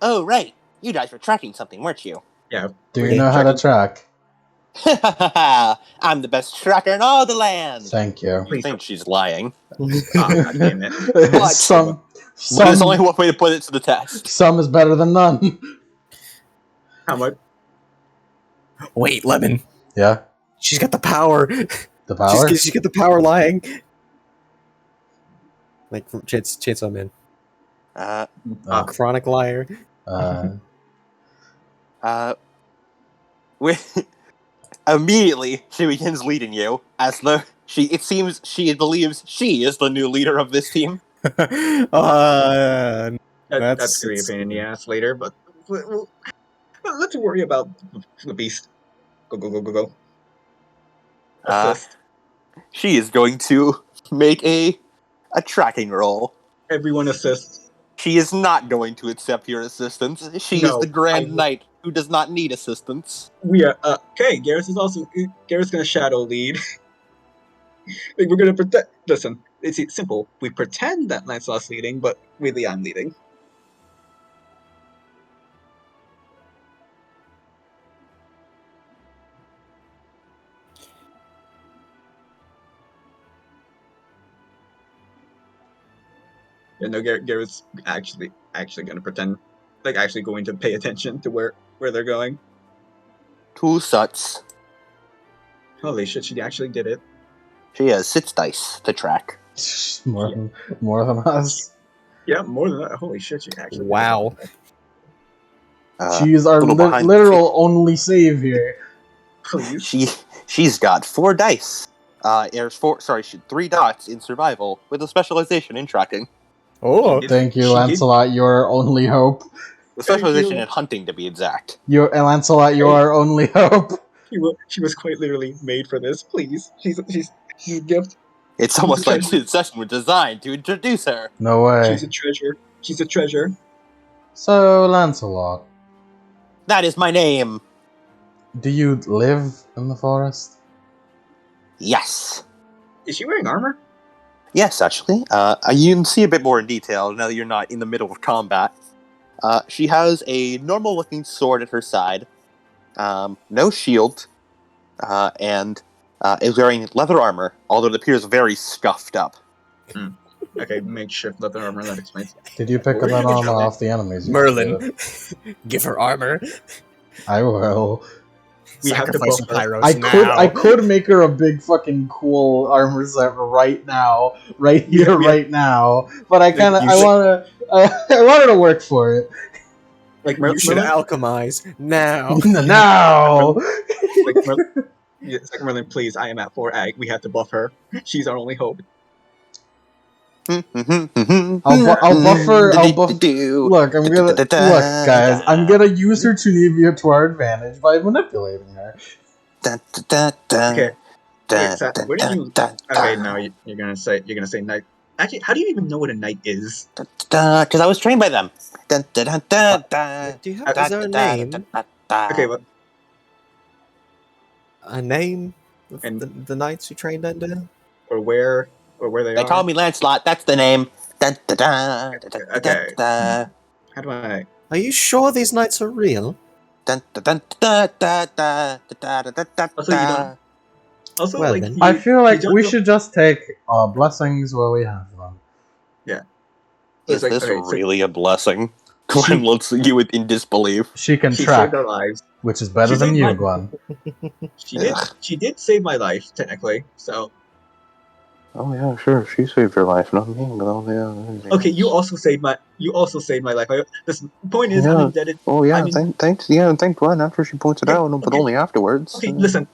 Oh, right. You guys were tracking something, weren't you? Yeah. Do you know how to track? I'm the best tracker in all the land. Thank you. You think she's lying? Oh, God damn it. What? Some There's only one way to put it to the test. Some is better than none. How much? Wait, Lemon. Yeah. She's got the power. The power? She's got the power lying. Like from Chainsaw Man. Chronic liar. Immediately, she begins leading you, as though it seems she believes she is the new leader of this team. That's going to be a pain in the ass later, but let's worry about the beast. Go. Assist. She is going to make a tracking roll. Everyone assist. She is not going to accept your assistance. She is the Grand Knight who does not need assistance. We are okay. Garrus gonna shadow lead. Like, we're gonna pretend. Listen, it's simple. We pretend that Lancelot's leading, but really I'm leading. Yeah, no, Garrett's actually gonna pretend, like actually going to pay attention to where they're going. 2 suts. Holy shit, she actually did it. She has 6 dice to track. More than us. Yeah, more than that. Holy shit, she actually wow. did it. She's our literal only savior. Please. She's got 4 dice. There's 3 dots in survival with a specialization in tracking. Oh, thank you, Lancelot. Your only hope. The specialization in hunting, to be exact. You're Lancelot. You are our only hope. She was quite literally made for this. Please, she's a gift. It's almost like this session was designed to introduce her. No way. She's a treasure. She's a treasure. So, Lancelot, That is my name. do you live in the forest? Yes. Is she wearing armor? Yes, actually. You can see a bit more in detail now that you're not in the middle of combat. She has a normal-looking sword at her side, no shield, and is wearing leather armor, although it appears very scuffed up. Okay, makeshift leather armor. That explains. Did you pick Where that did you armor get it? off the enemies? Merlin, give her armor. I will. We have to Sacrifice buff her. Pyros now. I could make her a big fucking cool armor set right now, right here, right now. But I kind of, I want her to work for it. Like You should Merlin. alchemize now. Now. Like Merlin, please. I am at 4 ag. We have to buff her. She's our only hope. I'll buff her. I'll buff. Look, look, guys. I'm gonna use her to our advantage by manipulating her. Okay. Wait, where did you? Okay, no, you're gonna say knight. Actually, how do you even know what a knight is? Because I was trained by them. Do you have is there a name? Okay, but A name? And- The knights you trained under? or where they They are. call me Lancelot. That's the name. Okay. How do I? Are you sure these knights are real? Also, you don't. Also, Well, like then. I feel like don't we know- should just take our blessings where we have them. Is like, this okay, so really a blessing? Gwen looks at you in disbelief. She can she track, saved our lives. which is better She than saved you, mine. Gwen. She did save my life technically. So Oh yeah, sure. She saved her life, not me. Yeah. okay, you also saved my life. The point is, I'm Yeah. indebted. Oh yeah, I'm in- thanks. Yeah, and thank Gwen after she points it Okay, out, but okay. only afterwards. Okay, listen.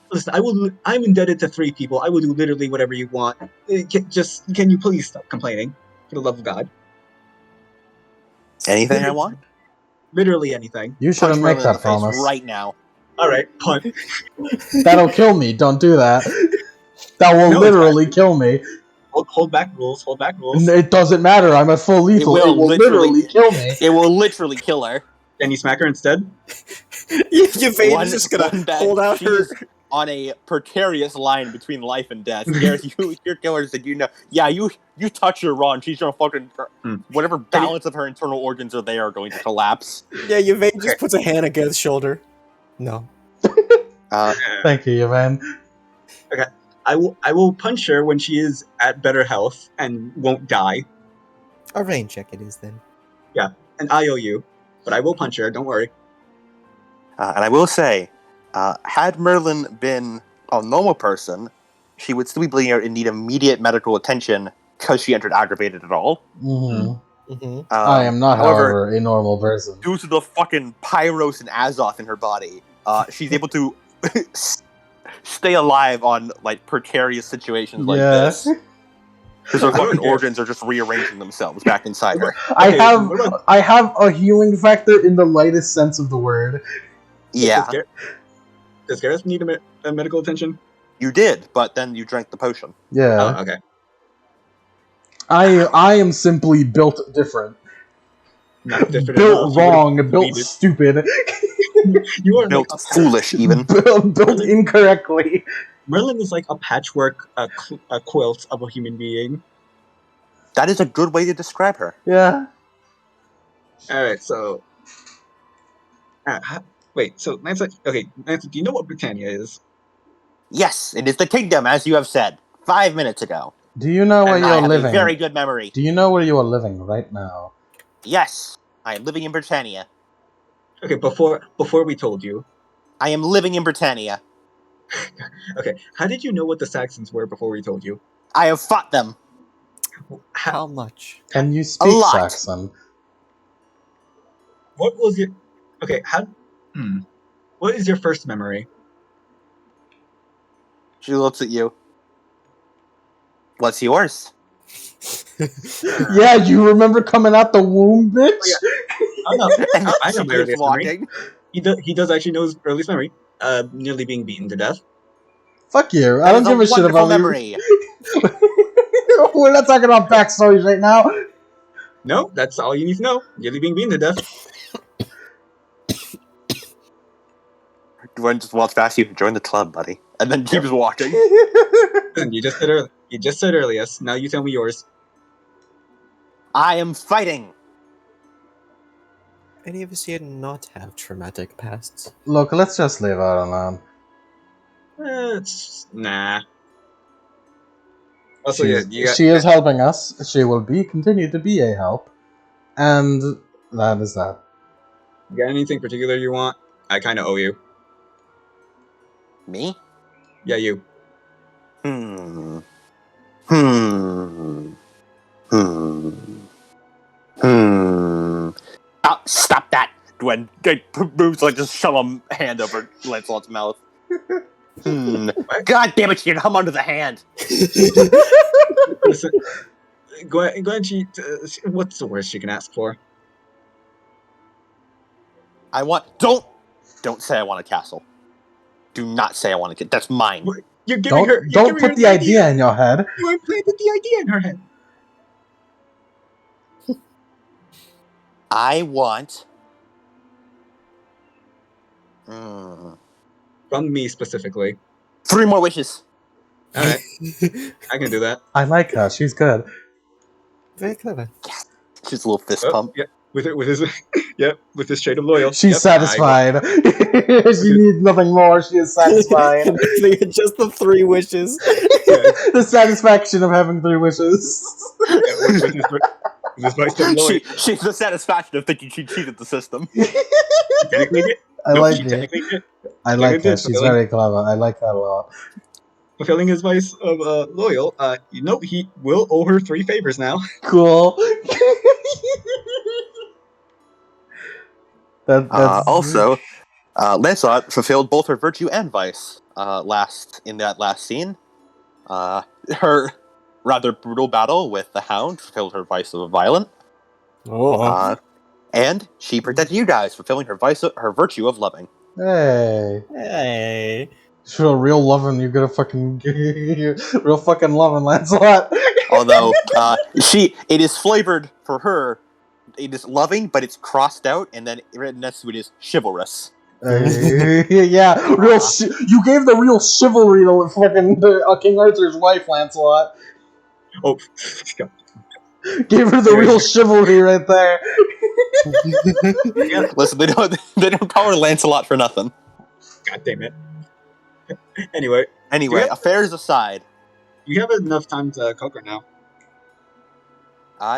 I'm indebted to 3 people. I will do literally whatever you want. Can you please stop complaining? For the love of God. Anything I want. Literally anything. You Punch shouldn't make Merlin in the that face promise. right now. All right, punt. That'll kill me. Don't do that. That will No, literally kill me. Hold back rules. Hold back rules. It doesn't matter. I'm at full lethal. It will literally kill me. It will literally kill her. Can you smack her instead? Yvain is just gonna bad. hold out her. She's on a precarious line between life and death. Gareth, your killer said, yeah, you touch her wrong. She's gonna fucking whatever balance of her internal organs are there are going to collapse. Yeah, Yvain just puts a hand against his shoulder. No. Thank you, Yvain. I will punch her when she is at better health and won't die. A rain check it is then. And I owe you, but I will punch her. Don't worry. And I will say, had Merlin been a normal person, she would still be bleeding out and need immediate medical attention because she entered aggravated at all. Mm-hmm. I am not, however, a normal person. Due to the fucking Pyros and Azoth in her body, she's able to stay alive on like precarious situations like this. Because her fucking organs are just rearranging themselves back inside her. I have a healing factor in the lightest sense of the word. Yeah, Does Gareth need a medical attention? you did, but then you drank the potion. Yeah. Oh, okay. I am simply built different. Not different Built enough. wrong, built stupid. You are Built like foolish, even. built incorrectly. Merlin is like a patchwork a quilt of a human being. That is a good way to describe her. Yeah. All right, so wait, so Nancy, do you know what Britannia is? Yes, it is the kingdom, as you have said 5 minutes ago. Do you know where And I you're have living? a very good memory. Do you know where you are living right now? Yes, I am living in Britannia. Okay, before we told you. I am living in Britannia. Okay, how did you know what the Saxons were before we told you? I have fought them. How much? Can you speak lot. Saxon? What was your What is your first memory? She looks at you. What's yours? Yeah, you remember coming out the womb, bitch? Oh, Oh no, And I know she my keeps earliest memory. walking. He does actually know his earliest memory. Nearly being beaten to death. Fuck you. I That don't is give a shit wonderful about memory. We're not talking about backstories right now. No, that's all you need to know. Nearly being beaten to death. Dwayne just walks past you. Join the club, buddy. And then keeps walking. Listen, you just said earliest. Now you tell me yours. I am fighting. Any of us here not have traumatic pasts? Look, let's just leave her alone. Nah. Also, yeah, She is helping us. She will continue to be a help. And that is that. you got anything particular you want? I kind of owe you. Me? Yeah, you. Hmm. Hmm. Hmm. Hmm. Oh, stop that! Gwen moves like just shove a hand over Lancelot's mouth. What? God damn it, you can hum under the hand. Listen, Gwen, what's the worst she can ask for? Don't say I want a castle. Do not say I want a. That's mine. You're giving her. You're Don't giving her put the idea in your head. You implanted the idea in her head. I want. From me specifically. 3 more wishes. All right, I can do that. I like her. She's good. Very clever. Just a little fist Oh, pump. yeah, with his, yep, with his shade of loyal. She's yep, satisfied. She needs nothing more. She is satisfied. Just the 3 wishes. The satisfaction of having 3 wishes. with his vice loyal. She's the satisfaction of thinking she cheated the system. She technically did. I like she it. technically did. I like her. She's very clever. I like her a lot. Fulfilling his vice of loyal. He will owe her 3 favors now. Cool. That's Also, Lancelot fulfilled both her virtue and vice in that last scene. Her rather brutal battle with the Hound fulfilled her vice of violent. And she protected you guys, fulfilling her virtue of loving. Hey. Sure, real loving, you gotta fucking real fucking loving Lancelot. Although it is flavored for her. It is loving, but it's crossed out, and then written next to it is chivalrous. Yeah, you gave the real chivalry to fucking King Arthur's wife, Lancelot. Oh, gave her the real chivalry right there. Listen, they don't call her Lancelot for nothing. God damn it. Anyway, affairs aside, you have enough time to cook right now.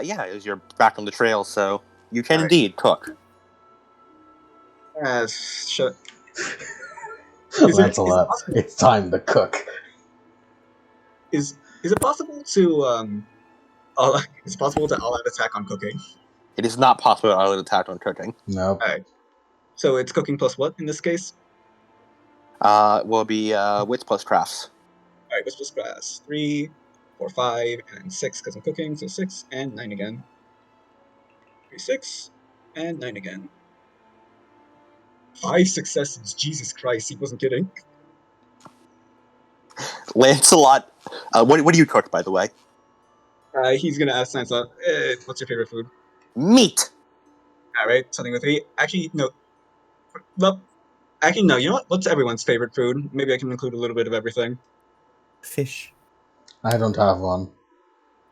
Yeah, you're back on the trail, so you can indeed cook. Shut. Lancelot, it's time to cook. Is it possible to it's possible to all-out attack on cooking? It is not possible to all-out attack on cooking. No. Alright. So it's cooking plus what in this case? Will be wits plus crafts. Alright, wits plus crafts. 3, 4, 5, and 6 because I'm cooking, so 6 and 9 again. 3, 6, and 9 again. 5 successes. Jesus Christ, he wasn't kidding. Lancelot, what do you cook, by the way? He's gonna ask Lancelot, what's your favorite food? Meat! Alright, something with meat. Actually, no. Well, no, you know what? What's everyone's favorite food? Maybe I can include a little bit of everything. Fish. I don't have one.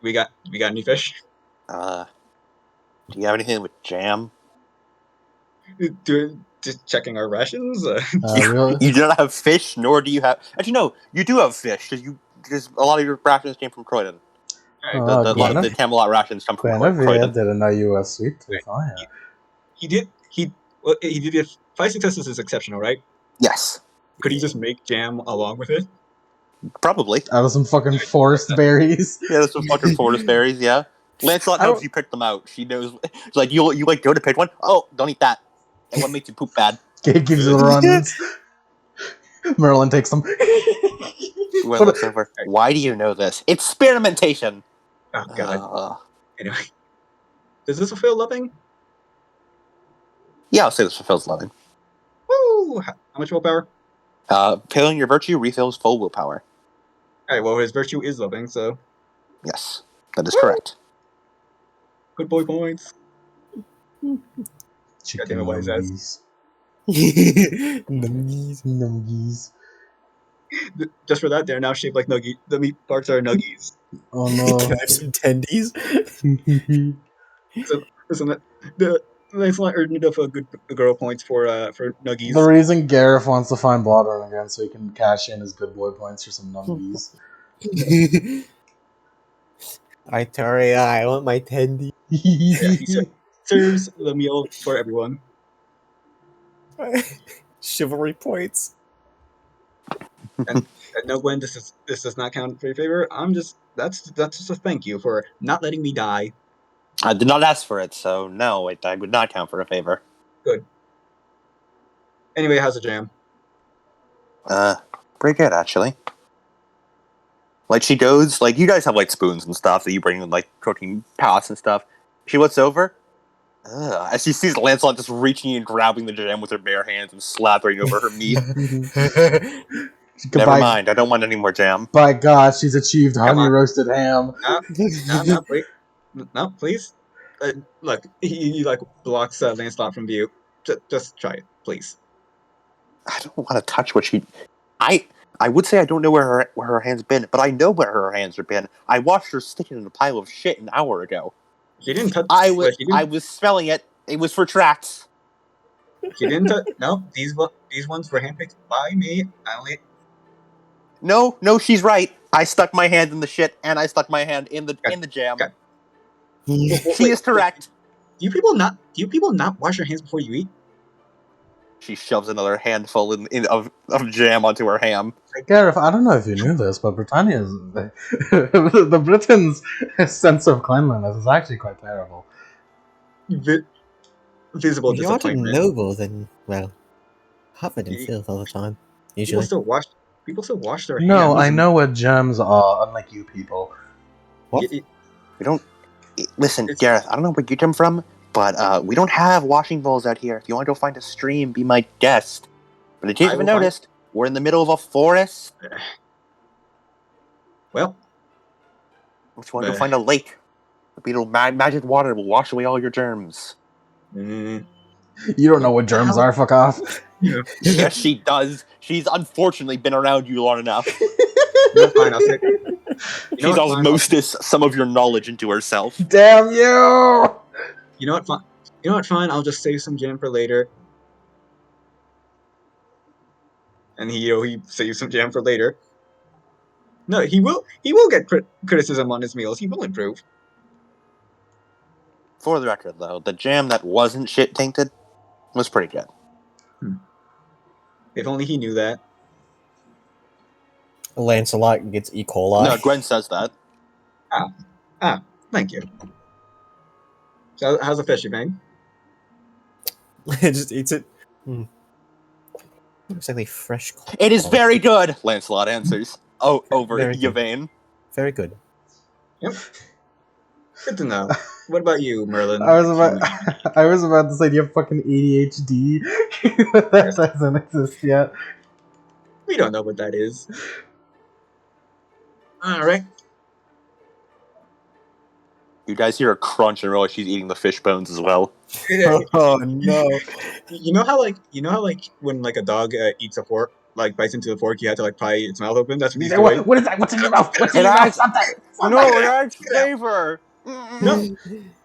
We got any fish? Do you have anything with jam? Just checking our rations? You do not have fish, nor do you have... Actually, no, you do have fish, because a lot of your rations came from Croydon. A lot of the Camelot rations come from Croydon. Didn't know you were sweet tooth. Oh, yeah. He did 5 successes is exceptional, right? Yes. Could he just make jam along with it? Probably. Out of some fucking forest berries. Yeah, there's some fucking forest berries, yeah. Lancelot helps you pick them out. She knows... She's like, you like go to pick one? Oh, don't eat that. That one makes you poop bad. Gives you the runs. Merlin takes them. Over. Why do you know this? Yeah, I'll say this fulfills loving. Woo! How much willpower? Failing your virtue refills full willpower. Alright, well, his virtue is loving, so. Yes, that is Woo! correct. Good boy points. Chicken Goddamn it, wise nuggies. Nuggies. Nuggies. Just for that, they're now shaped like nuggies. The meat parts are nuggies. Oh Can no. I have some tendies? So, listen, the Lancelot earned enough good girl points for nuggies. The reason Gareth wants to find Bloodrun again so he can cash in his good boy points for some nuggies. Victoria, I want my tendies. Yeah, he serves the meal for everyone. Chivalry points. And no, Gwen, this does not count for your favor. That's just a thank you for not letting me die. I did not ask for it, so no, I would not count for a favor. Good. Anyway, how's the jam? Pretty good, actually. Like, she goes, like, you guys have, like, spoons and stuff that you bring in, like, cooking pots and stuff. She looks over, as she sees Lancelot just reaching and grabbing the jam with her bare hands and slathering over her meat. Never mind, I don't want any more jam. By God, she's achieved honey roasted ham. No, please. No, please. Look, he like blocks Lancelot from view. Just try it, please. I don't want to touch what she... I would say I don't know where her hands been, but I know where her hands have been. I watched her stick it in a pile of shit an hour ago. She didn't touch. I was smelling it. It was for tracks. She didn't touch. No, these ones were handpicked by me. I only. No, she's right. I stuck my hand in the shit, and I stuck my hand in the jam. God. She is correct. Do you people not wash your hands before you eat? She shoves another handful of jam onto her ham. Gareth, I don't know if you knew this, but Britannia's the Britons' sense of cleanliness is actually quite terrible. Visible If you are disappointment. noble, then well, covered in filth all the time. Usually, People still wash their hands. No, I know what gems are, unlike you people. What? We don't listen, Gareth. I don't know where you come from, but we don't have washing bowls out here. If you want to go find a stream, be my guest. But in case you haven't noticed, we're in the middle of a forest. Well, if you want to go find a lake, a little magic water will wash away all your germs. You don't know what germs are. Fuck off. Yes, she does. She's unfortunately been around you long enough. Fine, I'll say. She's osmosis some of your knowledge into herself. Damn you! You know what? Fine. I'll just save some jam for later. And he saves some jam for later. No, he will get criticism on his meals. He will improve. For the record, though, the jam that wasn't shit tainted was pretty good. If only he knew that. Lancelot gets E. coli. No, Gwen says that. Thank you. So, how's the fishy bang? It just eats it. Looks like fresh. It is very good, Lancelot answers. Over Yvain. Very good. Yep. Good to know. What about you, Merlin? I was about to say, do you have fucking ADHD? That doesn't exist yet. We don't know what that is. Alright. You guys hear a crunch and realize she's eating the fish bones as well. Oh no! You know how when like a dog eats a fork, like bites into the fork, you have to like pry its mouth open. That's what he's doing. What is that? What's in your mouth? What's in your mouth? Stop that! No, it adds flavor. No,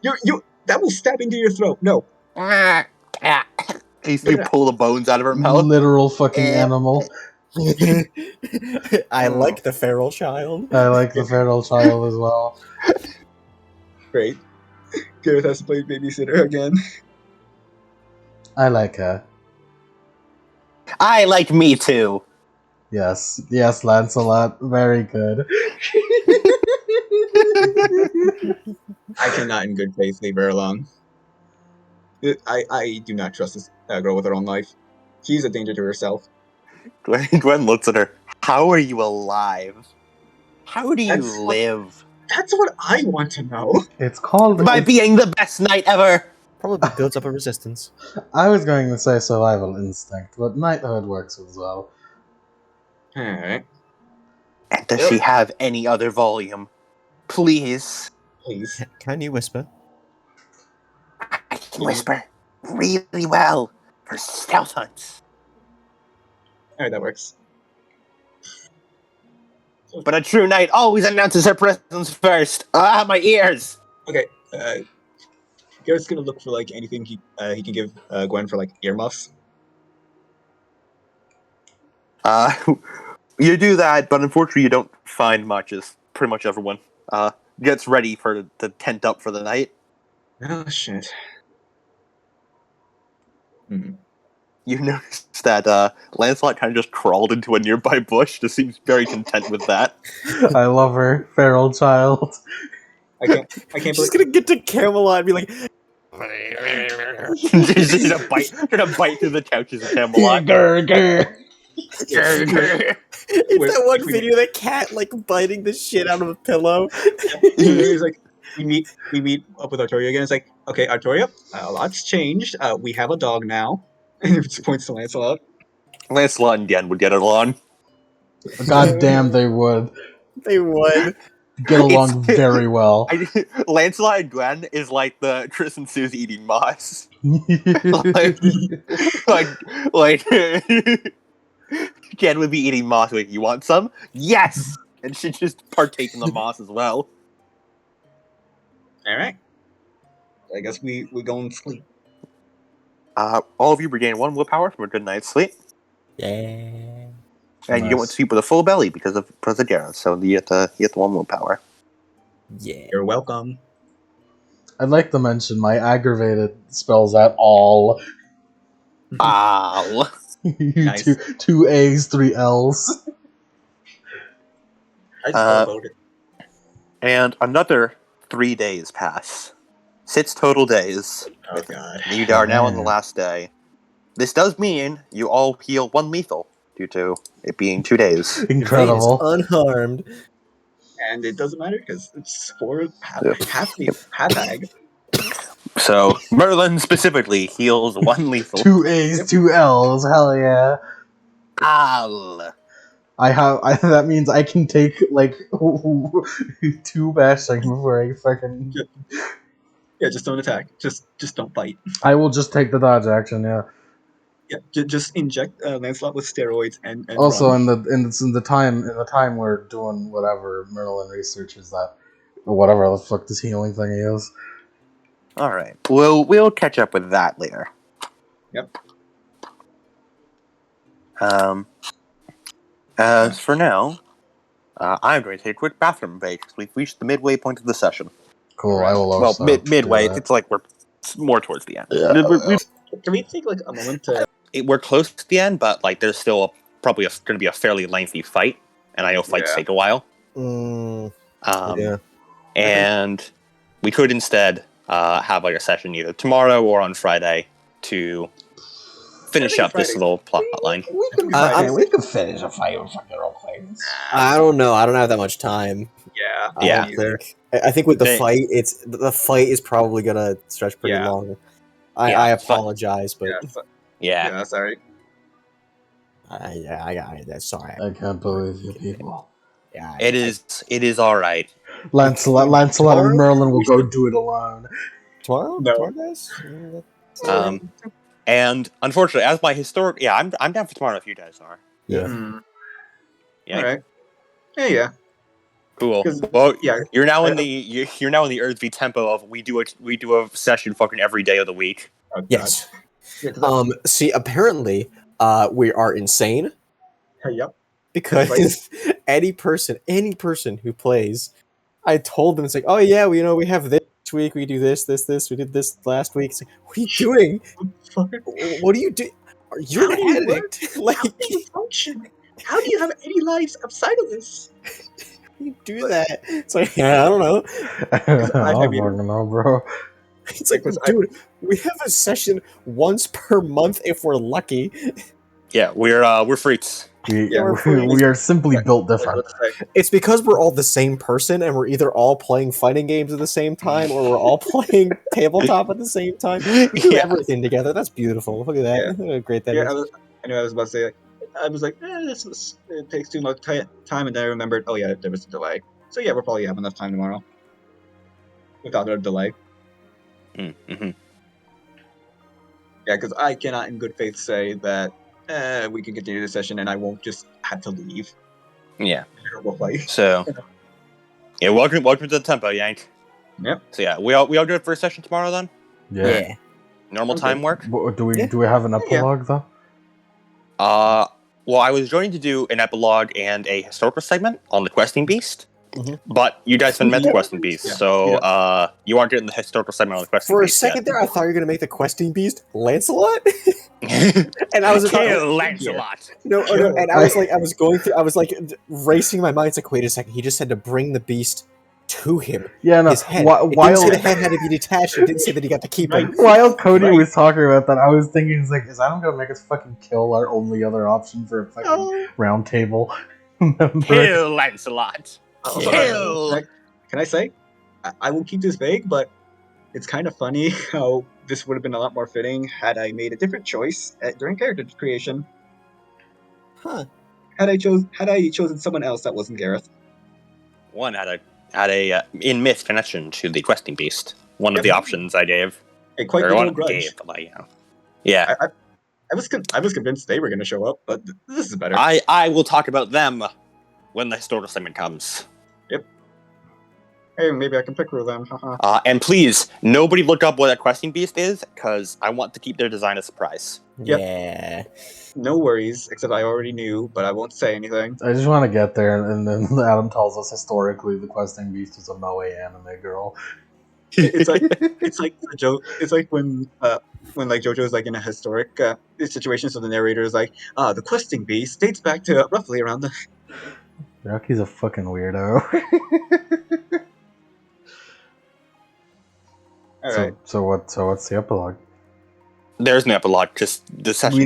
you that will stab into your throat. No. You pull the bones out of her mouth. Literal fucking animal. I like the feral child. I like the feral child as well. Great. Gareth has to play babysitter again. I like her. I like me too. Yes, Lancelot. Very good. I cannot in good faith leave her alone. I do not trust this girl with her own life. She's a danger to herself. Gwen looks at her. How are you alive? How do you live? That's what I want to know. It's called... By being the best knight ever! Probably builds up a resistance. I was going to say survival instinct, but knighthood works as well. Alright. And does she have any other volume? Please. Please. Can you whisper? I can whisper really well for stealth hunts. Alright, that works. But a true knight always announces her presence first. Ah, my ears! Okay, Garrett's gonna look for like anything he can give Gwen for like earmuffs. You do that, but unfortunately you don't find much, as pretty much everyone gets ready for the tent up for the night. Oh shit. Hmm. You notice that Lancelot kind of just crawled into a nearby bush, just seems very content with that. I love her, feral child. I can't She's gonna get to Camelot and be like, She's gonna bite through the couches of Camelot. Grr, grr. it's that one video of that cat like biting the shit out of a pillow. He's like, we meet up with Artoria again. It's like, okay, Artoria, a lot's changed. We have a dog now. And he just points to Lancelot. Lancelot and Yen would get along. God damn, they would They would. get along very well. Lancelot and Gwen is like the Tris and Suze eating moss. like Jen would be eating moss. Like, you want some? Yes, and she'd just partake in the moss as well. All right. I guess we go and sleep. All of you regain 1 willpower from a good night's sleep. Yeah. And Nice. you don't want to sleep with a full belly because of Gareth, so you get 1 willpower. Yeah. You're welcome. I'd like to mention my aggravated spells at all. Ow. Nice. two A's, 3 L's. I just thought about it. And another 3 days pass. 6 total days. Oh god. You are now on the last day. This does mean you all heal 1 lethal due to it being 2 days. Incredible. Unharmed. And it doesn't matter because it's for half bag. So Merlin specifically heals 1 lethal. 2 A's, 2 L's. Hell yeah. Ow. That means I can take like 2 bashing before I fucking. Yeah, just don't attack. Just don't bite. I will just take the dodge action. Yeah. Yeah, just inject Lancelot with steroids and Also, run. in the time we're doing whatever Merlin researches that, or whatever the fuck this healing thing is. All right. We'll catch up with that later. Yep. As for now, I'm going to take a quick bathroom break because we've reached the midway point of the session. Cool. I will. Well, Also midway. do that. It's like we're more towards the end. Yeah. Can we take like a moment to? We're close to the end, but like there's still probably going to be a fairly lengthy fight, and I know fights take a while. Yeah. And we could instead have like a session either tomorrow or on Friday to finish up this little plot line. We can finish a fight with fucking role players. I don't know. I don't have that much time. Yeah. Yeah. I think with the fight, the fight is probably gonna stretch pretty long. I apologize, but Yeah. Sorry. I got it. Sorry. I can't believe you people. Yeah. It is all right. Lancelot and Merlin will go do it alone. Tomorrow? No. Tomorrow, guys? And unfortunately, as my historic, I'm down for tomorrow if you guys are. Yeah. Yeah. All right. Yeah. Cool. Well, you're now in the Earthsby tempo of we do a session fucking every day of the week. Oh, Yes. See, apparently, we are insane Yep. because any person who plays, I told them, it's like, oh yeah, we have this week, we do this, we did this last week. It's like, what are you doing? What do you do? You're an addict. Like, how do you function? How do you have any lives outside of this? You do that. It's like, I don't know. I don't know, bro. It's like, dude, we have a session once per month if we're lucky. Yeah, we're freaks. We are simply built different. It's because we're all the same person, and we're either all playing fighting games at the same time, or we're all playing tabletop at the same time. We do everything together. That's beautiful. Look at that. Yeah. Look how great that is. I knew I was about to say. I was like, it takes too much time, and then I remembered, oh yeah, there was a delay. So yeah, we'll probably have enough time tomorrow without a delay. Mm-hmm. Yeah, because I cannot, in good faith, say that we can continue the session and I won't just have to leave. Yeah. Terrible fight. So, yeah, welcome to the tempo, Yank. Yep. So yeah, we all do it for a session tomorrow then. Yeah. Normal Okay. time work. Do we have an epilogue though? Well, I was going to do an epilogue and a historical segment on the questing beast, but you guys haven't met the questing beast, so you aren't getting the historical segment on the questing For a beast. second there, I thought you were going to make the questing beast Lancelot, and I was about Kill Lancelot. No, and I was like racing my mind. It's like, wait a second, he just had to bring the beast to him. Yeah, no. His head. While It didn't say the head had to be detached. It didn't say that he got to keep him. while Cody was talking about that, I was thinking, is Adam gonna make us fucking kill our only other option for a fucking round table member? Kill Lancelot. Kill. Can I say? I will keep this vague, but it's kind of funny how this would have been a lot more fitting had I made a different choice during character creation. Huh? Had I chosen someone else that wasn't Gareth. One had a in myth connection to the questing beast. One of the options I gave. Quite or the one little grudge. gave, but, you know. Yeah. I was convinced they were going to show up, but this is better. I will talk about them when the historical segment comes. Yep. Hey, maybe I can pick through them. And please, nobody look up what a questing beast is, because I want to keep their design a surprise. Yep. Yeah. No worries, except I already knew, but I won't say anything. I just want to get there, and then Adam tells us historically the questing beast is a moe anime girl. It's like the joke. It's like when like JoJo's like in a historic situation, so the narrator is like, the questing beast dates back to roughly around the. Rocky's a fucking weirdo. All right. So what's the epilogue? There's an epilogue, because the session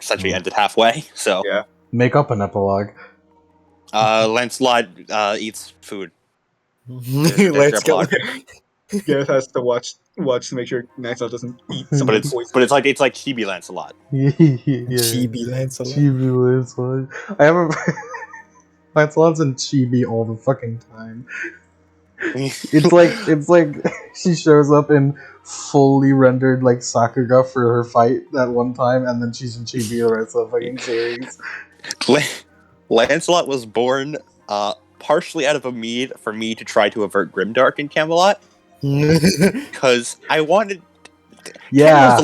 essentially ended halfway, so. Yeah. Make up an epilogue. Lancelot eats food. Let's go. Gareth has to watch to make sure Lancelot doesn't eat somebody poison. But it's like Chibi Lancelot. Chibi Lancelot. Chibi Lancelot. I have a Lancelot's in Chibi all the fucking time. It's like she shows up in fully rendered like Sakuga for her fight that one time, and then she's in Chibi the rest of the fucking series. Lancelot was born partially out of a need for me to try to avert Grimdark in Camelot, because I wanted. Yeah,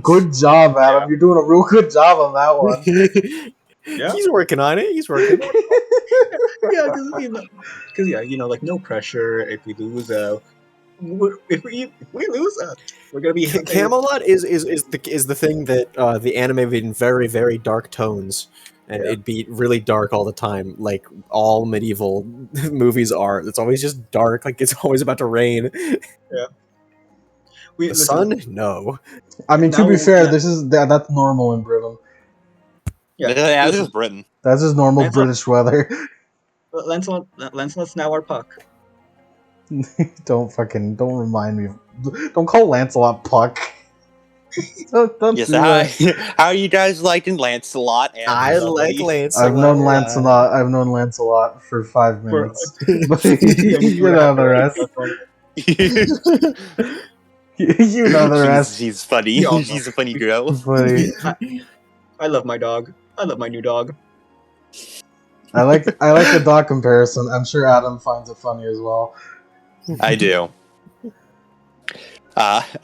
good job, Adam. Yeah. You're doing a real good job on that one. Yeah. He's working on it. Yeah, like no pressure. If we lose, if we lose, we're gonna be. Camelot is the thing that the anime made in very, very dark tones, and it'd be really dark all the time, like all medieval movies are. It's always just dark, like it's always about to rain. Yeah. The sun? No. I mean, to be fair, that's normal in Britain. Yeah, this is Britain. That's just normal British weather. Lancelot's now our Puck. Don't remind me. Don't call Lancelot Puck. don't yes, do that. How are you guys liking Lancelot? And I like Lancelot. I've known Lancelot for 5 minutes. You know the rest. You know the rest. She's funny. She's a funny girl. Funny. I love my dog. I love my new dog. I like the dog comparison. I'm sure Adam finds it funny as well. I do.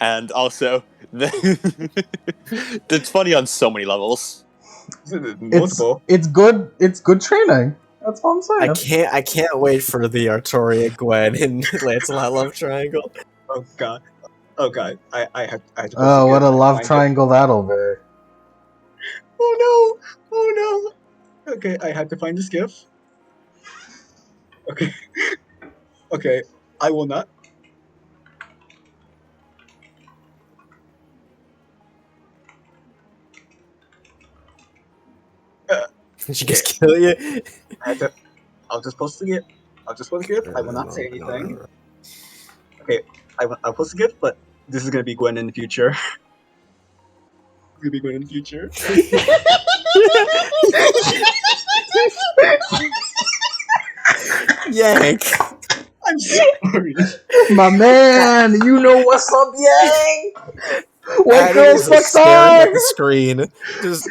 And also, it's funny on so many levels. Multiple. It's good. It's good training. That's what I'm saying. I can't wait for the Artoria Gwen and Lancelot love triangle. Oh god. I have to. Oh, what a love triangle that'll be. Oh no. Okay, I had to find this GIF. Okay, I will not. She just kill you. I'll just post the gift. I'll just post the gift. I will not say anything. Okay, I'll post the gift, but this is gonna be Gwen in the future. It's gonna be Gwen in the future. Yank. I'm sorry. My man, you know what's up, Yang? What Adam girls is fuck staring at the dogs? screen. Just,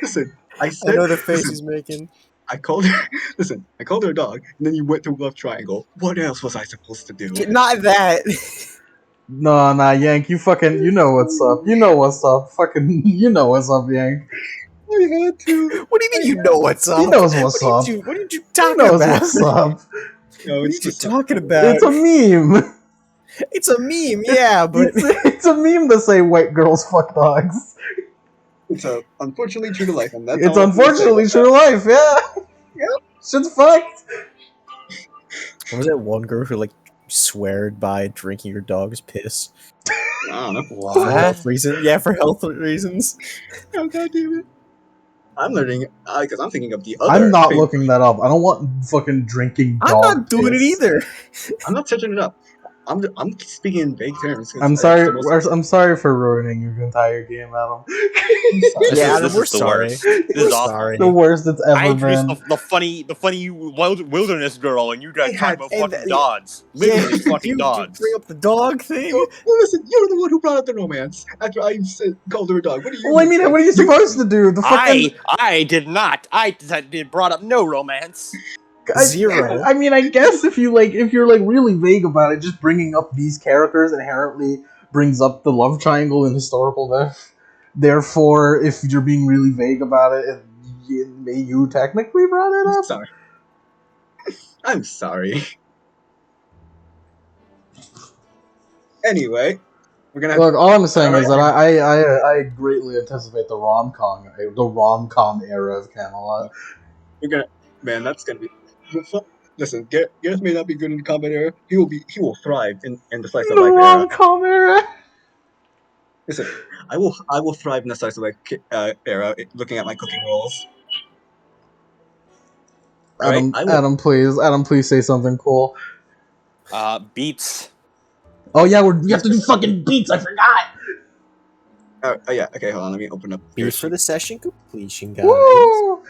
Listen, I I said. know the face listen, he's making. I called her. Listen, I called her a dog, and then you went to love triangle. What else was I supposed to do? Not that. No, nah, Yank, you know what's up. You know what's up. Fucking, you know what's up, Yank. I had to. What do you mean you know what's up? He knows what's up. What are you He talking knows about? what's up. No, What are it's you just talking about? It's a meme. It's a meme, yeah, but It's a meme to say white girls fuck dogs. It's unfortunately true to life, and that's It's all I'm gonna say unfortunately about true to life, yeah. Yep. Shit's fucked. what was that one girl who like sweared by drinking your dog's piss? that. I don't know. For health reasons? Yeah, for health reasons. Oh god damn it! I'm learning because I'm thinking of the other. I'm not famous- looking that up. I don't want fucking drinking dog I'm not doing it piss. either. I'm not searching it up. I'm speaking in vague terms. 'cause I'm it's sorry. the most- I'm sorry for ruining your entire game, Adam. Yeah, Adam, This we're is the sorry. worst. We're This is awful. sorry. The worst it's I ever introduced been. the funny wilderness girl, and you guys I talk had- about and fucking the- dogs. Yeah, Literally fucking you dogs. bring up the dog thing. Well, listen, you're the one who brought up the romance after I called her a dog. What do you? Well, I mean, what are you supposed to do? The fucking. I did not. I did brought up no romance. Zero. I mean, I guess if you're like really vague about it, just bringing up these characters inherently brings up the love triangle in historical death. Therefore, if you're being really vague about it, you technically brought it I'm up. sorry. I'm sorry. Anyway, we're gonna. Look, all I'm saying is that Alright. I greatly anticipate the rom-com era of Camelot. We're gonna. Man, that's gonna be. Listen, Gareth may not be good in the combat era. He will thrive in the slice of The life era. rom-com era. Listen, I will thrive in the slice of life era. Looking at my cooking rolls. Adam, Right? Adam, please say something cool. Beats. Oh yeah, we have to do fucking beats. I forgot. Oh yeah. Okay, hold on. Let me open up. Beats for the session completion, guys. Woo!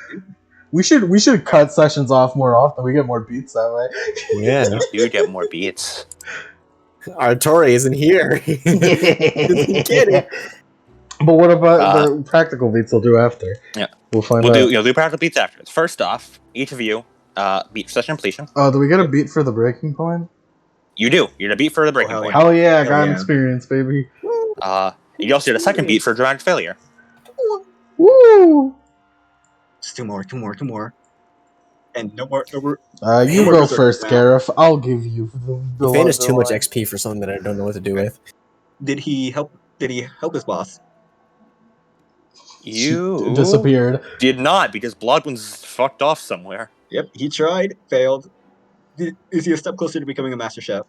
We should cut sessions off more often. We get more beats that way. Yeah. You get more beats. Artori isn't here. Get it. But what about the practical beats we'll do after? Yeah. We'll find We'll out. do practical beats after. First off, each of you, beat session completion. Oh, do we get a beat for the breaking point? You do. You're the beat for the breaking hell point. Hell yeah, I Hell got yeah. experience, baby. You also get a second beat for dramatic failure. Woo! Just two more. And no more. You more go berserkers first, now. Gareth. I'll give you the Fan is too much line. XP for something that I don't know what to do with. Did he help his boss? You Disappeared. did not, because Bloodwind's fucked off somewhere. Yep, he tried, failed. Is he a step closer to becoming a master chef?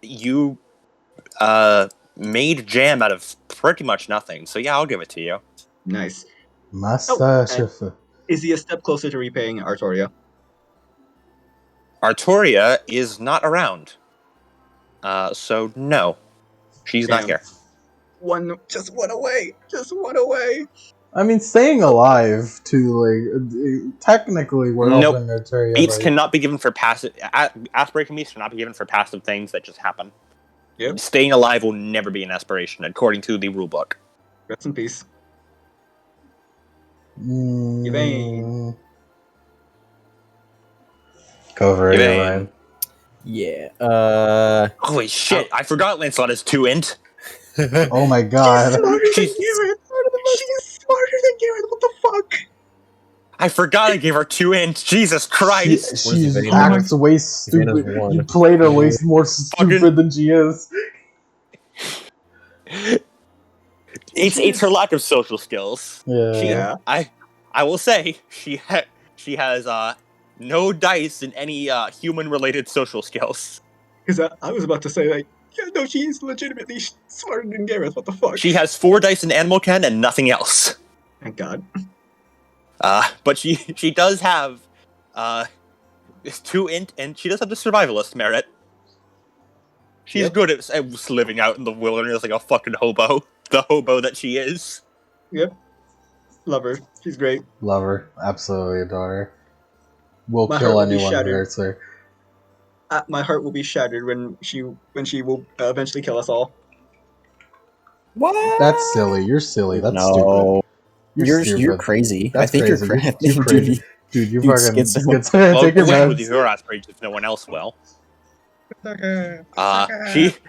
You made jam out of pretty much nothing, so yeah, I'll give it to you. Nice. Master and- chef. Is he a step closer to repaying Artoria? Artoria is not around. So no. She's not Damn. here. Just one away. Just one away. I mean, staying alive too. Like technically, we're Nope. helping Arteria. Beats like, cannot be given for passive. Aspiration beats cannot be given for passive things that just happen. Yep. Staying alive will never be an aspiration, according to the rulebook. Rest in peace. Mm, Yvain. Go for it, Yvain. Yvain. Yeah. Holy shit! I forgot Lancelot is 2 int. Oh my god. She's smarter than Gareth. What the fuck? I forgot I gave her 2 int. Jesus Christ! She Yvain? acts way Yvain stupid. is one. You played her way more stupid than she is. It's her lack of social skills. Yeah. Yeah. I will say she has no dice in any human related social skills. Because I was about to say, like, yeah, no, she's legitimately smarter than Gareth. What the fuck? She has 4 dice in Animal Ken and nothing else. Thank God. But she does have 2 int, and she does have the survivalist merit. She's Yep. good at living out in the wilderness like a fucking hobo. The hobo that she is. Yep. Love her. She's great. Love her. Absolutely adore her. Will My heart kill will be anyone who shattered. hurts her. My heart will be shattered when she will eventually kill us all. What? That's silly. You're silly. That's no. stupid. You're stupid. crazy. That's I think crazy. you're crazy. You're crazy. Dude, you Dude, fucking schizo. schizo. Well, Take your live with meds. your aspirations if no one else will. Sucker.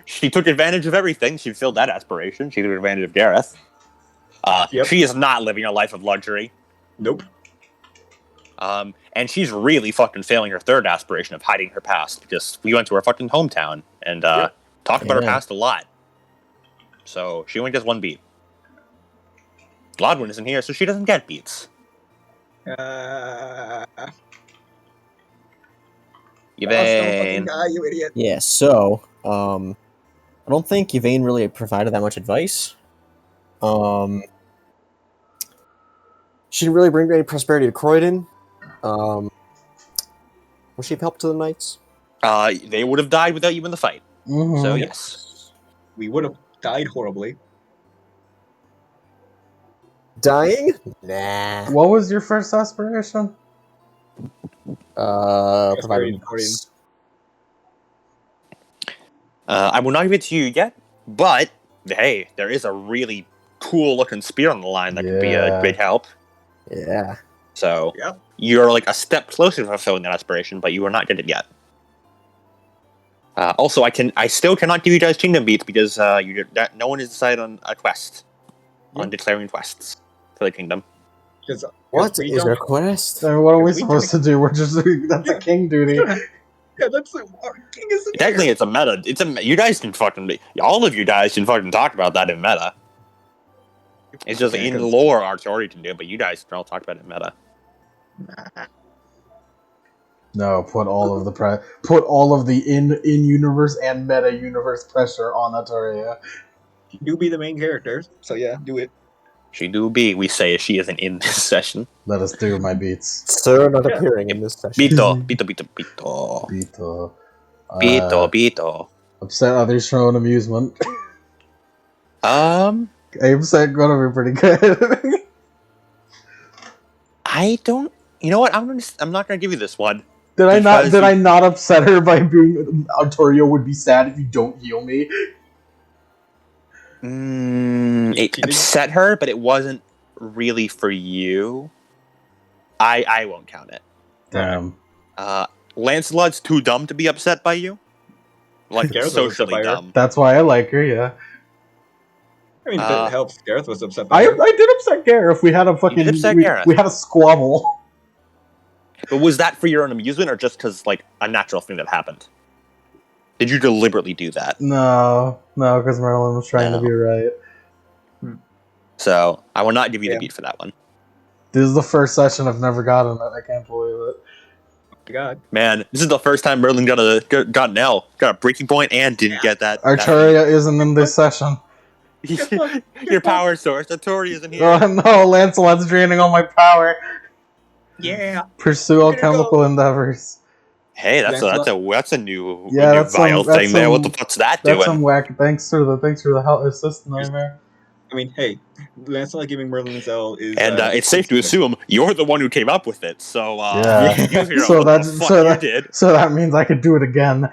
She took advantage of everything. She filled that aspiration. She took advantage of Gareth. Yep. She is not living a life of luxury. Nope. And she's really fucking failing her third aspiration of hiding her past because we went to her fucking hometown and talked about her Yeah. past a lot. So she only gets 1 beat. Gladwin isn't here, so she doesn't get beats. Don't fucking Yvain. die, you idiot. Yeah, so, I don't think Yvain really provided that much advice. She didn't really bring any prosperity to Croydon. Was she of help to the knights? They would have died without you in the fight. Mhm. So yes. We would have died horribly. Dying? Nah. What was your first aspiration? Provided Croydon. advice. I will not give it to you yet, but hey, there is a really cool looking spear on the line that could be a Yeah. great help. Yeah. So Yep. you're like a step closer to fulfilling that aspiration, but you are not get it yet. Also, I still cannot give you guys kingdom beats because no one has decided on a quest, on declaring quests for the kingdom. What we is don't- our quest? So what are we We supposed to do? We're just that's a king duty. Yeah, that's our king is in Technically, here. it's a meta. You guys can fucking all of you guys can fucking talk about that in meta. It's just Yeah, in 'cause- lore, Artori can do it, but you guys can all talk about it in meta. No, put all of the in universe and meta universe pressure on Ataria. You be the main character, so yeah, do it. She do be. We say she isn't in this session. Let us do my beats. Sir not Yeah. appearing in this session. Bito. Bito. Bito. Upset others for own amusement. Um, Abe said gonna be pretty good. I don't. You know what? I'm not gonna give you this one. Did I Because not upset her by being Artorio would be sad if you don't heal me? It did- upset her, but it wasn't really for you. I won't count it. Damn. Lancelot's too dumb to be upset by you. Like Gareth was upset socially by her. dumb. That's why I like her, yeah. I mean, if Uh, it helps, Gareth was upset by I her. did upset Gareth. We had a fucking did upset we, Gareth. we had a squabble. But was that for your own amusement or just because like a natural thing that happened? Did you deliberately do that? No, because Merlin was trying to No. be right. So I will not give you Yeah. the beat for that one. This is the first session I've never gotten it. I can't believe it. Oh my God. Man, this is the first time Merlin got an L, got a breaking point, and didn't get that. Artaria isn't in this session. Your power source, Artori isn't here. Oh no, Lancelot's draining all my power. Yeah. Pursue We're gonna alchemical endeavors. Hey, that's Lancelot? a new, Yeah, new that's some- vile that's thing there. What the some- fuck's that That's doing? some whack. Thanks for the help assist, nightmare. I mean, hey, Lancelot giving Merlin his L is. And it's safe to assume you're the one who came up with it. So Yeah. you figure out So what that's- the fuck so you that- did. So that means I could do it again.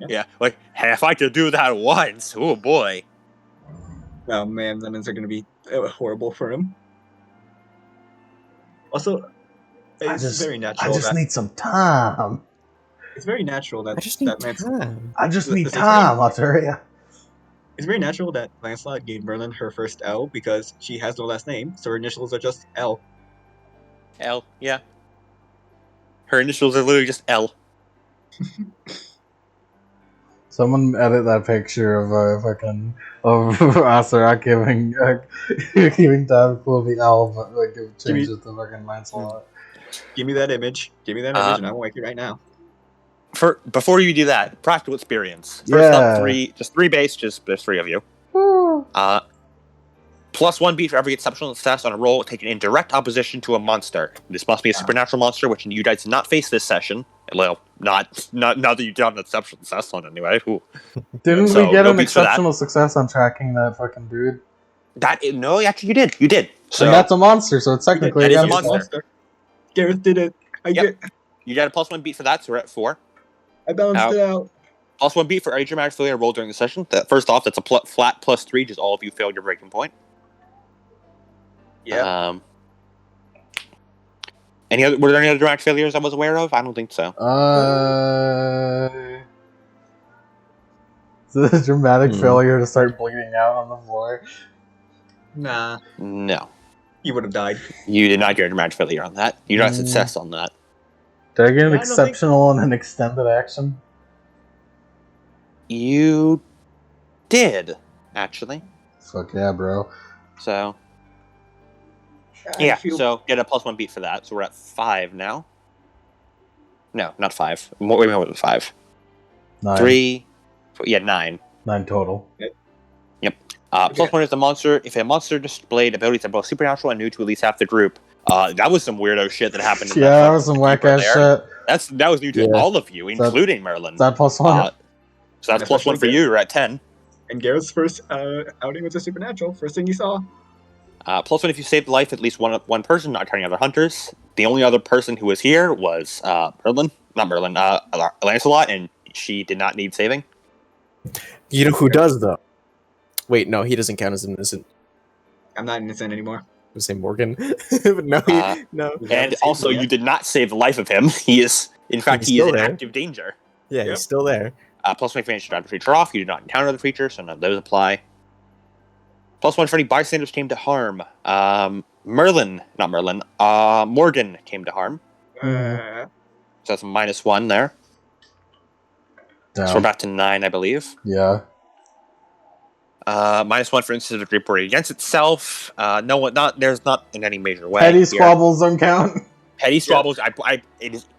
Yeah, like hey, if I could do that once, oh boy. Oh man, lemons are gonna be horrible for him. Also, it's very natural. I just that, need some time. It's very natural that I just need that time. I just This need is time, Artaria. It's very natural that Lancelot gave Merlin her first L because she has no last name, so her initials are just L. L, yeah. Her initials are literally just L. Someone edit that picture of fucking of Asarak giving time for the L, but like change it to fucking Lancelot. Give me that image. Give me that image, and I will make it right now. Before you do that, practical experience. First Yeah. up, just three base, just there's 3 of you. +1 beat for every exceptional success on a roll taken in direct opposition to a monster. This must be a supernatural monster, which you guys did not face this session. Well, not that you got an exceptional success on anyway. Ooh. Didn't So, we get no an beats for that. exceptional success on tracking that fucking dude? No, actually, you did. So And that's a monster, so it's technically That is a against monster. Gareth did it. You got a +1 beat for that, so we're at 4. I balanced it out. +1 beat for every dramatic failure rolled during the session. First off, that's a flat +3, just all of you failed your breaking point. Yeah. Were there any other dramatic failures I was aware of? I don't think so. The dramatic failure to start bleeding out on the floor. Nah. No. You would have died. You did not get a dramatic failure on that. You got a success on that. Did I get an I don't exceptional and an extended action? You did, actually. Fuck yeah, bro. So, I so get a +1 beat for that. So we're at 5 now. No, not 5. Way more than 5. 9. 3. 9. 9 total. Yep. +1 is the monster. If a monster displayed abilities that are both supernatural and new to at least half the group. That was some weirdo shit that happened. Yeah, that was some whack ass shit. That was new to all of you, including Merlin. Is that +1? So that's +1 for you. You're at 10. And Garrett's first outing with the supernatural. First thing he saw. +1 if you saved the life of at least one person, not counting other hunters. The only other person who was here was Lancelot, and she did not need saving. You know who does, though? Wait, no, he doesn't count as an innocent. I'm not innocent anymore. I would say Morgan. But no, no. And also, you did not save the life of him. He is, in fact, he is in active danger. Yeah, he's still there. +1 if you managed to drive the creature off. You did not encounter the creature, so none of those apply. +1 for any bystanders came to harm. Morgan came to harm. So that's a -1 there. Damn. So we're back to 9, I believe. Yeah. -1 for instances of group worry against itself. There's not in any major way. Petty squabbles don't count. Petty squabbles, I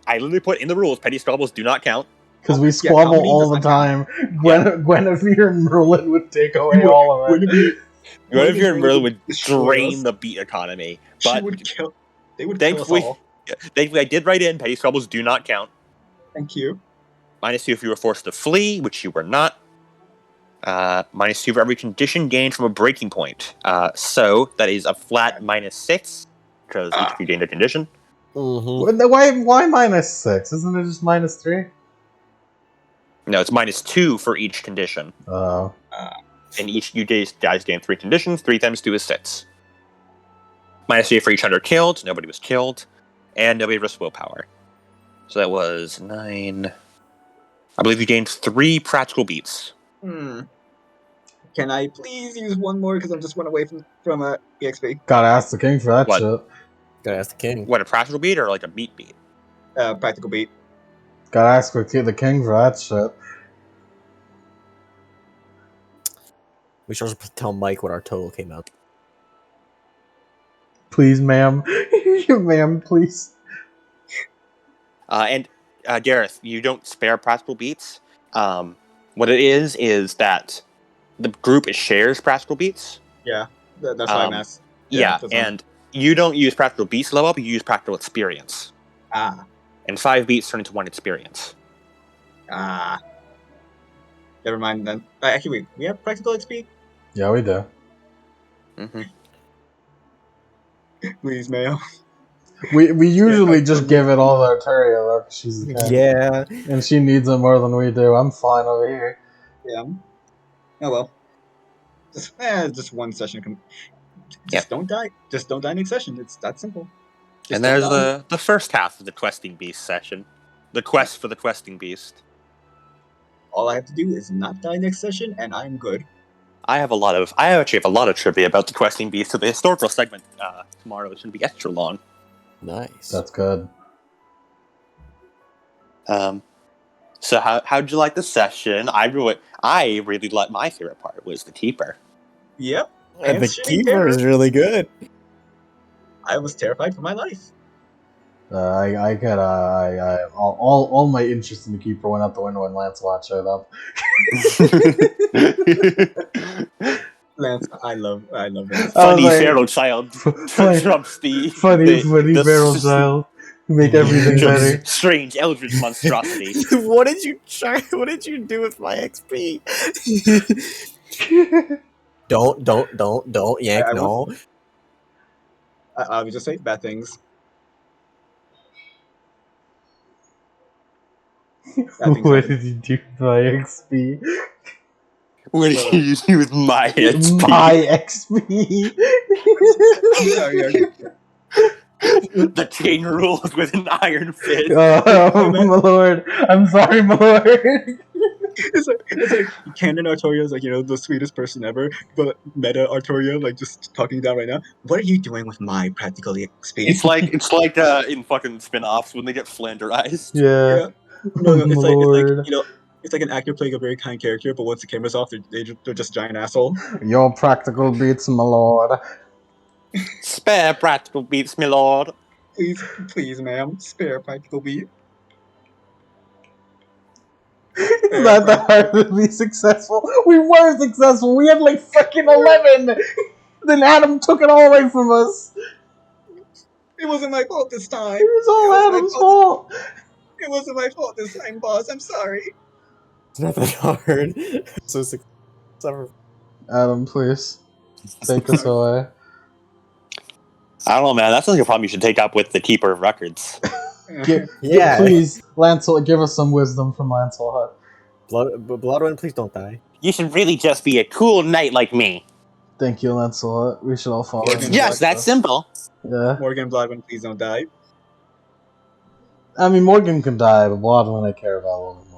literally put in the rules, petty squabbles do not count. Because we squabble all the time. Guinevere and Merlin would take away all of it. Guinevere and Merlin would drain the beat economy. But they would kill us all. Thankfully, I did write in, petty squabbles do not count. Thank you. -2 if you were forced to flee, which you were not. -2 for every condition gained from a breaking point. So that is a flat -6 because each of you gained a condition. Mm-hmm. Why -6? Isn't it just -3? No, it's -2 for each condition. Oh. And each you guys gain 3 conditions. 3 times 2 is 6. -3 for each hunter killed. Nobody was killed, and nobody risked willpower. So that was 9. I believe you gained 3 practical beats. Can I please use one more because I'm just one away from EXP? Gotta ask the king for that shit. Gotta ask the king. What, a practical beat or like a beat? Practical beat. Gotta ask the king for that shit. We should also tell Mike what our total came out. Please, ma'am. Ma'am, please. And Gareth, you don't spare practical beats. What it is that the group shares practical beats. Yeah, that's why I'm asking. Yeah, and you don't use practical beats level up, you use practical experience. And 5 beats turn into 1 experience. Never mind then. Actually, we have practical XP? Yeah, we do. Mm-hmm. Please, Mayo. We usually just give it all to Arturia, though, because she's the king. Yeah. And she needs it more than we do. I'm fine over here. Yeah. Oh well. Just one session. Don't die. Just don't die next session. It's that simple. And there's the first half of the Questing Beast session. The quest for the Questing Beast. All I have to do is not die next session, and I'm good. I actually have a lot of trivia about the Questing Beast, so the historical segment tomorrow is going to be extra long. Nice. That's good. So how'd you like the session? I really liked my favorite part was the keeper. Yep. And the keeper is really good. I was terrified for my life. All my interest in the keeper went out the window when Lancelot showed up. Lance, I love Lance. I was Funny like, feral child funny, trumps funny feral child. Make everything trumps better. strange eldritch monstrosity. What did you try? What did you do with my XP? don't yank. I No. would just say bad things. Bad things What happen. did you do with my XP? What did you do with my XP? My XP. I'm sorry. Okay. The chain rules with an iron fist. Oh, my lord. I'm sorry, my lord. It's like Canon Artoria is like, the sweetest person ever, but Meta Artoria, like, just talking down right now. What are you doing with my practical XP? It's like in fucking spin-offs when they get flanderized. Yeah. Yeah. No, My lord. it's like an actor playing a very kind character, but once the camera's off, they're just a giant asshole. Your practical beats, my lord. Spare practical beats, my lord. Please, ma'am, spare practical beat. It's Spare not that hard practical to be successful. We were successful. We had like fucking 11. Then Adam took it all away from us. It wasn't my fault this time. It was all Adam's fault. It wasn't my fault this time, boss. I'm sorry. It's not that hard. So successful. Adam, please take us away. I don't know, man. That's like a problem you should take up with the keeper of records. Yeah. Please, Lancelot, give us some wisdom from Lancelot. Bloodwind, please don't die. You should really just be a cool knight like me. Thank you, Lancelot. We should all follow Morgan him. Blood- Just that simple. Yeah. Morgan Bloodwind, please don't die. I mean, Morgan can die, but Bloodwind I care about a little more.